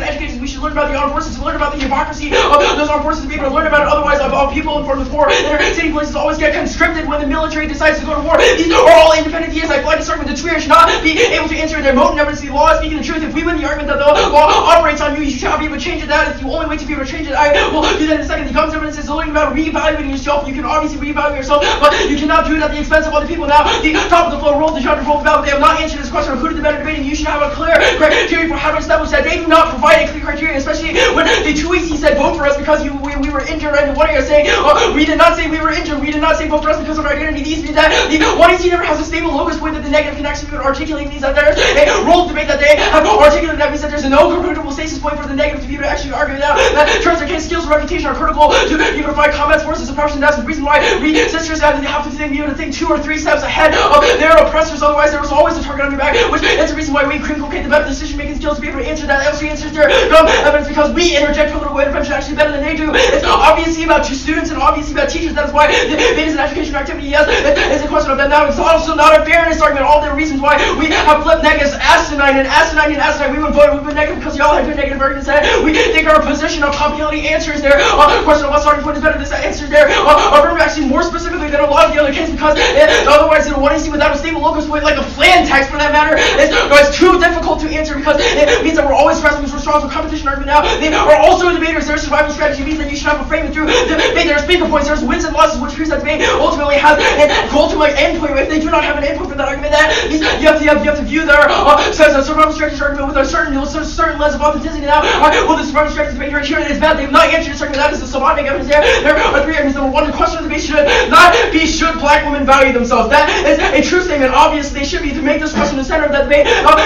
educators we should learn about the armed forces, to learn about the hypocrisy of those armed forces, to be able to learn about it. Otherwise, people in front of the war in their sitting places always get conscripted when the military decides to go to war. These are all independent ideas. I flag this argument. The Twitter should not be able to answer their motive evidence. The law is speaking the truth. If we win the argument that the law operates on you, you should not be able to change it. That is the only way to be able to change it. I will do that in a second. The Guns evidence is learning about reevaluating yourself. You can obviously reevaluate yourself, but you cannot do it at the expense of other people. Now, the top of the floor roll, the judge roll about. They have not answered this question of who did the better debating. You should have a clear criteria for how to establish that. They do not provide a clear criteria, especially when the 2EC said vote for us because we were injured. And what are you saying? We did not say we were injured. We did not say vote for us because of our identity. These mean that the 1EC never has a stable locus point that the negative can actually be articulating these. That there's a role debate that they have articulated that means that there's no computable stasis point for the negative to be able to actually argue that terms of case skills and reputation are critical to be able to find comments versus oppression. That's the reason why we sisters have to be able to think 2 or 3 steps ahead of their oppressors. Otherwise, there was always a target on your back, which is the reason why we inculcate the better decision making and skills to be able to answer that. They also answer their evidence because we interject political intervention actually better than they do. It's obviously about students and obviously about teachers. That is why the debate is an educational activity. Yes, it's a question of them now. It's also not a fairness argument. All the reasons why we have flipped negatives asinine and asinine and asinine. We would vote we've been negative because y'all had good negative arguments. We think our position of compiling answers there. Question of what starting point is better. This answer there. Affirmative actually more specifically than a lot of the other cases because otherwise what you see without a stable locus point like a plan text for that matter it's too difficult to answer because it means that we're always wrestling with strong competition argument now. They are also debaters. Their survival strategy means that you should have a frame through debate. There are speaker points. There's wins and losses which proves that debate ultimately has an ultimate endpoint. If they do not have an endpoint for that argument, that means you have to view their survival strategy argument with a certain lens of authenticity. Now, well, the survival strategy debate right here is bad. They have not answered this argument. That is the semantic evidence there. There are three arguments. Number one, the question of the debate should not be should black women value themselves. That is a true statement. Obviously, they should be. To make this question the center of that debate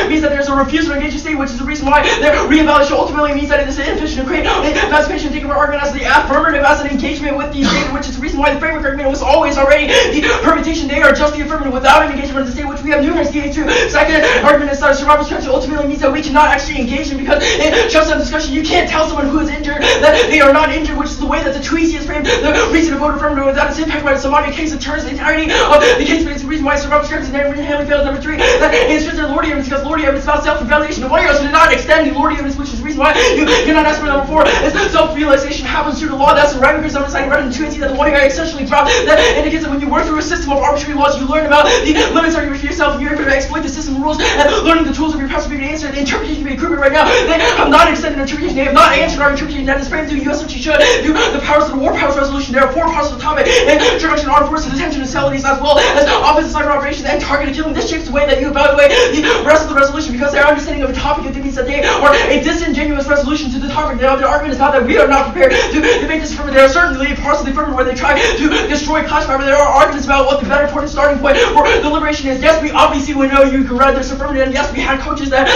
means that there's a refusal to engage in state, which is the reason why their re-evaluation ultimately means that it is insufficient to create emancipation. Think of our argument as the affirmative, as an engagement with the state, which is the reason why the framework argument was always already the permutation. They are just the affirmative without an engagement with the state, which we have numerous cases to. Second argument is that survival strategy ultimately means that we cannot actually engage in because in just a discussion you can't tell someone who is injured that they are not injured, which is the way that the Tweezy is framed. The reason to vote affirmative without its impact by the Somalia case it turns the entirety of the case, but it's the reason why survival strategy never handily fails. Number three, that answers the Lordy evidence because Lordy evidence about self-evaluation. And why you're also not extending Lordy evidence, which is the reason why you cannot ask for number four is self-realization happens through the law. That's the right because I'm deciding rather than 2 and see that the one I essentially dropped that indicates that when you work through a system of arbitrary laws, you learn about the limits of yourself and you're able to exploit the system rules and learning the tools of your past to be able to answer the interpretation of a grouping right now. They have not extended interpretation. They have not answered our interpretation that is framed through U.S. which you should do the powers of the war powers resolution. There are 4 parts of the topic and introduction armed forces, detention facilities as well as offensive cyber operations and targeted killing. This shapes the way that you evaluate the rest of the resolution because their understanding of the topic it means that they are a disingenuous resolution to the topic. Now, their argument is not that we are not prepared to debate this affirmative. There are certainly parts of the affirmative where they try to destroy classifier, but there are arguments about what the better important starting point for deliberation is. Yes, we obviously would know you can read this affirmative, and yes, we had coaches that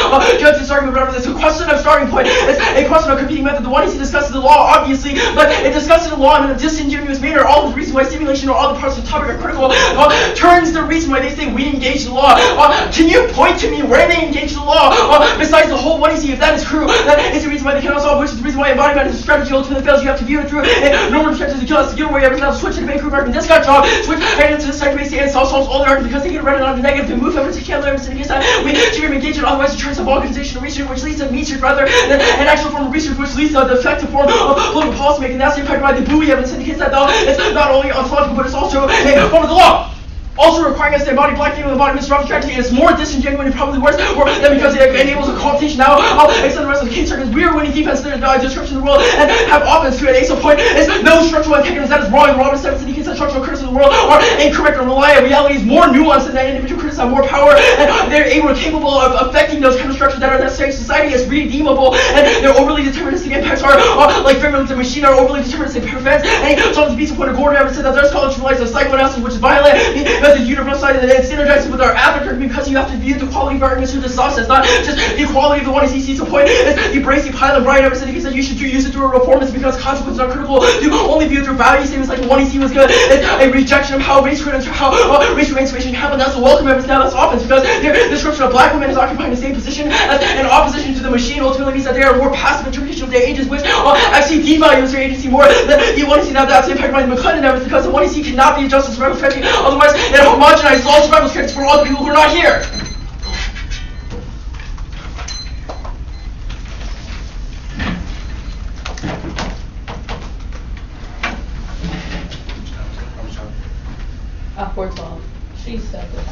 judge this argument, whatever. This a question of starting point. It's a question of competing method. The one he discusses the law, obviously, but it discusses the law in a disingenuous manner. All the reasons why simulation or all the parts of the topic are critical turns the reason why they say we engage the law. Can you point to me where they engage the law besides the whole 1AC? If that is true, that is the reason why they cannot solve, which is the reason why embodiment is a strategy ultimately fails. You have to view it through normal objectives to kill us to get away. Every now switch to the main group argument. This got job, switch right into the second base and solves all the arguments because they get read on the negative to move evidence to kill evidence against that. We should be engaged in otherwise it turns to organizational research, which leads to research rather than an actual form of research, which leads to the effective form of political policy making. That's the impact by the buoy evidence indicates that though it's not only ontological but it's also a form of the law. Also requiring us to embody black people, embody misdirected strategy, it's more disingenuous and probably worse, or than because it enables a competition. Now, I'll extend the rest of the case because we are winning defense in the description of the world and have offense to it. A point is no structural antagonism that is wrong. Robert Stevens indicates that structural criticism of the world are incorrect or rely on reality is more nuanced than that individual criticism, more power, and they're capable of affecting those kind of structures that are necessary. Society is redeemable, and their overly deterministic impacts are like frameworks of machine are overly deterministic prevents any something to be supported. Gordon ever said that their scholars realize that psychoanalysis, which is violent, because the universal side and it's synergizing with our affect because you have to view the quality of arguments through the substance, not just the quality of the one he sees. The point is the Bracey, Pyle, and Brian ever said that you should use it through a reformist because consequences are critical. You only view it through value statements like the one he sees was good. It's a rejection of how race credential, how race emancipation happened. That's the welcome evidence now. That's offense because their description of black women is occupying the same position as in opposition to the machine ultimately means that they are more passive interpretation of their ages, which actually devalues their agency more than the one he now. That's the impact by the McClendon evidence because the one he see cannot be adjusted to survival strategy. Otherwise, it homogenizes all survival strategies for all the people who are not here. Up 412. She's so good.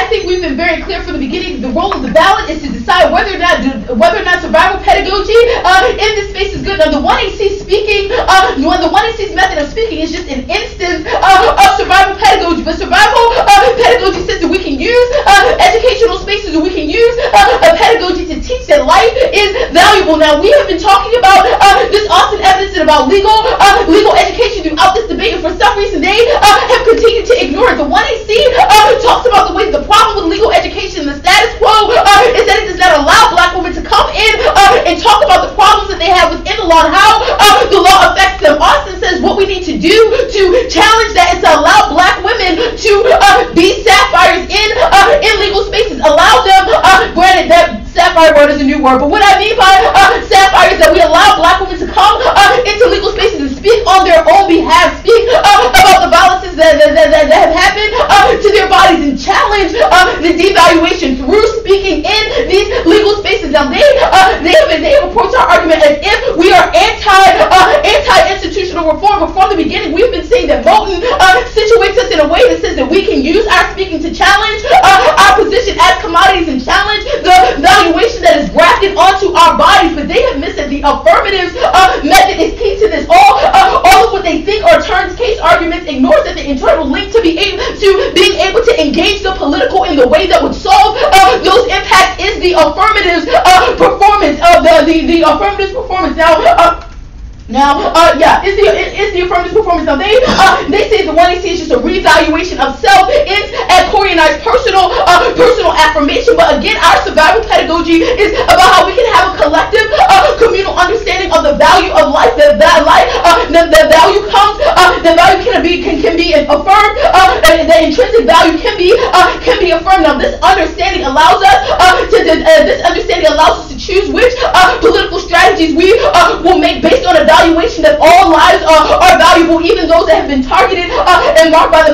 think we've been very clear from the beginning. The role of the ballot is to decide whether or not survival pedagogy in this space is good. Now, the 1AC speaking, when the 1AC's method of speaking is just an instance of survival pedagogy, but survival pedagogy says that we can use educational spaces, and we can use a pedagogy to teach that life is valuable. Now, we have been talking about this awesome evidence about legal education throughout this debate, and for some reason they have continued to ignore it. The 1AC talks about the way the problem with legal education, the status quo, is that it does not allow black women to come in and talk about the problems that they have within the law and how the law affects them. Austin says what we need to do to challenge that is to allow black women to be sapphires in legal spaces. Allow them, granted that sapphire word is a new word, but what I mean by sapphire is that we allow black women to come into legal spaces and speak on their own behalf, speak about the violences that have happened to their bodies, and challenge the devaluation through speaking in these legal spaces. Now they have approached our argument as if we are anti-institutional reform, but from the beginning we've been saying that Moulton situates us in a way that says that we can use our speaking to challenge our position as commodities and challenge the valuation that is grafted onto our bodies. But they have missed that the affirmative method is key to this. All of what they think are turns case arguments ignores that the internal link to being able to engage the political in the way that would solve those impacts is the affirmative performance of the affirmative performance. Is the affirmative performance. Now they say the 1AC is just a reevaluation of self. It's at Corey and I's personal affirmation. But again, our survival pedagogy is about how we can have a collective communal understanding of the value of life. That value can be affirmed. The intrinsic value can be affirmed. Now this understanding allows us to choose which political strategies we will make based on a valuation that all lives are valuable, even those that have been targeted and marked by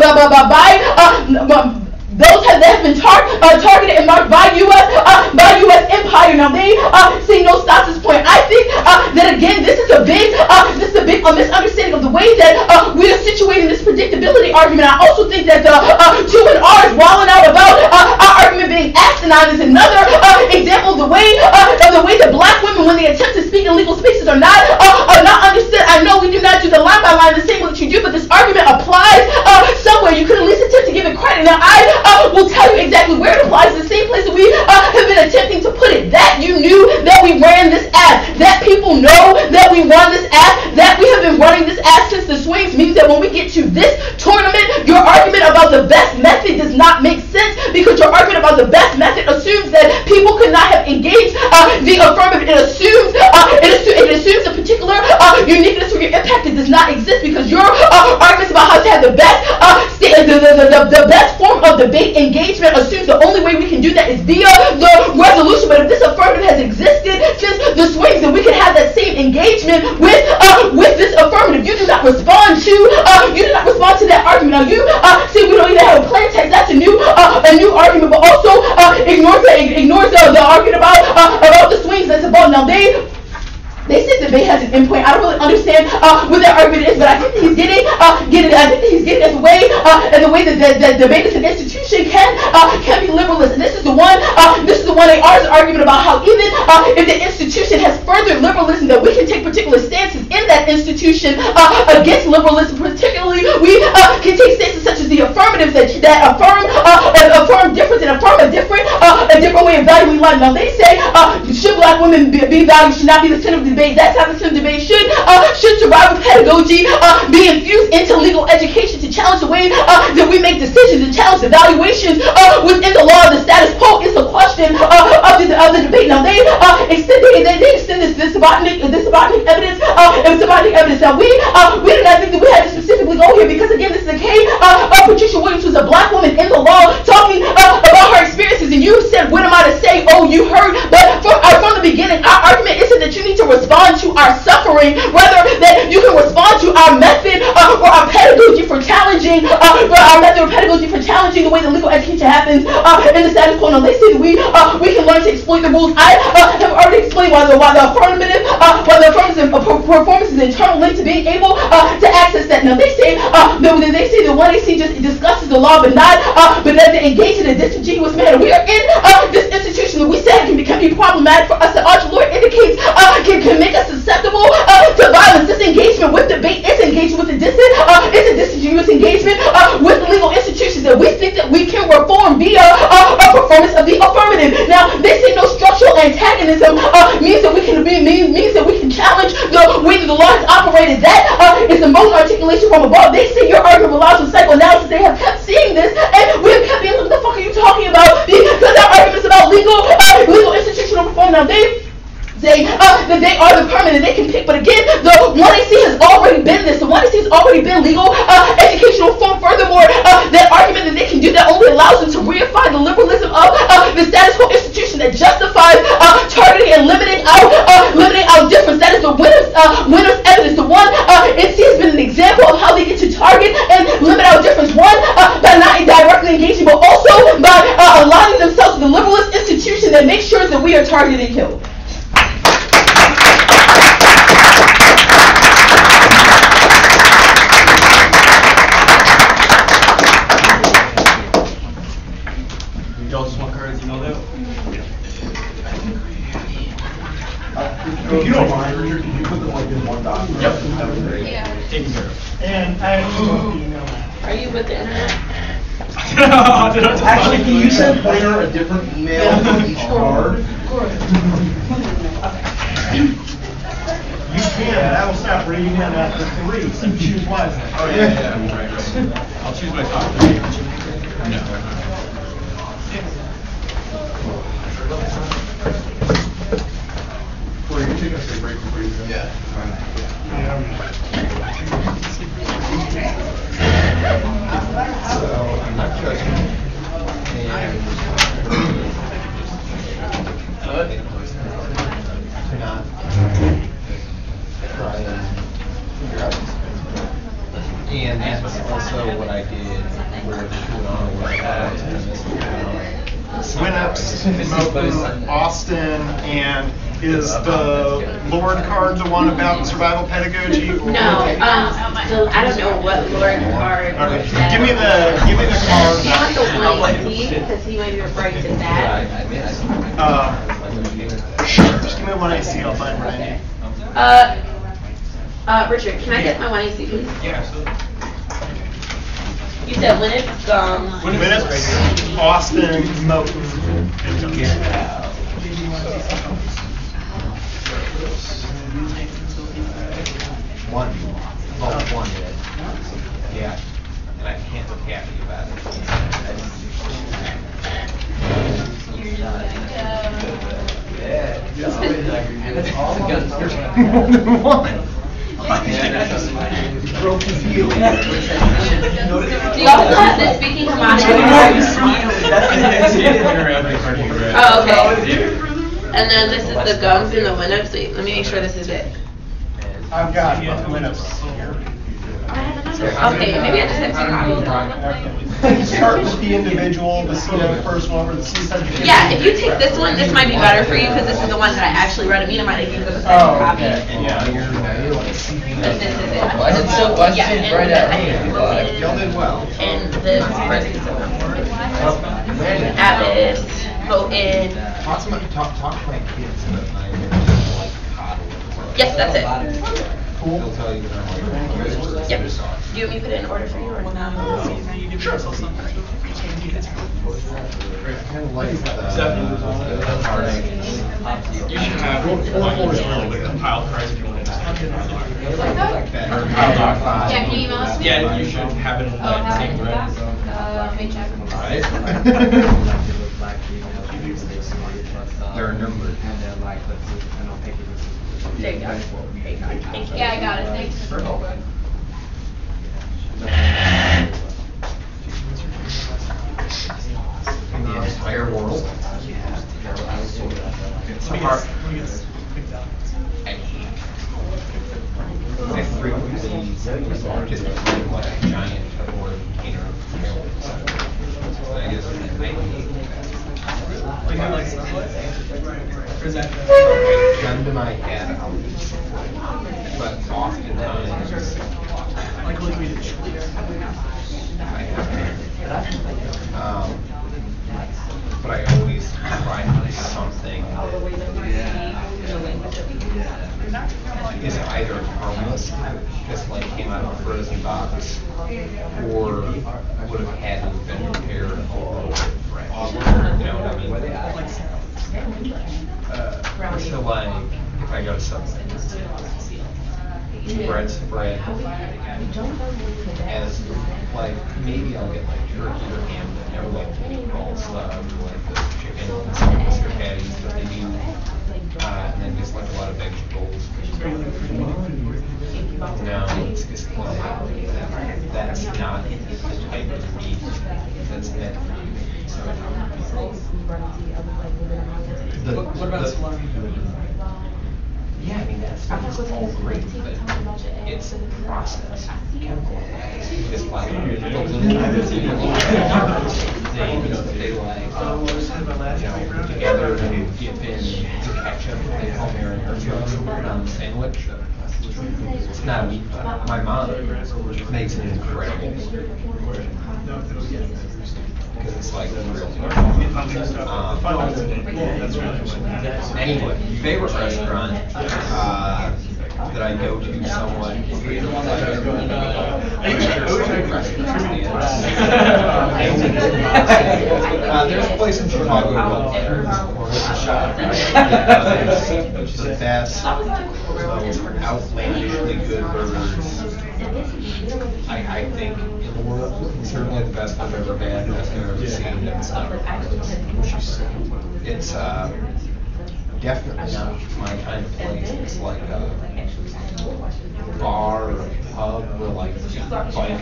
those that have been targeted and marked by U.S. empire. Now they see no stops this point. I think that again, this is a big misunderstanding of the way that we are situating this predictability argument. I also think that the 2 and R's wilding out about our argument being asinine is another example of the way that black women, when they attempt to speak in legal spaces, are not understood. I know we do not do the line by line the same way that you do, but this argument applies somewhere. You could at least attempt to give it credit. Now I will tell you exactly where it applies. The same place that we have been attempting to put it. That you knew that we ran this app. That people know that we run this app. That we have been running this app since the swings means that when we get to this tournament, your argument about the best method does not make sense, because your argument about the best method assumes that people could not have engaged the affirmative. It assumes a particular uniqueness or your impact that does not exist, because your arguments about how to have the best the best form of debate engagement assumes the only way we can do that is via the resolution. But if this affirmative has existed since the swings, then we can have that same engagement with this affirmative. You do not respond to that argument. Now you see we don't even have a plain text. That's a new argument, but also ignores the argument about the swings. That's about. Now they said debate has an endpoint. I don't really understand what that argument is, but I think that he's getting I think that he's getting at the way that debate as an institution can be liberalist. And this is the one AR's argument about how even if the institution has furthered liberalism, that we can take particular stances in that institution against liberalism. Particularly, we can take stances such as the affirmatives that affirm difference and affirm a different way of valuing life. Now they say should black women be valued, should not be the center of the debate. That's how the center of the debate should survival pedagogy be infused into legal education to challenge the way that we make decisions and challenge the valuations within the law. The status quo is the question of the debate. Now they extend this subordinate evidence and subordinate evidence. Now we do not think that we had to specifically go here, because again, this is a case of Patricia Williams, who's a black woman in the law, talking about her experiences, and you said, what am I to say? Oh, you heard. But from the beginning, our argument isn't that you need to respond to our suffering, rather that you can respond to our method or our pedagogy for challenging the way that legal education happens in the status quo. Now they say that we can learn to exploit the rules. I have already explained why the affirmative performance is internal link to being able to access that. Now they say they say the 1AC just discusses the law, but doesn't engage in a disingenuous manner. We are in this institution that we said can be problematic for us. The Arch Lord indicates can make us susceptible to violence. This engagement with debate is engagement with the it's a disingenuous engagement with the legal institutions that we think that we can reform via a performance of the affirmative. Now, they say no structural antagonism means that we can challenge the way that the law has operated. That is the most articulation from above. They say your argument relies on psychoanalysis. They have kept seeing this, and we have kept being, what the fuck are you talking about? Because our arguments about legal institutional reform. Now, they say that they are the permanent, they can pick, but again, the 1AC has already been this. The 1AC has already been legal educational reform. Furthermore, that argument that they can do that only allows them to reify the liberalism of the status quo institution that justifies targeting and limiting out difference. That is the winner's evidence. The 1AC has been an example of how they get to target and limit out difference. One, by not directly engaging, but also by aligning themselves with the liberalist institution that makes sure that we are targeted and killed. Y'all just want cards, you know that? If you don't mind, Richard, can you put them like in one document? Yep. That would be great. Yeah. Taken care of. And I actually want the email. Are you with the internet? Actually, can you send Pointer a different email for each card? You can, but I will stop reading them after 3, so choose wisely. Oh, yeah, right. I'll choose my top 3. Yeah. Corey, you take us a break before you go? Yeah. So, I'm not judging. And not try and figure out this. And that's also what I did Winnups, Austin, and is the Lord card the one about survival pedagogy? Or No, so I don't know what Lord card. Okay. Give me the card. Do you want the 1AC? Because he might be referring to that. Sure. Just give me 1AC. I'll find what I need. Richard, can I get my 1AC, please? Yeah, absolutely. You said Winnups, Winnups, Austin, Moten. One. Yeah. And I can't look happy about it. More than one. Broke his heel. Do you also have the speaking commodity? Oh, okay. And then this is the gums and the Winnups. Wait, let me make sure this is it. I've got Winnups here. Okay, maybe I just have two copies. Start with the individual, the C first one, or the C subject. Yeah, if you take this one, this might be better for you because this is the one that I actually read. Amina might have given us a second copy. But this is it. Well, I did so. I Yeah, did and right then out I here. did Y'all did well. And this versus Abbott, Moten. Talk to my kids about my coddle. Yes, that's it. Cool. They'll tell you that I'm like, Yep. Do you want me to put it in order for you or not? sure. I kind of like the card. You should have like compiled cards if you want to. Yeah, can you email us? Yeah, you should have it in the same thread. Let me check. There are numbers. There you go. Thank you. Yeah, I got it. Thanks. In the entire world. It's hard. I frequently resort to like a giant or container of mail. So I guess gun to my head, but oftentimes they're harmless, just like came out of a frozen box, or would have hadn't been prepared a little bit fresh. You know what I mean? So like, if I go to something, bread spread, as like maybe I'll get like turkey or ham, but never like the meatballs, like the chicken and Mr. patties that they do, and then just like a lot of vegetables. No, it's just like that's not the type of meat that's meant for you. What about salami? Yeah, I mean, that's all great, but it's processed chemical. Just like the little they like, together they dip in the ketchup they call marinara on the sandwich. It's not meat, but my mom makes an incredible because it's like real. Anyway, favorite restaurant that I go to somewhat. There's a place in Chicago called which is the best, most outlandishly good burgers I think in the world. Certainly the best I've ever had, best I've ever seen. It's definitely not my kind of place. It's like a bar or a pub where like bikers, like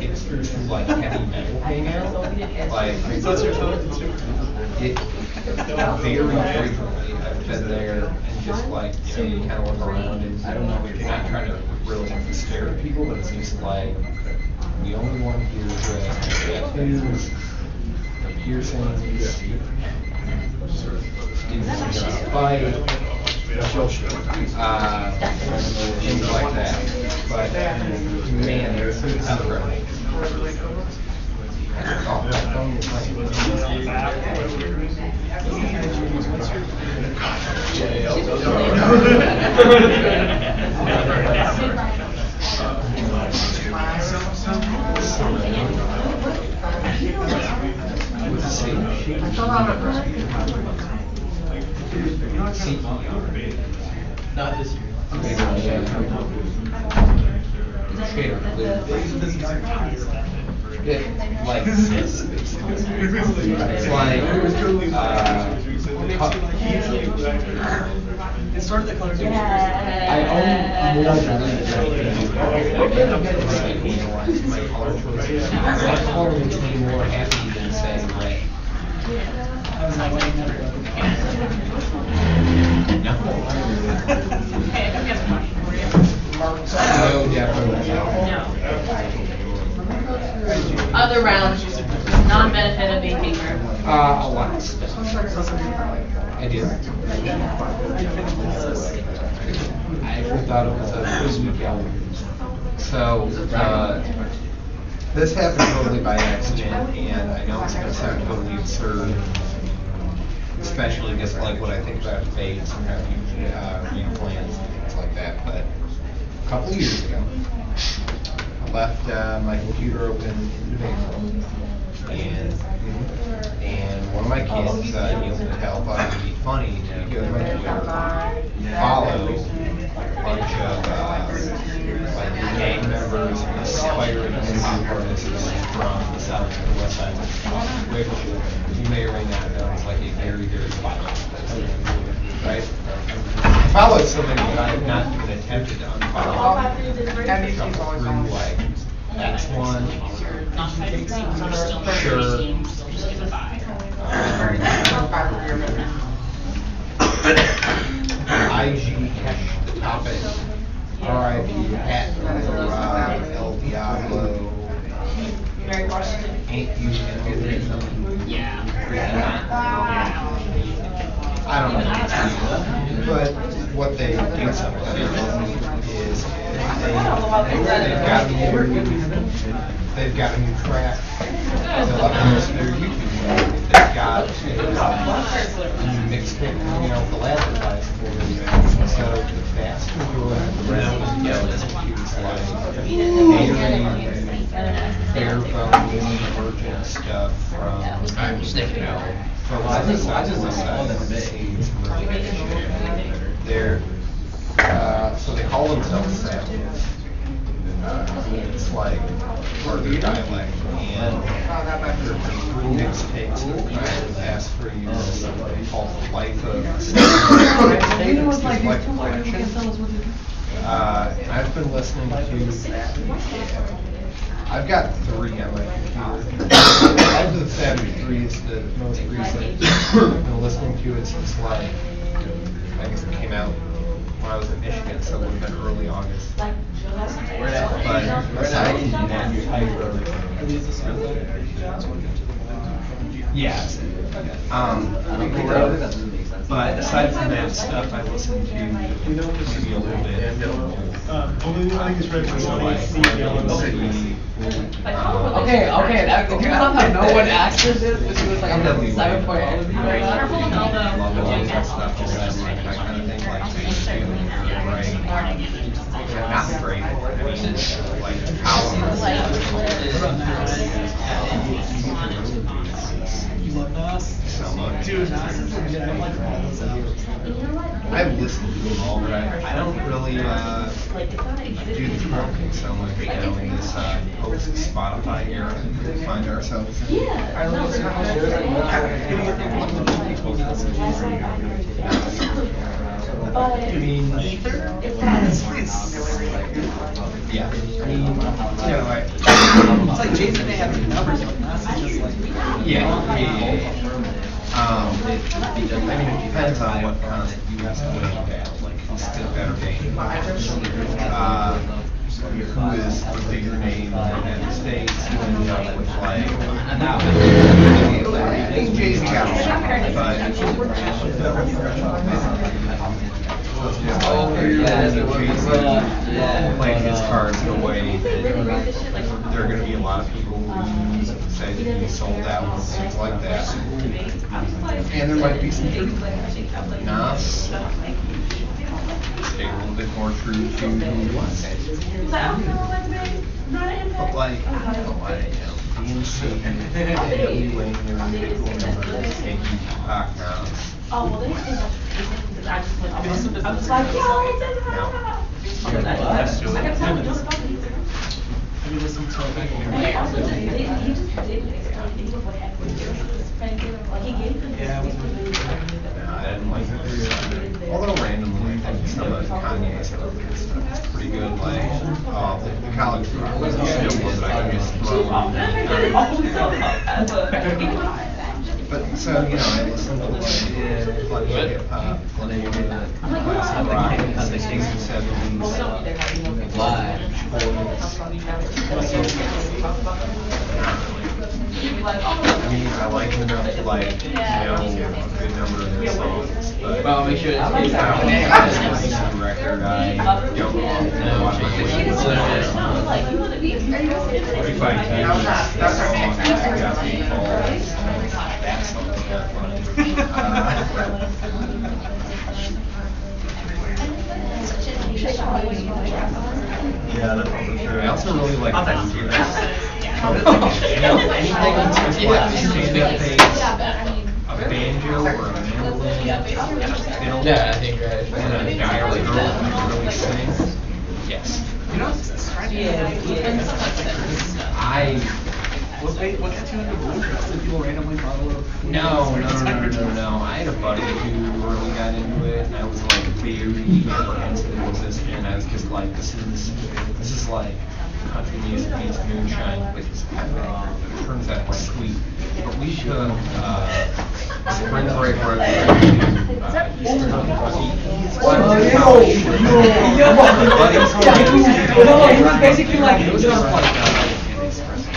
hipsters who like heavy metal hang out. Like, it very frequently I've been there and just like, you kind of look around and I don't know, you're not trying to really stare at people, but it's just like the only one here is tattoos, the piercings, fight, things like that. But man, there's incredible. Not this year. Like this. It's like It started the color. I own more than my color choices. My color makes me more happy than saying red. I was not waiting for No, definitely no. Other rounds, non-benefit of being gamer. A lot. I do. I actually thought it was a frisbee gallery. So, this happened totally by accident, and I know it's going to sound totally absurd, especially just like what I think about fades and how you read plans and things like that, but a couple years ago, I left my computer open in the basement, and one of my kids, Neil Patel, thought it would be funny to go to my Twitter, follow a bunch of like gang members and aspiring music artists from the south and the west side of Chicago, which you may or may not know is like a very, very violent place, right? I followed so many that I have not even attempted to unfollow. Through like X1, sure. IG Cash the Topic, RIP Pat El Diablo, Ain't You Yeah. I don't know. But what they do sometimes is they've got me they've got a new track, they'll upload their YouTube channel. If they've got a new mixtape coming out, they'll advertise for it. So the vast majority of the revenue is like bare bones, emergent stuff from, for a lot of the sites, they're, so they call themselves savages. It's like part of their dialect, and there's three mixtapes that have come out in the past 3 years called The Life of and I've been listening to, I've got 3 on my computer. Life of the Savage 3 is the most recent I've been listening to. It's like, I guess it came out when I was in Michigan, so it would have been early August. But aside from that, yeah. But aside from that stuff, I listen to maybe a little bit. Okay, that, do you love how no one asked this? This was like a 7 point interview right now. Not great. I mean, like I've listened to them all, but I don't really do the tracking so much now in this post Spotify era that we find ourselves in. I mean, yeah. I mean, you know, It's like Jason may have numbers on us. It's just like yeah. I mean, it depends on what kind of you have to win at. Like, who's the better game? Who is the bigger name in the United States? You know, with like, Jay-Z playing his cards in a way that there are going to be a lot of people who say that he sold out and things like that. And there might be some truth. Nah, stay a little bit more true to who he was. But like, DNC and Wayne and Tupac now. Oh, well, they think that's I just went off. I was like, yo, I kept telling you, have you listened to he also just did, he just did what happened. Like, he gave them yeah, I didn't like it. Although randomly, I think some of Kanye's stuff is pretty good. Like, the college rock was still one that I could just throw. But so, you know, I listen to plenty of hip hop, plenty of classic rock, 60s and 70s, live, 40s. I mean, I like them enough to like, you know, a good number of their songs. But well, make sure it's a record. I don't know what my if I can that's something that funny. Yeah, that's also true. I also really like anything a banjo or a mandolin, yeah, I think right. And a guy or a girl who really sings. Yes. You know, what's the tune of the bluegrass that people randomly follow? No. I had a buddy who really got into it, and I was like very apprehensive with this, and I was just like, this is like country music meets moonshine, but it's kind of, it turns out it's sweet. But we took Spring Break Road. Basically like it was just like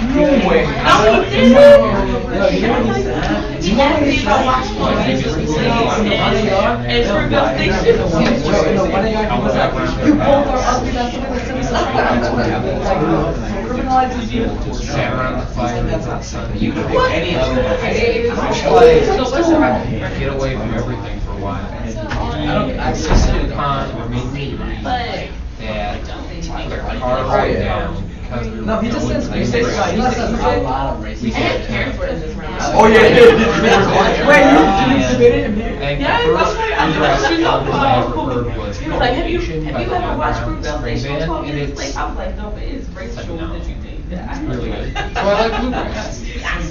no way. No, he didn't. You want to watch one and Springfield Station. You both are ugly. That's something that's Sat around the fire in the sun. You could pick What? any of them. Get away from everything for a while. Assisted upon or made me that the car ride down. No, he just says we say We can't. Oh yeah, Wait, you submit it? Yeah, that's right. I never seen no was He was like, have you ever watched Group Group Station? Band, Told me and this it's place. I was like, no, but it's racial that you think that. I really good. So I like bluegrass.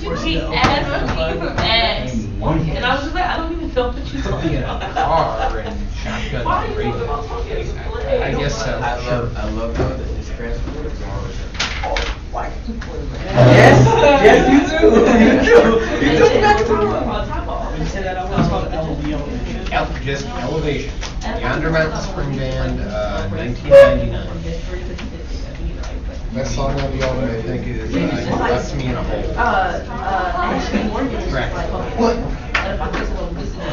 You keep asking me for ass. And I was just like, I don't even know what you're Put me talking in a about. car and shotgun Why the are you radio. talking about Tokyo? I guess so. I love how that this transport is ours. Yes, yes, you do. You do. Just Elevation. Yonder Mountain Spring Band, 1999. Best song on the album, I think, is You Left Me in a Hole. Actually, Morgan is Correct. like, What? And if I just want to listen to it,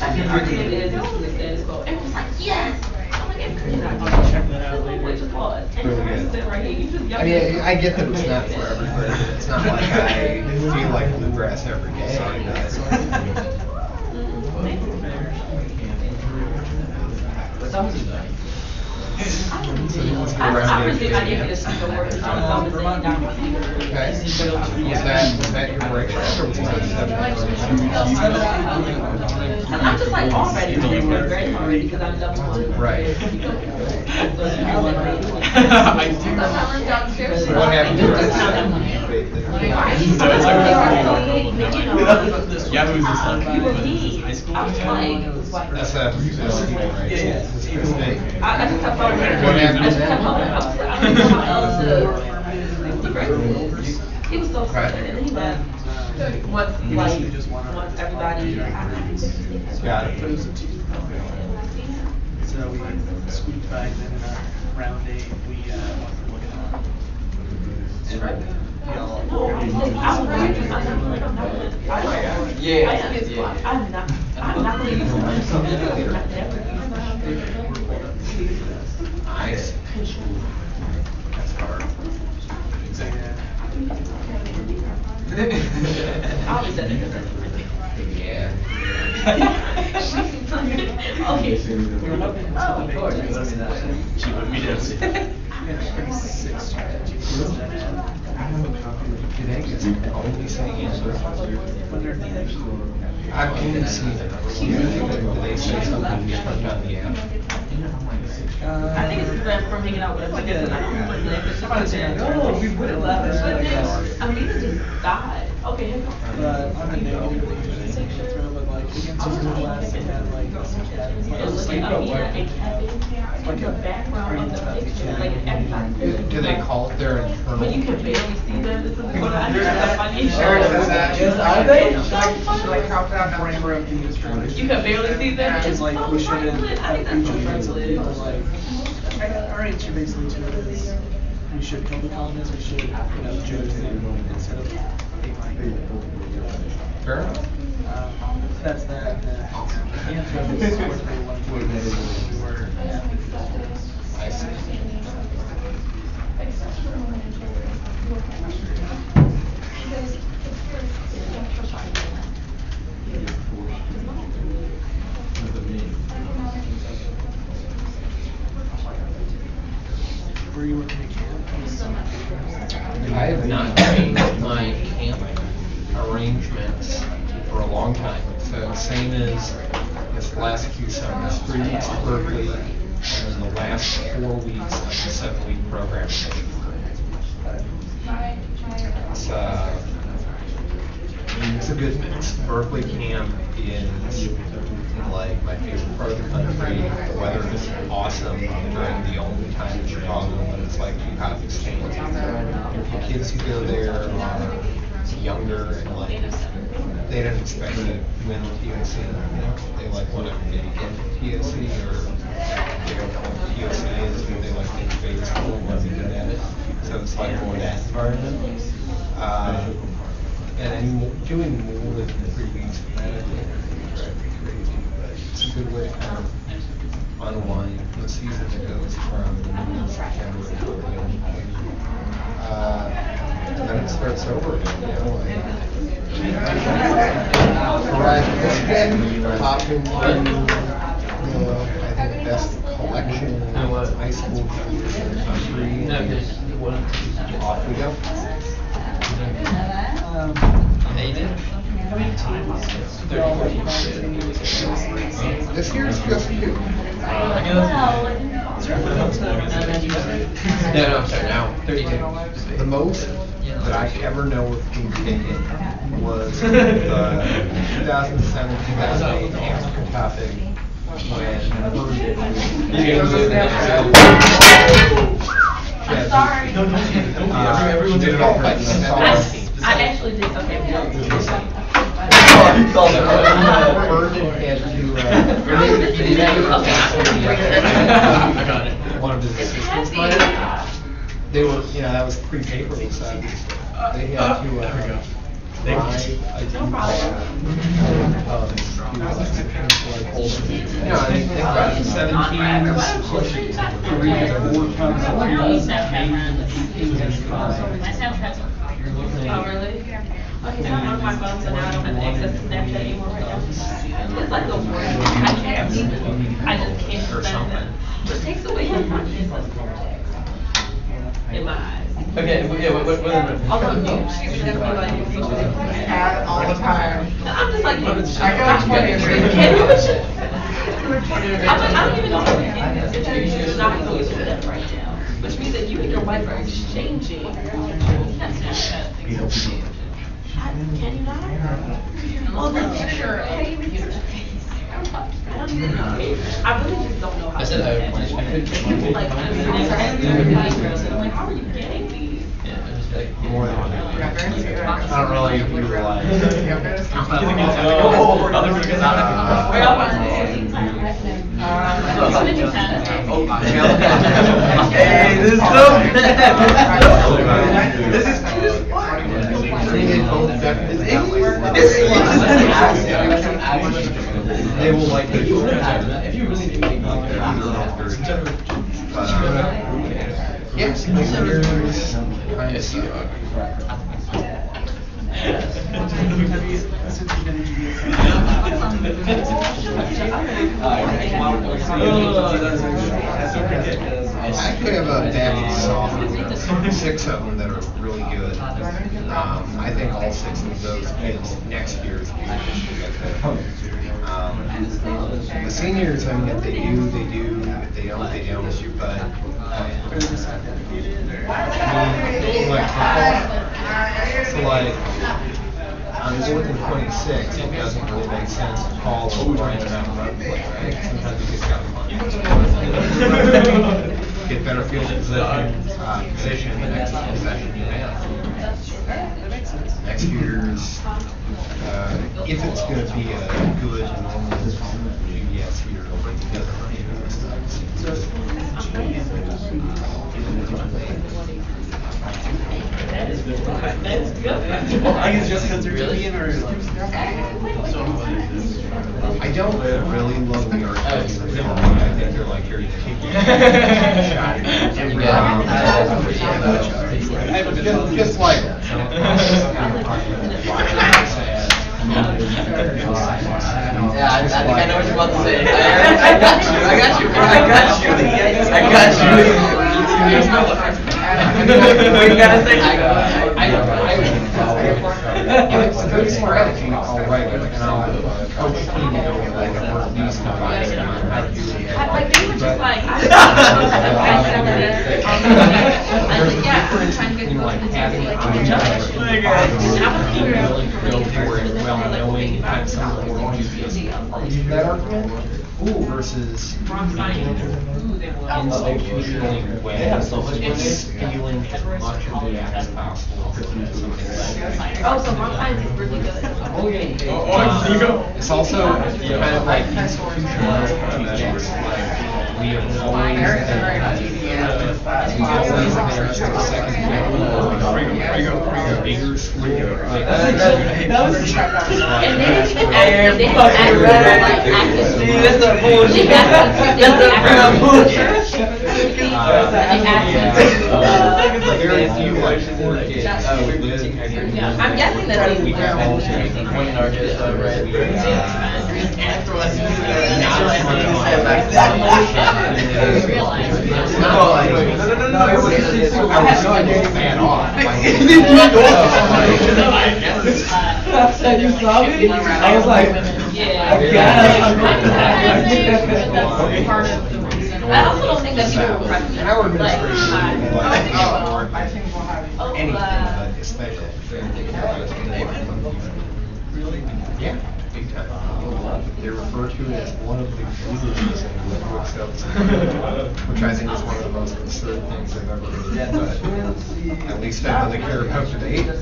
I can argue it is, this is the status quo. Everyone's like, yes! I'm like, check that out later. Wait, just pause. And Really you good. sit right here, you just I mean, I get that it's not for everybody. It's not like I feel like bluegrass every day. I really, I didn't get a single word. I was down Okay. Was that your break? Or was that I'm just like already doing very hard because I'm double booked. Right. I do. What happened to Yahoo's the sun. High school. I was like, That's that. Right? I just kept on. What happened to that? He was so frustrated, and he left. Once everybody. Got it. So we squeaked by, then round 8, we went to look at it. I'm not really used to Nice. That's hard. I always said it. Yeah. Okay. She put me down. Did I get only saying answer? I've only seen it. Do they say something different on the app? I think it's because I'm from hanging out with everybody. I don't really like this. Oh, we would have left. But then, I mean, it just died. Okay, hang on. But on a negative thing, but like against the class, they had like It was looking up here and Kevin, like the background of the picture, like everybody. Do they call it their internal? But you can barely see them. This is what I hear. That's funny. Eric says that. Yes, are they? You can barely see them. It's like so we should privileged. I think that's so privileged. like our answer basically to it is we should kill the comments, we should, judge them instead of being like. Fair enough. That's that. The answer is what they want to do. We were. I see. Were you working at camp? I have not changed my camp arrangements for a long time. So same as this last few summers, 3 weeks at Berkeley, and then the last 4 weeks of the 7-week program. It's a good mix. Berkeley camp is like my favorite part of the country. The weather is awesome during the only time in Chicago when it's like too hot to stand. The kids who go there are younger and like they don't expect to win TOC. They like want to maybe get to TOC or they don't know what TOC is, but they like to debate school and want to be good at it. So it's like more that environment. And then doing more than 3 weeks of that, I think would be crazy, but it's a good way to kind of unwind the season that goes from the middle of September until the end. start sober again, you know, like. Right, let's get popping to, I think, best collection high school careers in the country. Off we go. This year's just two. No, I'm sorry, now 32. The most that I ever know of being taken was the 2007-2008 Amsterdam topic when I'm sorry. Everyone did it all by I actually did okay. One of his assistants might have. They were, you know, that was pre-paperless. They had to No problem. You know, I think about 17, 3 to 4 times a week. Oh, really? Okay, so I'm on my phone, so now I don't have access to Snapchat anymore right now. It's like the worst. I can't see it. I just can't stand it. It takes away my confidence in my eyes. Okay, yeah, what Although you should definitely like have all the time. I'm just like, I got 20 I don't even know how to get this. It's not going through that right now. Which means that you and your wife are exchanging. That's Snapchat. Can you not? Well, then sure. I don't even know. I really just don't know how to get it. Like, I'm like, how are you getting these? More than one. I don't really utilize. Hey, this is so This is they will like it. If you really do make yes, I could have a deck of software, 6 of them that are really good. I think all 6 of those is next year's the seniors, I mean, if they do, they do. If they don't, they don't. But like football, so like on 4th and 26, it doesn't really make sense to call a line around the run play, right? Sometimes you just got to get better field position the next possession you have. Next year's, if it's going to be a good normal GBS year, it'll bring together. That is good. That's good. I guess just because they're really in or I don't really love the art. I think they're like here to take just like Yeah, I think I know what you're about to say. I got you. What you gotta say? It's a good strategy. I'll write it and I'll coach the team to go like these guys. Like they were just like, There's a difference between like having a judge and well knowing that someone will use that argument versus institutionally way it's stealing as much of the act as possible. oh, so my science is really good. It's also kind of like institutionalized teachings. Like we have always been the second level bigger school. And they even if you like forget, I'm guessing that they we would. have all one in our dish, right? You saw me? I was like, I also don't think that people will press me. Our administration I think we'll have anything, but especially yeah, big time. They refer to it as one of the gurus in linguic studies, which I think is one of the most absurd things I've ever heard. But at least I know they care about debate. But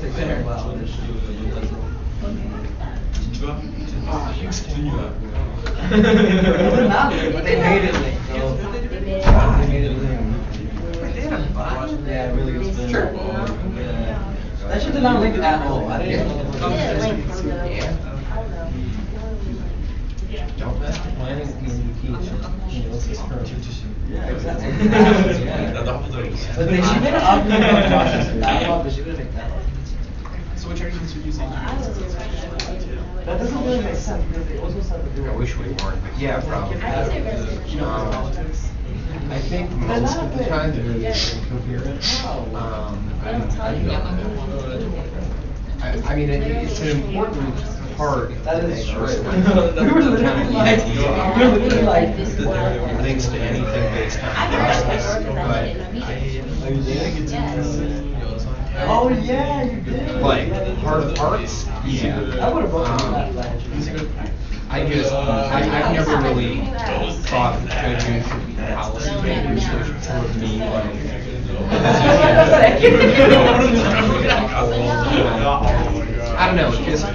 they made it late. They made it late. Yeah, it really goes sure. That shit did not link at all. I didn't know. Don't mess with planning when you teach. Yeah, exactly. But then she made an argument about process and that one, but she didn't make that one. So which arguments would you say? That doesn't really make sense because they also said that they I wish we weren't, but yeah, probably. I think most of the time they're incoherent. I mean, it's an important part. That is true. Links to anything based on process, oh yeah, you did. like part of arts, yeah. I would have broken that flash. I've never really thought that judges should be policy makers, which for me, like. I don't know, just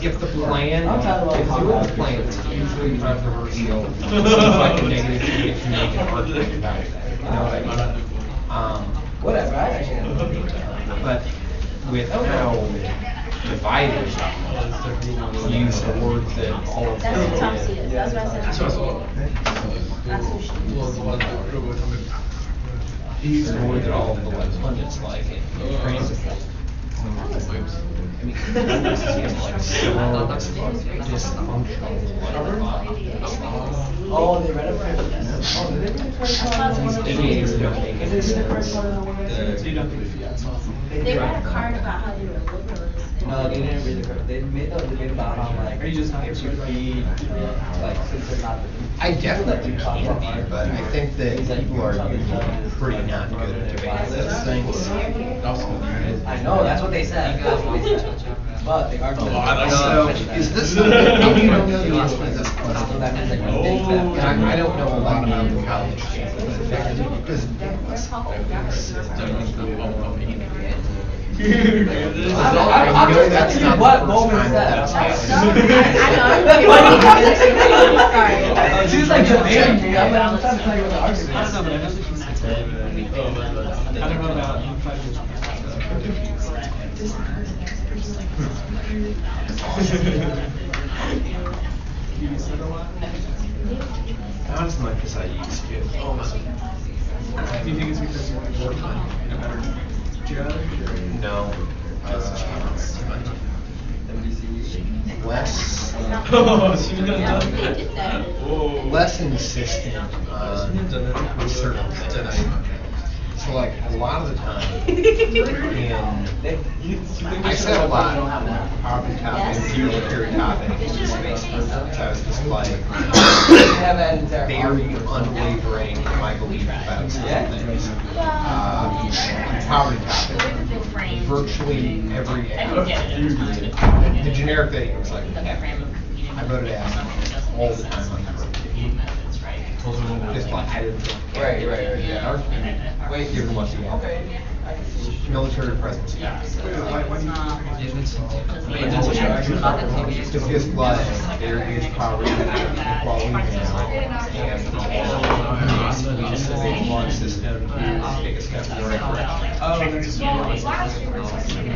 if the plan, if doing the plan is usually controversial, it's like a negative thing if you make an argument about it. You know what I mean? Whatever, I actually. But with how divided, use the words that all of That's what Topsy is. That's what I said. That's who she is. use the word that all of the like pundits like it. I mean, this is like so dysfunctional. Oh, they read it for oh, did they read it for Idiots don't make any sense. They read a card about how they were liberals. No, they didn't read the card. They made the debate about how like, are you just not if you read like since they're not the I definitely can be, but I think that people are usually pretty not good at debating those things. I know, that's what they said. But the argument So, is this, you don't know the answer to this question. And I don't know a lot about the college campus. Because I know that's not the what first moment time said. that's happened. She was like debating me. I'm trying to tell you what the argument is. I don't know, but I know that she's I don't know about Not as much as I used to. Do you think it's because you're working in a better job? No. Less insistent on certain things. So like a lot of the time, and I said a lot on poverty topics, military topics, just based on I was just like very unwavering in my belief about certain things. Poverty topic, virtually every the generic thing was like, I voted ass all the time on cover. Just like I didn't think. Right, Yeah. Wait, give them what you want. Military presence. It's just like there is poverty, equality now, and the one system to take a step in the right direction. Oh, that's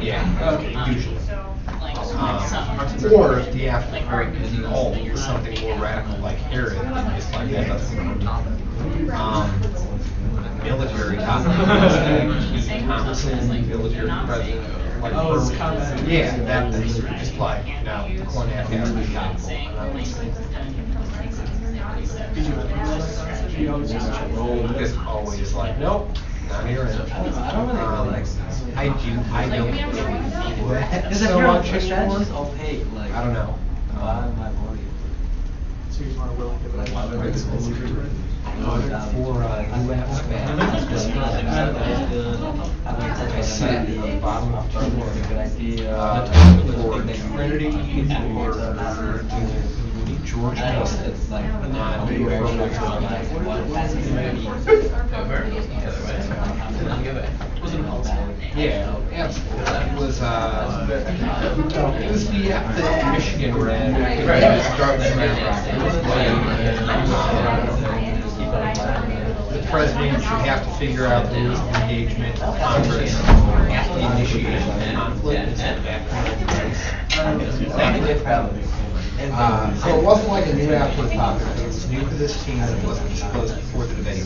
Yeah, usually. Or if the afterthought is all something more radical like Herod, it's like that doesn't military very Towson, military president. Like, Oh, it's combat. yeah, that was just like, now, Cornette has to be helpful. And I was just always like, nope, not here. I don't Because if so you're much a strategist, anymore. I'll pay, like, I don't know. my money. So you're more willing to like. For UF fans, this I said the bottom of two more good idea. For Trinity, for George Mason, yeah, absolutely. It was the Michigan Red. The president should have to figure out the rules of engagement. Congress has to initiate conflict. So it wasn't like a new after topic. It was new to this team and it wasn't disclosed before the debate.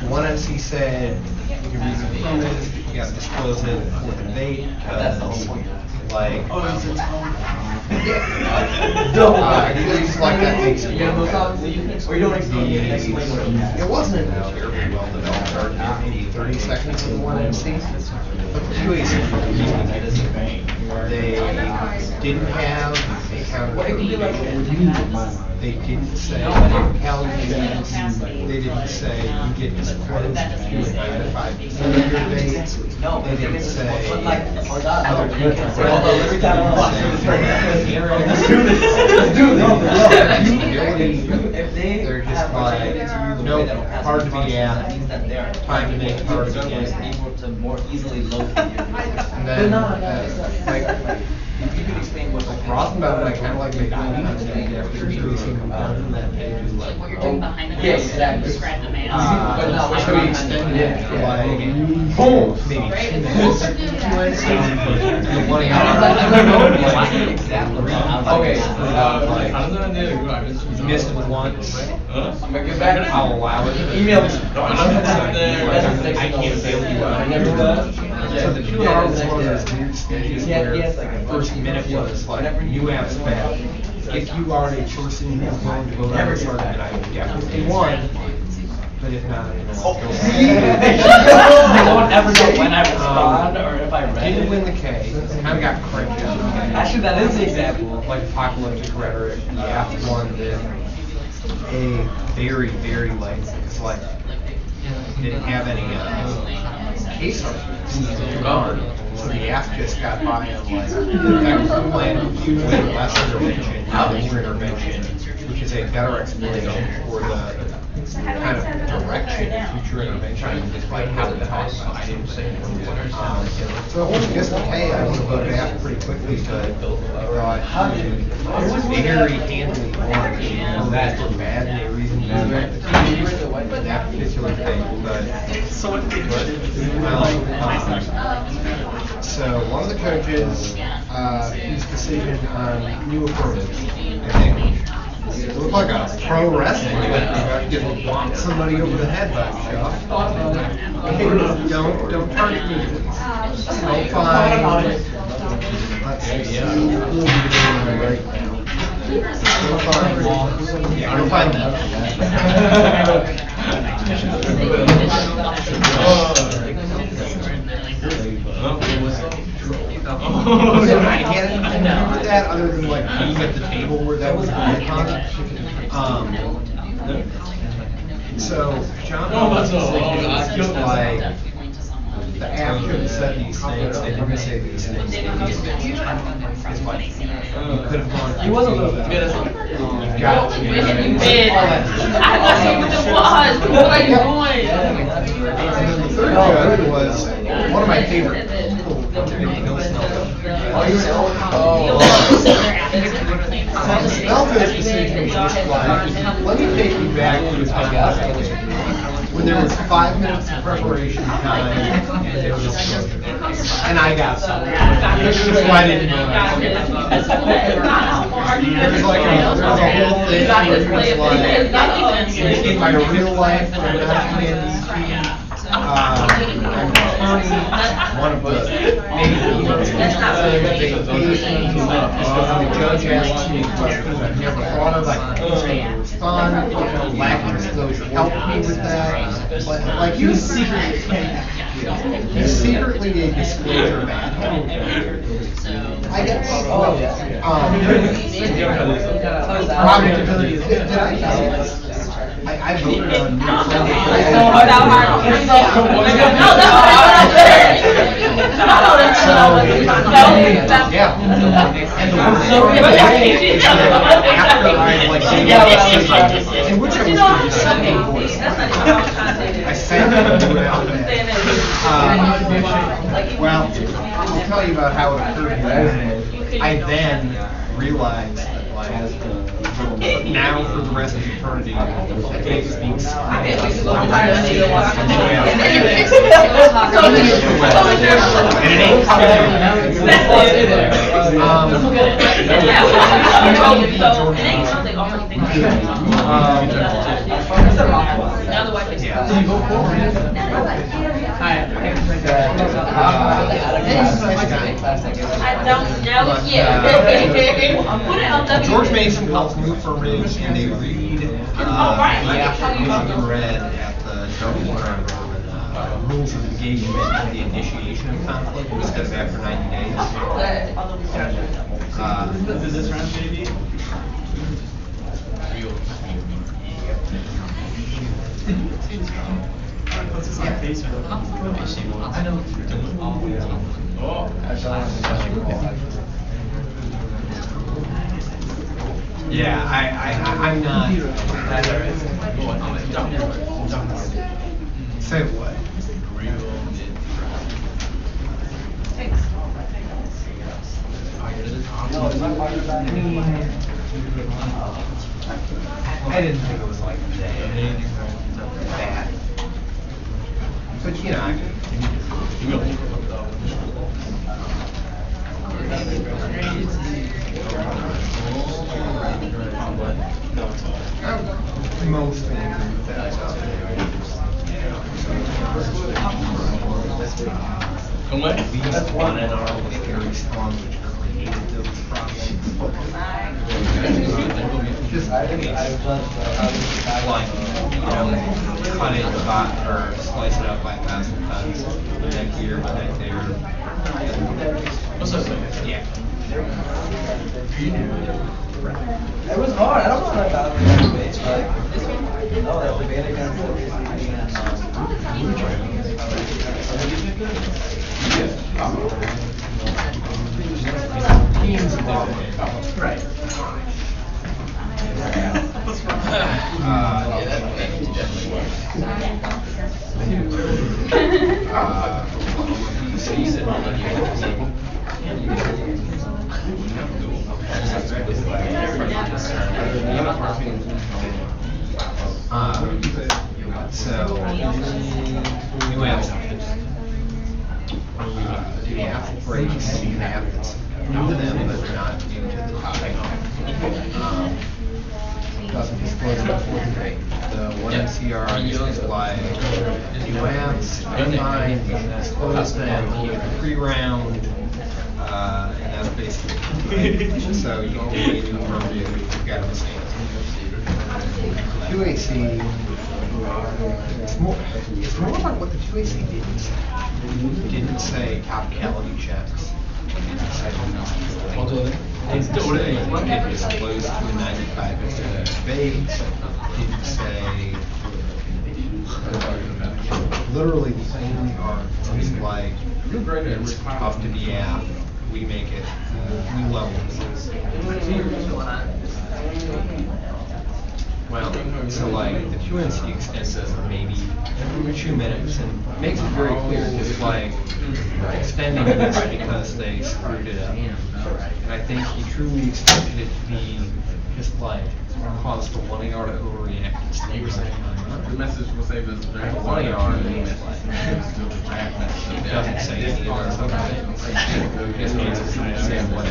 One MC said, you can read some comments, you gotta disclose it before the debate. That's the whole point. Like, it's like that makes it. It wasn't terribly well developed argument, maybe 30 seconds in one MC. But the two ACs, they didn't have a counter. They didn't say calories. They didn't say you get disclosed if you were 9 to 5% of your debates. They didn't say other people. They're just like, nope, hard to be at, time to make hard to be at. To more easily locate your And then, like, you could explain what the Rosenbaum, like, kind of like making after releasing them down in that page is like, What you're doing behind the yeah, scenes, exactly. describe the man. So we extended it for like, boom, maybe 2 minutes. One hour. Okay, like, missed it once. I'll allow it. Email. I can't fail you out. So the 2 hours was weird stages where the first minute was like, you asked back. If you are a person who's going to vote on this argument, I would definitely won. But if not, I won't ever know when I respond or if I read didn't it. win the case. Kind of got cranked out. Actually, that is the example. Like apocalyptic rhetoric. Yeah, one that a very, very like, it's like, didn't have any case arguments. So the app just got by on like, effective plan, way less intervention, more intervention, which is a better explanation for the kind of direction of future intervention, like how to talk about it. So it wasn't just okay, I would have voted out pretty quickly, but I thought it was very handily won. That were bad and they reasoned that particular thing, but so one of the coaches, his decision on new affirmatives, I think, it looked like a pro wrestling match. Just whomp somebody over the head by shot. Don't target me. Don't find. Let's see. Don't find that. I can't do that other than like being at the table where that was going on. So John was like the app could have said these things, they didn't say these things. You could have gone. He wasn't you've got to. You did. I thought you were the was. What are you doing? And then the third joke was one of my favorite people. Melvin's decision was just like, let me take you back to the time when there was 5 minutes of preparation time and there was and I got some. That's why I didn't know that. There's like a whole thing where it was like, in my real life, I'm not in NDT. one of the maybe the most interesting debate the judge asked me questions I've never thought of. I it was fun. Lack of disclosure helped me with that. But like he was secretly a disclosure man. I guess. I voted on well, I'll tell you about how it occurred here. I then realized that like now for the rest of eternity, it was being I don't know yet. George Mason helps move for Ridge, and they read the application read at the double rules of engagement and the initiation of conflict instead of after 90 days. Is this round JV? What's this on face? I know. Yeah, I'm not. Say what? I didn't think it was like that. But you know, I most things that we wanted our very strong created those problems. Just like, cut it or slice it up by 1,000 tons the next year, but next year. What's up, yeah. It was hard. I don't know about the debate, but that debate against Right. So we have the apple breaks, you have new to them, but not new to the topic. Doesn't disclose it before the debate. The one NCR is like new apps, defined, you should disclose them, keep it pre-round, and that's basically so you can do a new review, you've got to say QAC, it's more about what the QAC didn't say. It didn't say topicality checks. It didn't say it disclosed to a 95% debate. It didn't say literally the only art was like it's tough to be app. We make it we level well, so like the QNC extends maybe every 2 minutes and makes it very clear just like extending this because they screwed it up. And I think he truly expected it to be just like cause the 1 yard to overreact. The message will say this 1 yard means it doesn't say anything else. It just means it's going to say what.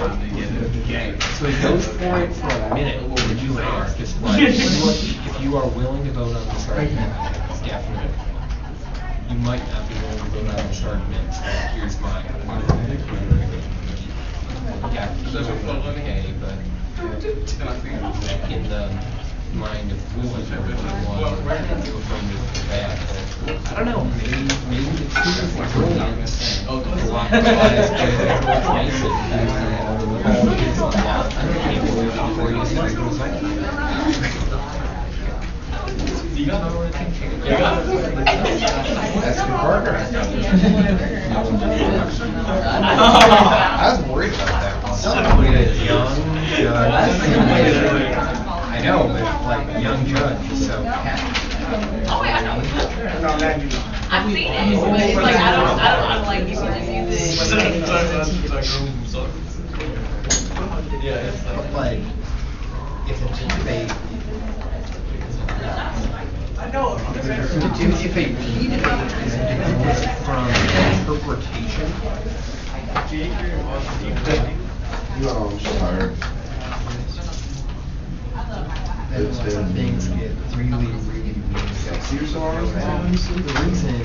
So he goes for it for a minute over 2 hours. Just like if you are willing to vote on this argument, definitely. You might not be willing to vote on this argument, here's my yeah, he's okay, but in the mind of Will, I really want to go back. I don't know, maybe the truth is brilliant. A lot of guys get it Mason, before you said it was like that's the partner. I was worried about that one. Somebody is young judge. I know, but like young judge is so happy. Oh yeah, I know. I've seen it, but it's like I don't like people just use it. Yeah, it's like if it's a debate. I know. If a key debate is divorced from interpretation, No, I'm just tired. then things get really, really, really 60 or so hours? The reason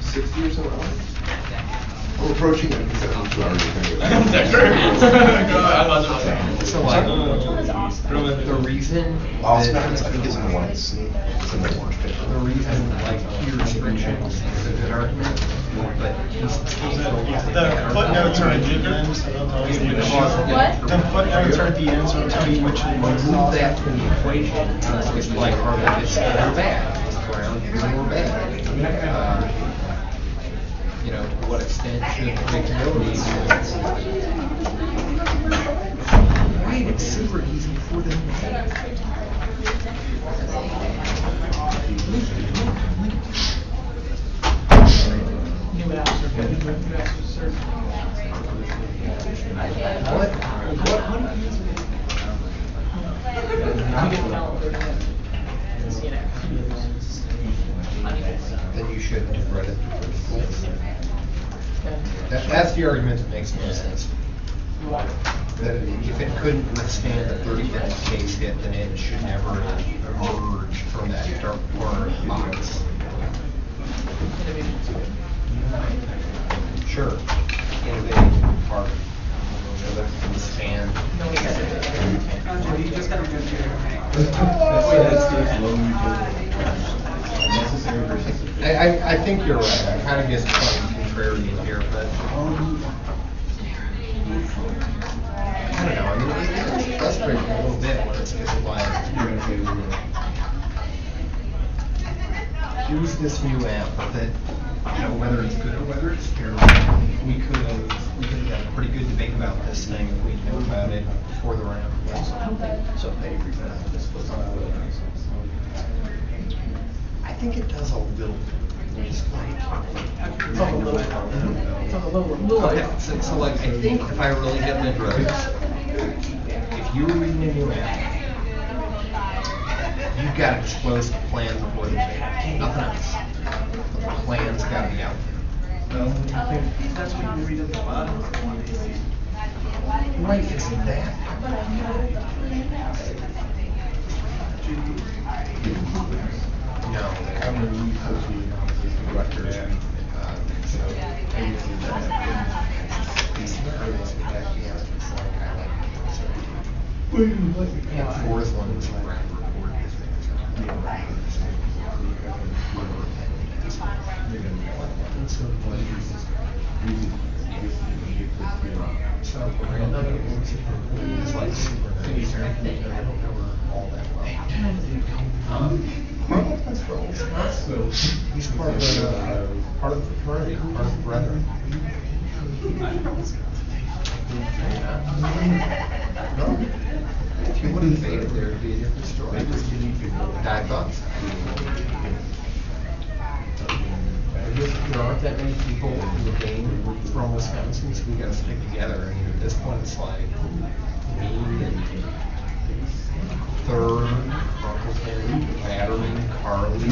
60 or so hours? We're approaching it. 72 hours. so like the reason Austin, I think it's in the one it's in the orange picture. the reason like key restrictions is a good argument, but The footnotes are at the end, so they'll tell you which. The footnotes are at the end, so they'll tell you which one. Move that to the equation, it's like, are it's good or bad? Is brown good or bad? You know, to what extent should predictability right, it's super easy for them to then you shouldn't have read it in the first place. That's the argument that makes no sense. That if it couldn't withstand a 30-minute case hit, then it should never emerge from that dark corner of the box. Sure, innovative part. So that can withstand. You just gotta go I think you're right. I kind of guess playing contrarian here, but I don't know. I mean, it's frustrating a little bit when it's just like use this new app that, you know, whether it's good or whether it's terrible, we could have had a pretty good debate about this thing if we knew about it before the round. So I think it does a little bit. Just like, okay, so like I think if I really get the drugs, if you were reading a new app, you've got to disclose the plan before the debate. Nothing else. The plan's got to be out there. I think that's what you read at the bottom. Right, it's that. No, I'm going to director and so I usually that and fourth one is like so random is like super nice. I don't know her all that well. He's part of the fraternity, part of the brethren. No. If you would have debated, there would be a different story. I thought so. There aren't that many people in the game from Wisconsin, so we gotta stick together. And at this point, it's like me and Third, Uncle Henry, Battering, Carly.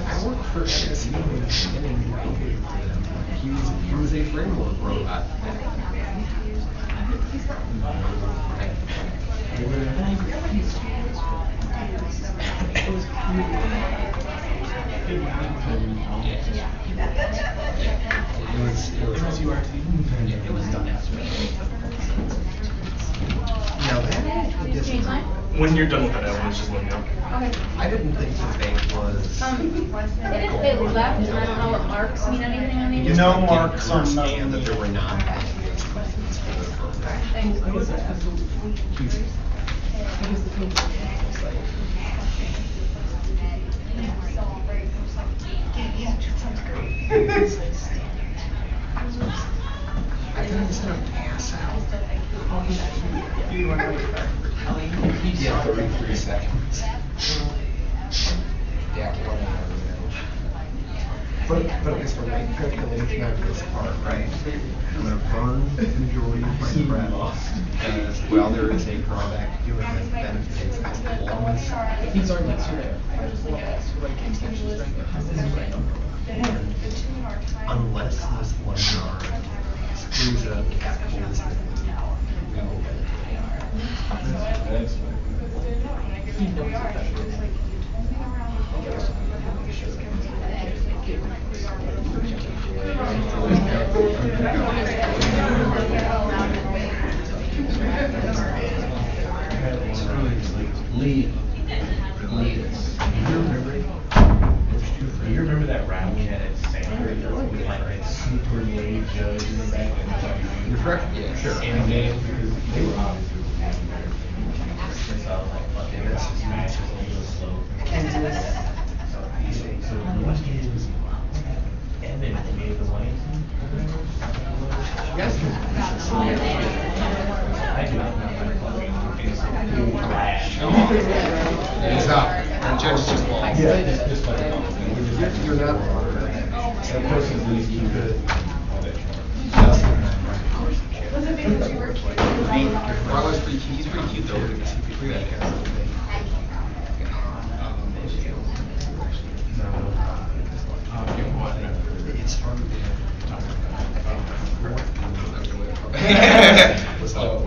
I work for NDT in the beginning, he was a framework robot. It was done after. Now that When you're done with that, everyone's just let me know. Okay. I didn't think the bank was. It didn't say left, and I don't know what marks mean anything on these. No marks on understand that there were non-bank expenses for the program. I think it's gonna pass out. Yeah, 33 seconds. Yeah, but it's the right calculation on this part, right? I'm gonna burn the majority of my spread off, because while there is a drawback to doing this, benefits as long as. These are next to there. Unless this one yard screws up capitalistically. You remember that round we had at Stanford with like that super late judge in the back and You're correct. Yeah, sure. And then because they were obviously having their so I was like, fuck it, let's just smash this a little slow. So the question is, Evan made the money. Yes. I do not know my fucking crash. It's up. The judge just lost. Yeah, it's just like You're not. that person's really good. Marlon's pretty cute. He's pretty cute though. He's pretty cute. It's hard to what's up?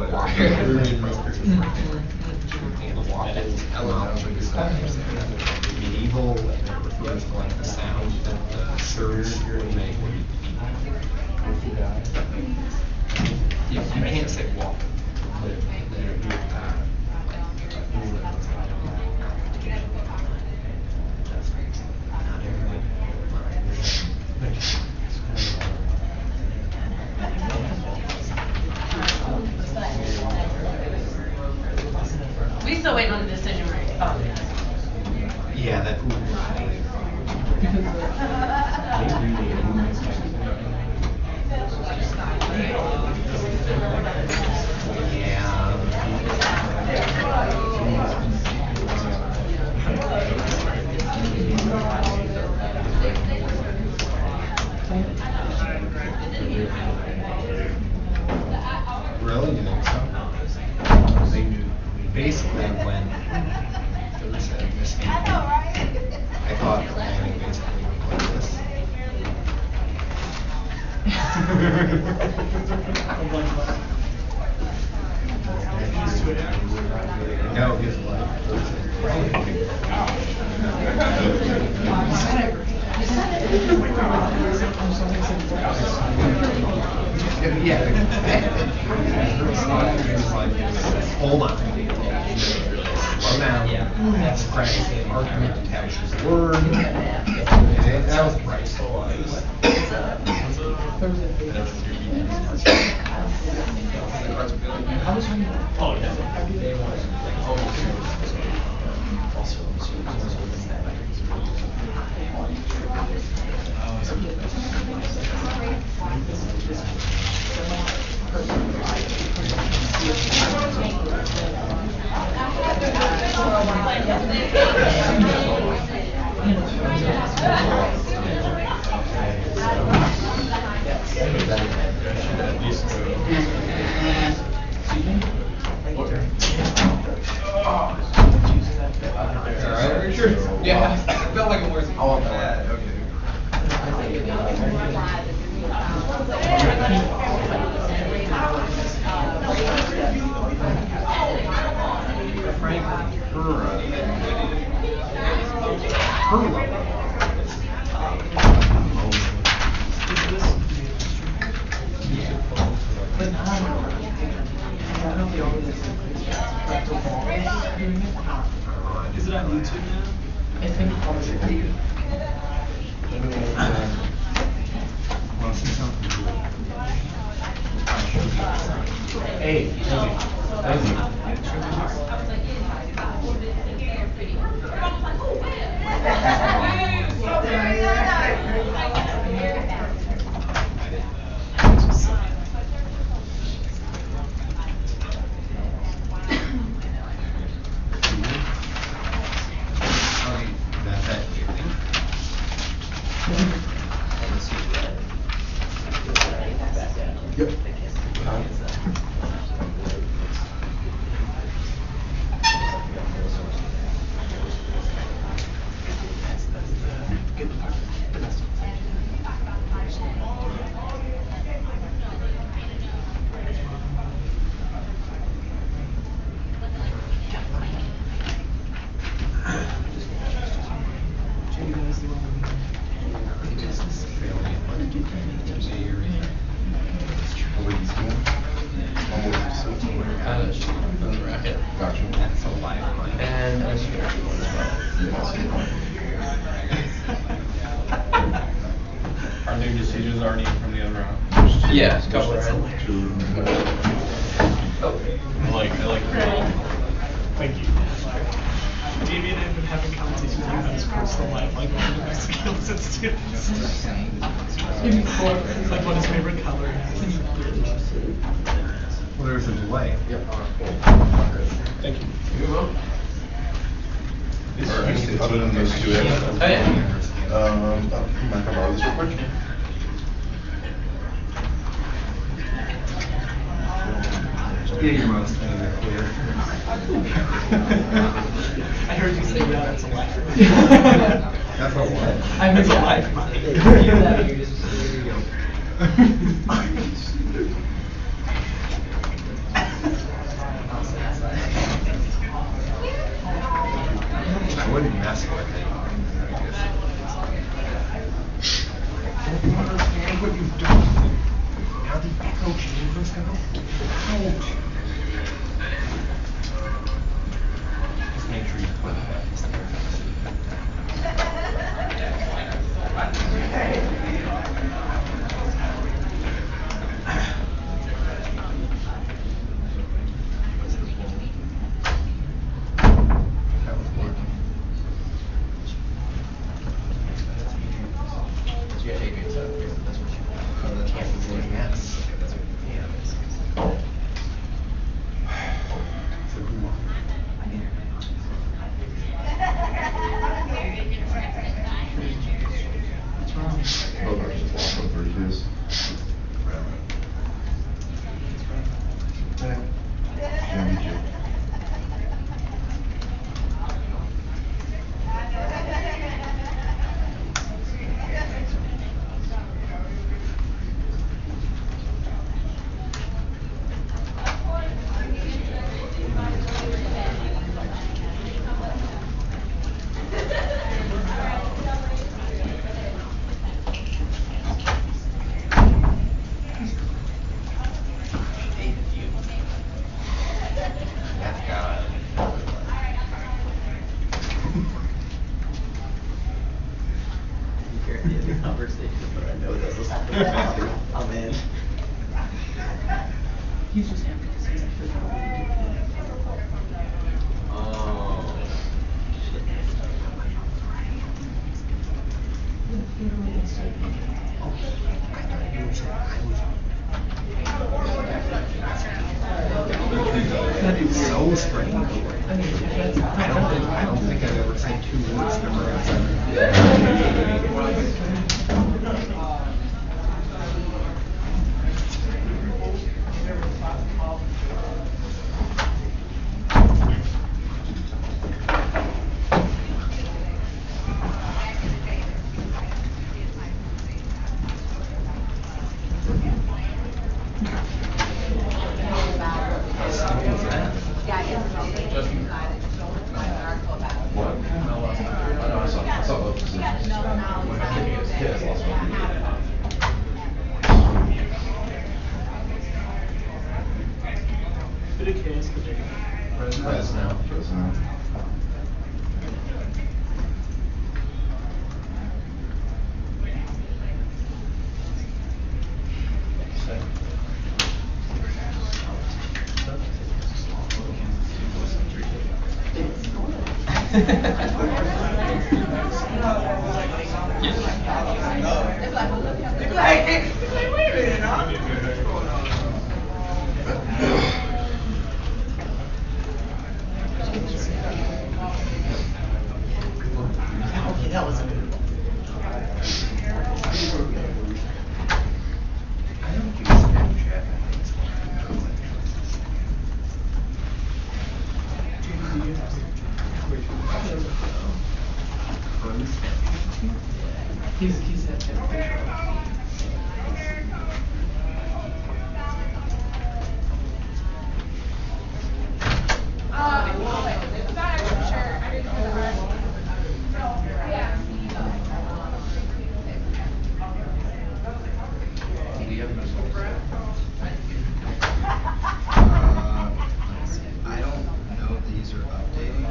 Medieval, and it refers to like the sound that the shirts would make when you eat. Yeah, you can't say walk. We still waiting on the decision, right? Oh. Yeah, that. Really? You think so? They knew basically when there was a mistake. I thought the planning basically went like this. No, he's like. Yeah. Hold on. Slow down. That's practice the argument, captures the word. That was right. Oh, yeah. That Is it on YouTube now? I think probably. Hey, Are new decisions already in from the other round? Yeah, a couple ahead. I like creating. Thank you. Davey and I have been having conversations about his personal life, like what he skills and students. Like what his favorite color is. Well, there's a delay. Yep. Thank you. Other than those two areas. Oh, yeah. Mind if I borrow this real quick? Yeah, your most clear. I heard you say that, that's a lie. That's a what? I meant a lie for mine. I wouldn't mess with it. Don't understand what you've done. How the echo chambers go? Ouch. Just make sure you put that. I'm in. He's just happy to see That is so strange. I don't think I've ever seen two words Bit of case. Fresno. That was a good one. I don't use Snapchat. He's that type of picture. I don't know if these are updating. I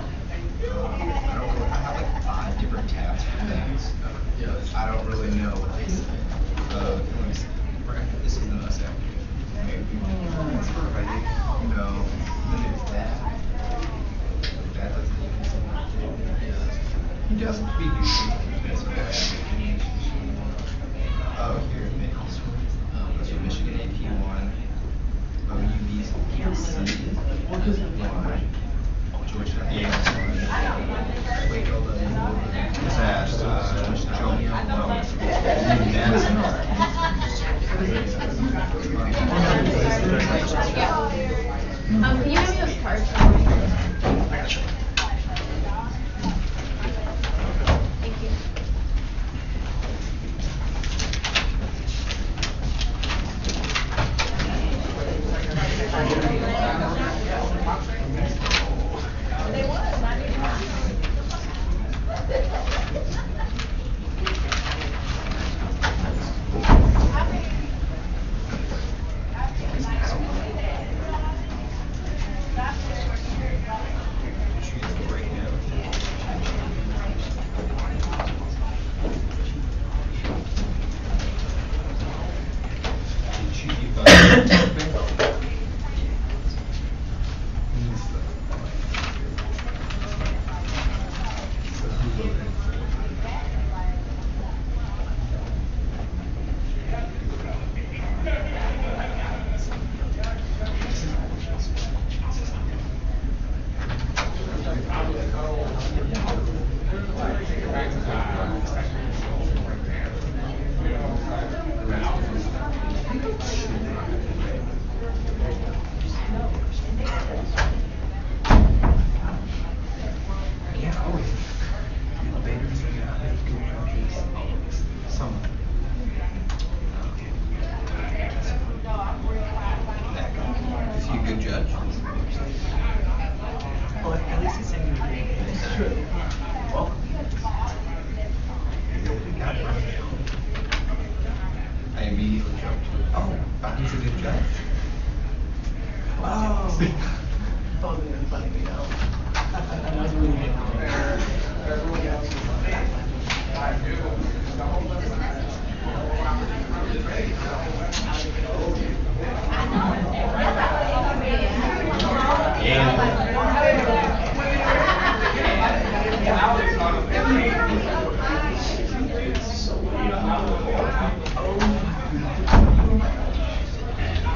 don't know. I have like 5 different tabs for things. I don't really know what they say. Let me see. This is the most active. Maybe. No. Then it's that. That doesn't even seem. He doesn't be using this. Oh, here it is. That's your Michigan AP1. OUB's PC. Georgia A1. Wait, hold on. What's that? Jomia. Can you have me those cards? I got you. Thank you. Is he a good judge? Well, at least he's saying you're being it's true. Welcome. I immediately jumped to it. Oh, he's a good judge. Wow. Oh, they're letting me know. That was really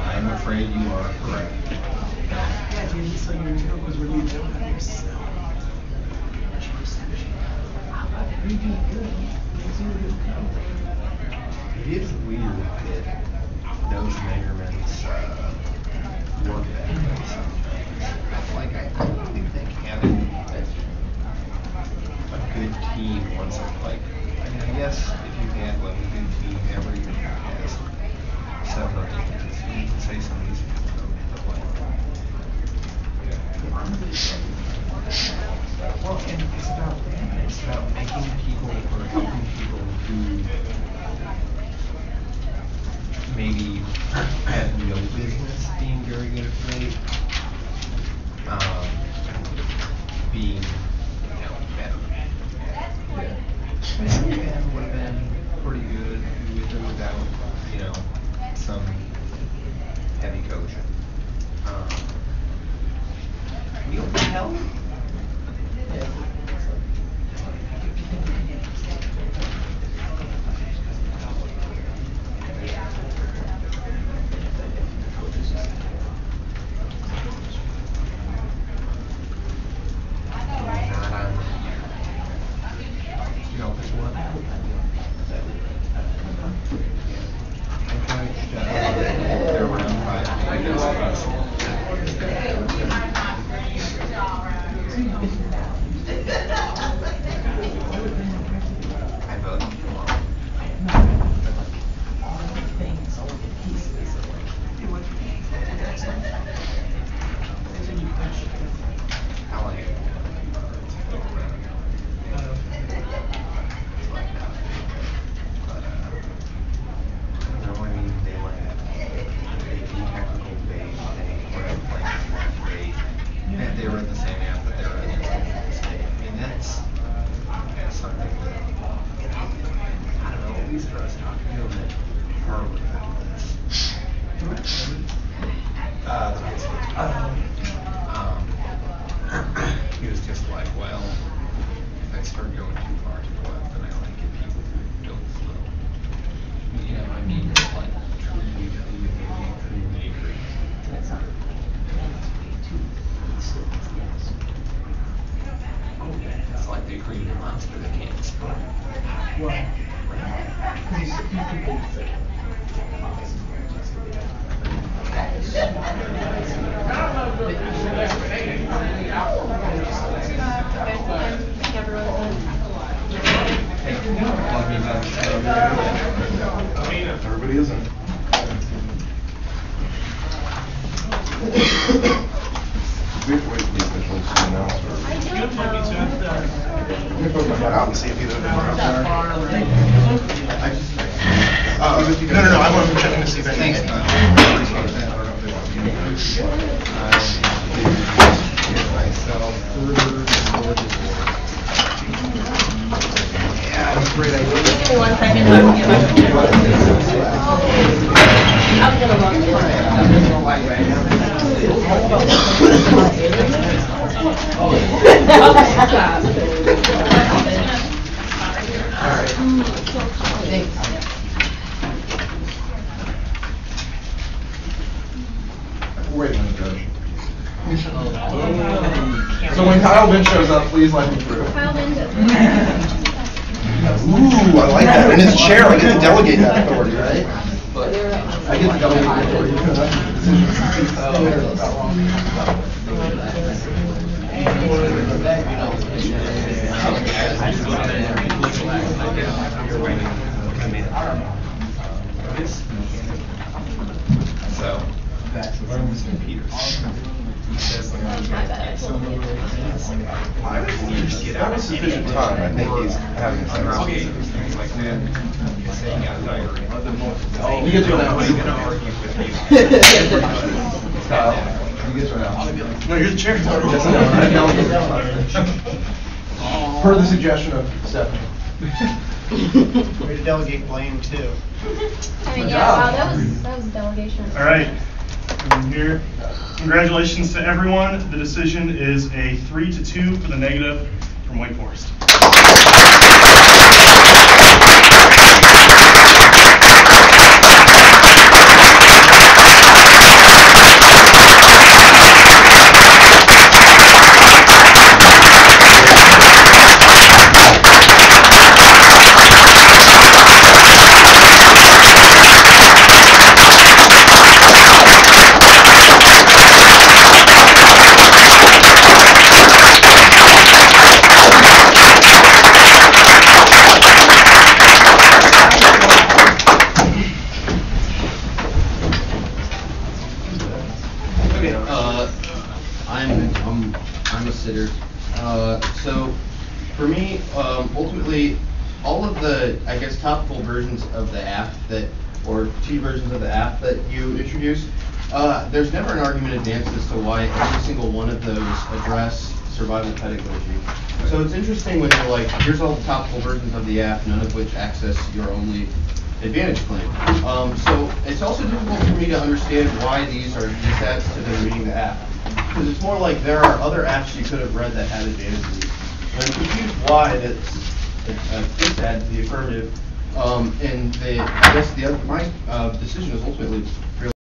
I'm afraid you are correct. Yeah, dude, so your joke was when you don't have yourself. You're doing good. It is weird that those measurements work that way sometimes. Like, I think having a good team once, like, I mean, I guess if you had like a good team, every year has 7 or 8 different teams, you can say some of these people don't, but like, well, and it's about making people or helping people who out, some heavy coaching. What the hell? He was just like, well, if I start going too far to the left, then I only get people who don't flow. I mean, like, truly agree. It's like the created monster that can't explode. Why? Everybody is in. We have to wait for the officials to announce or. You have 22. Let me put my head out and see if either of them are out there. No, I wasn't checking to see if anything. Yeah, that's a great idea. Give me 1 second. I will get back to you. I'm gonna run Wait a minute, Judge. So when Kyle Vin shows up, please let him through. Kyle Vin Ooh, I like that. In his chair, I get to delegate that authority, right? I get to delegate that authority. So, Mr. Peters. He says That was sufficient time. I think he's having a sense. He's like, man, he's saying he got diarrhea. You get to announce. He's gonna argue with you. Kyle, you get to announce. No, you're the chair. Per the suggestion of Stephanie. Way to delegate blame too. I mean, yeah, wow, that was delegation. All right. Here, congratulations to everyone. The decision is a 3-2 for the negative from Wake Forest. I'm a sitter. So for me, ultimately, all of the, I guess, topical versions of the app or T versions of the app that you introduced, there's never an argument advanced as to why every single one of those address survival pedagogy. So it's interesting when you're like, here's all the topical versions of the app, none of which access your only advantage claim. So it's also difficult for me to understand why these are ads to them reading the app. Because it's more like there are other apps you could have read that had advantages. And I'm confused why this ad to the affirmative. And I guess my decision is ultimately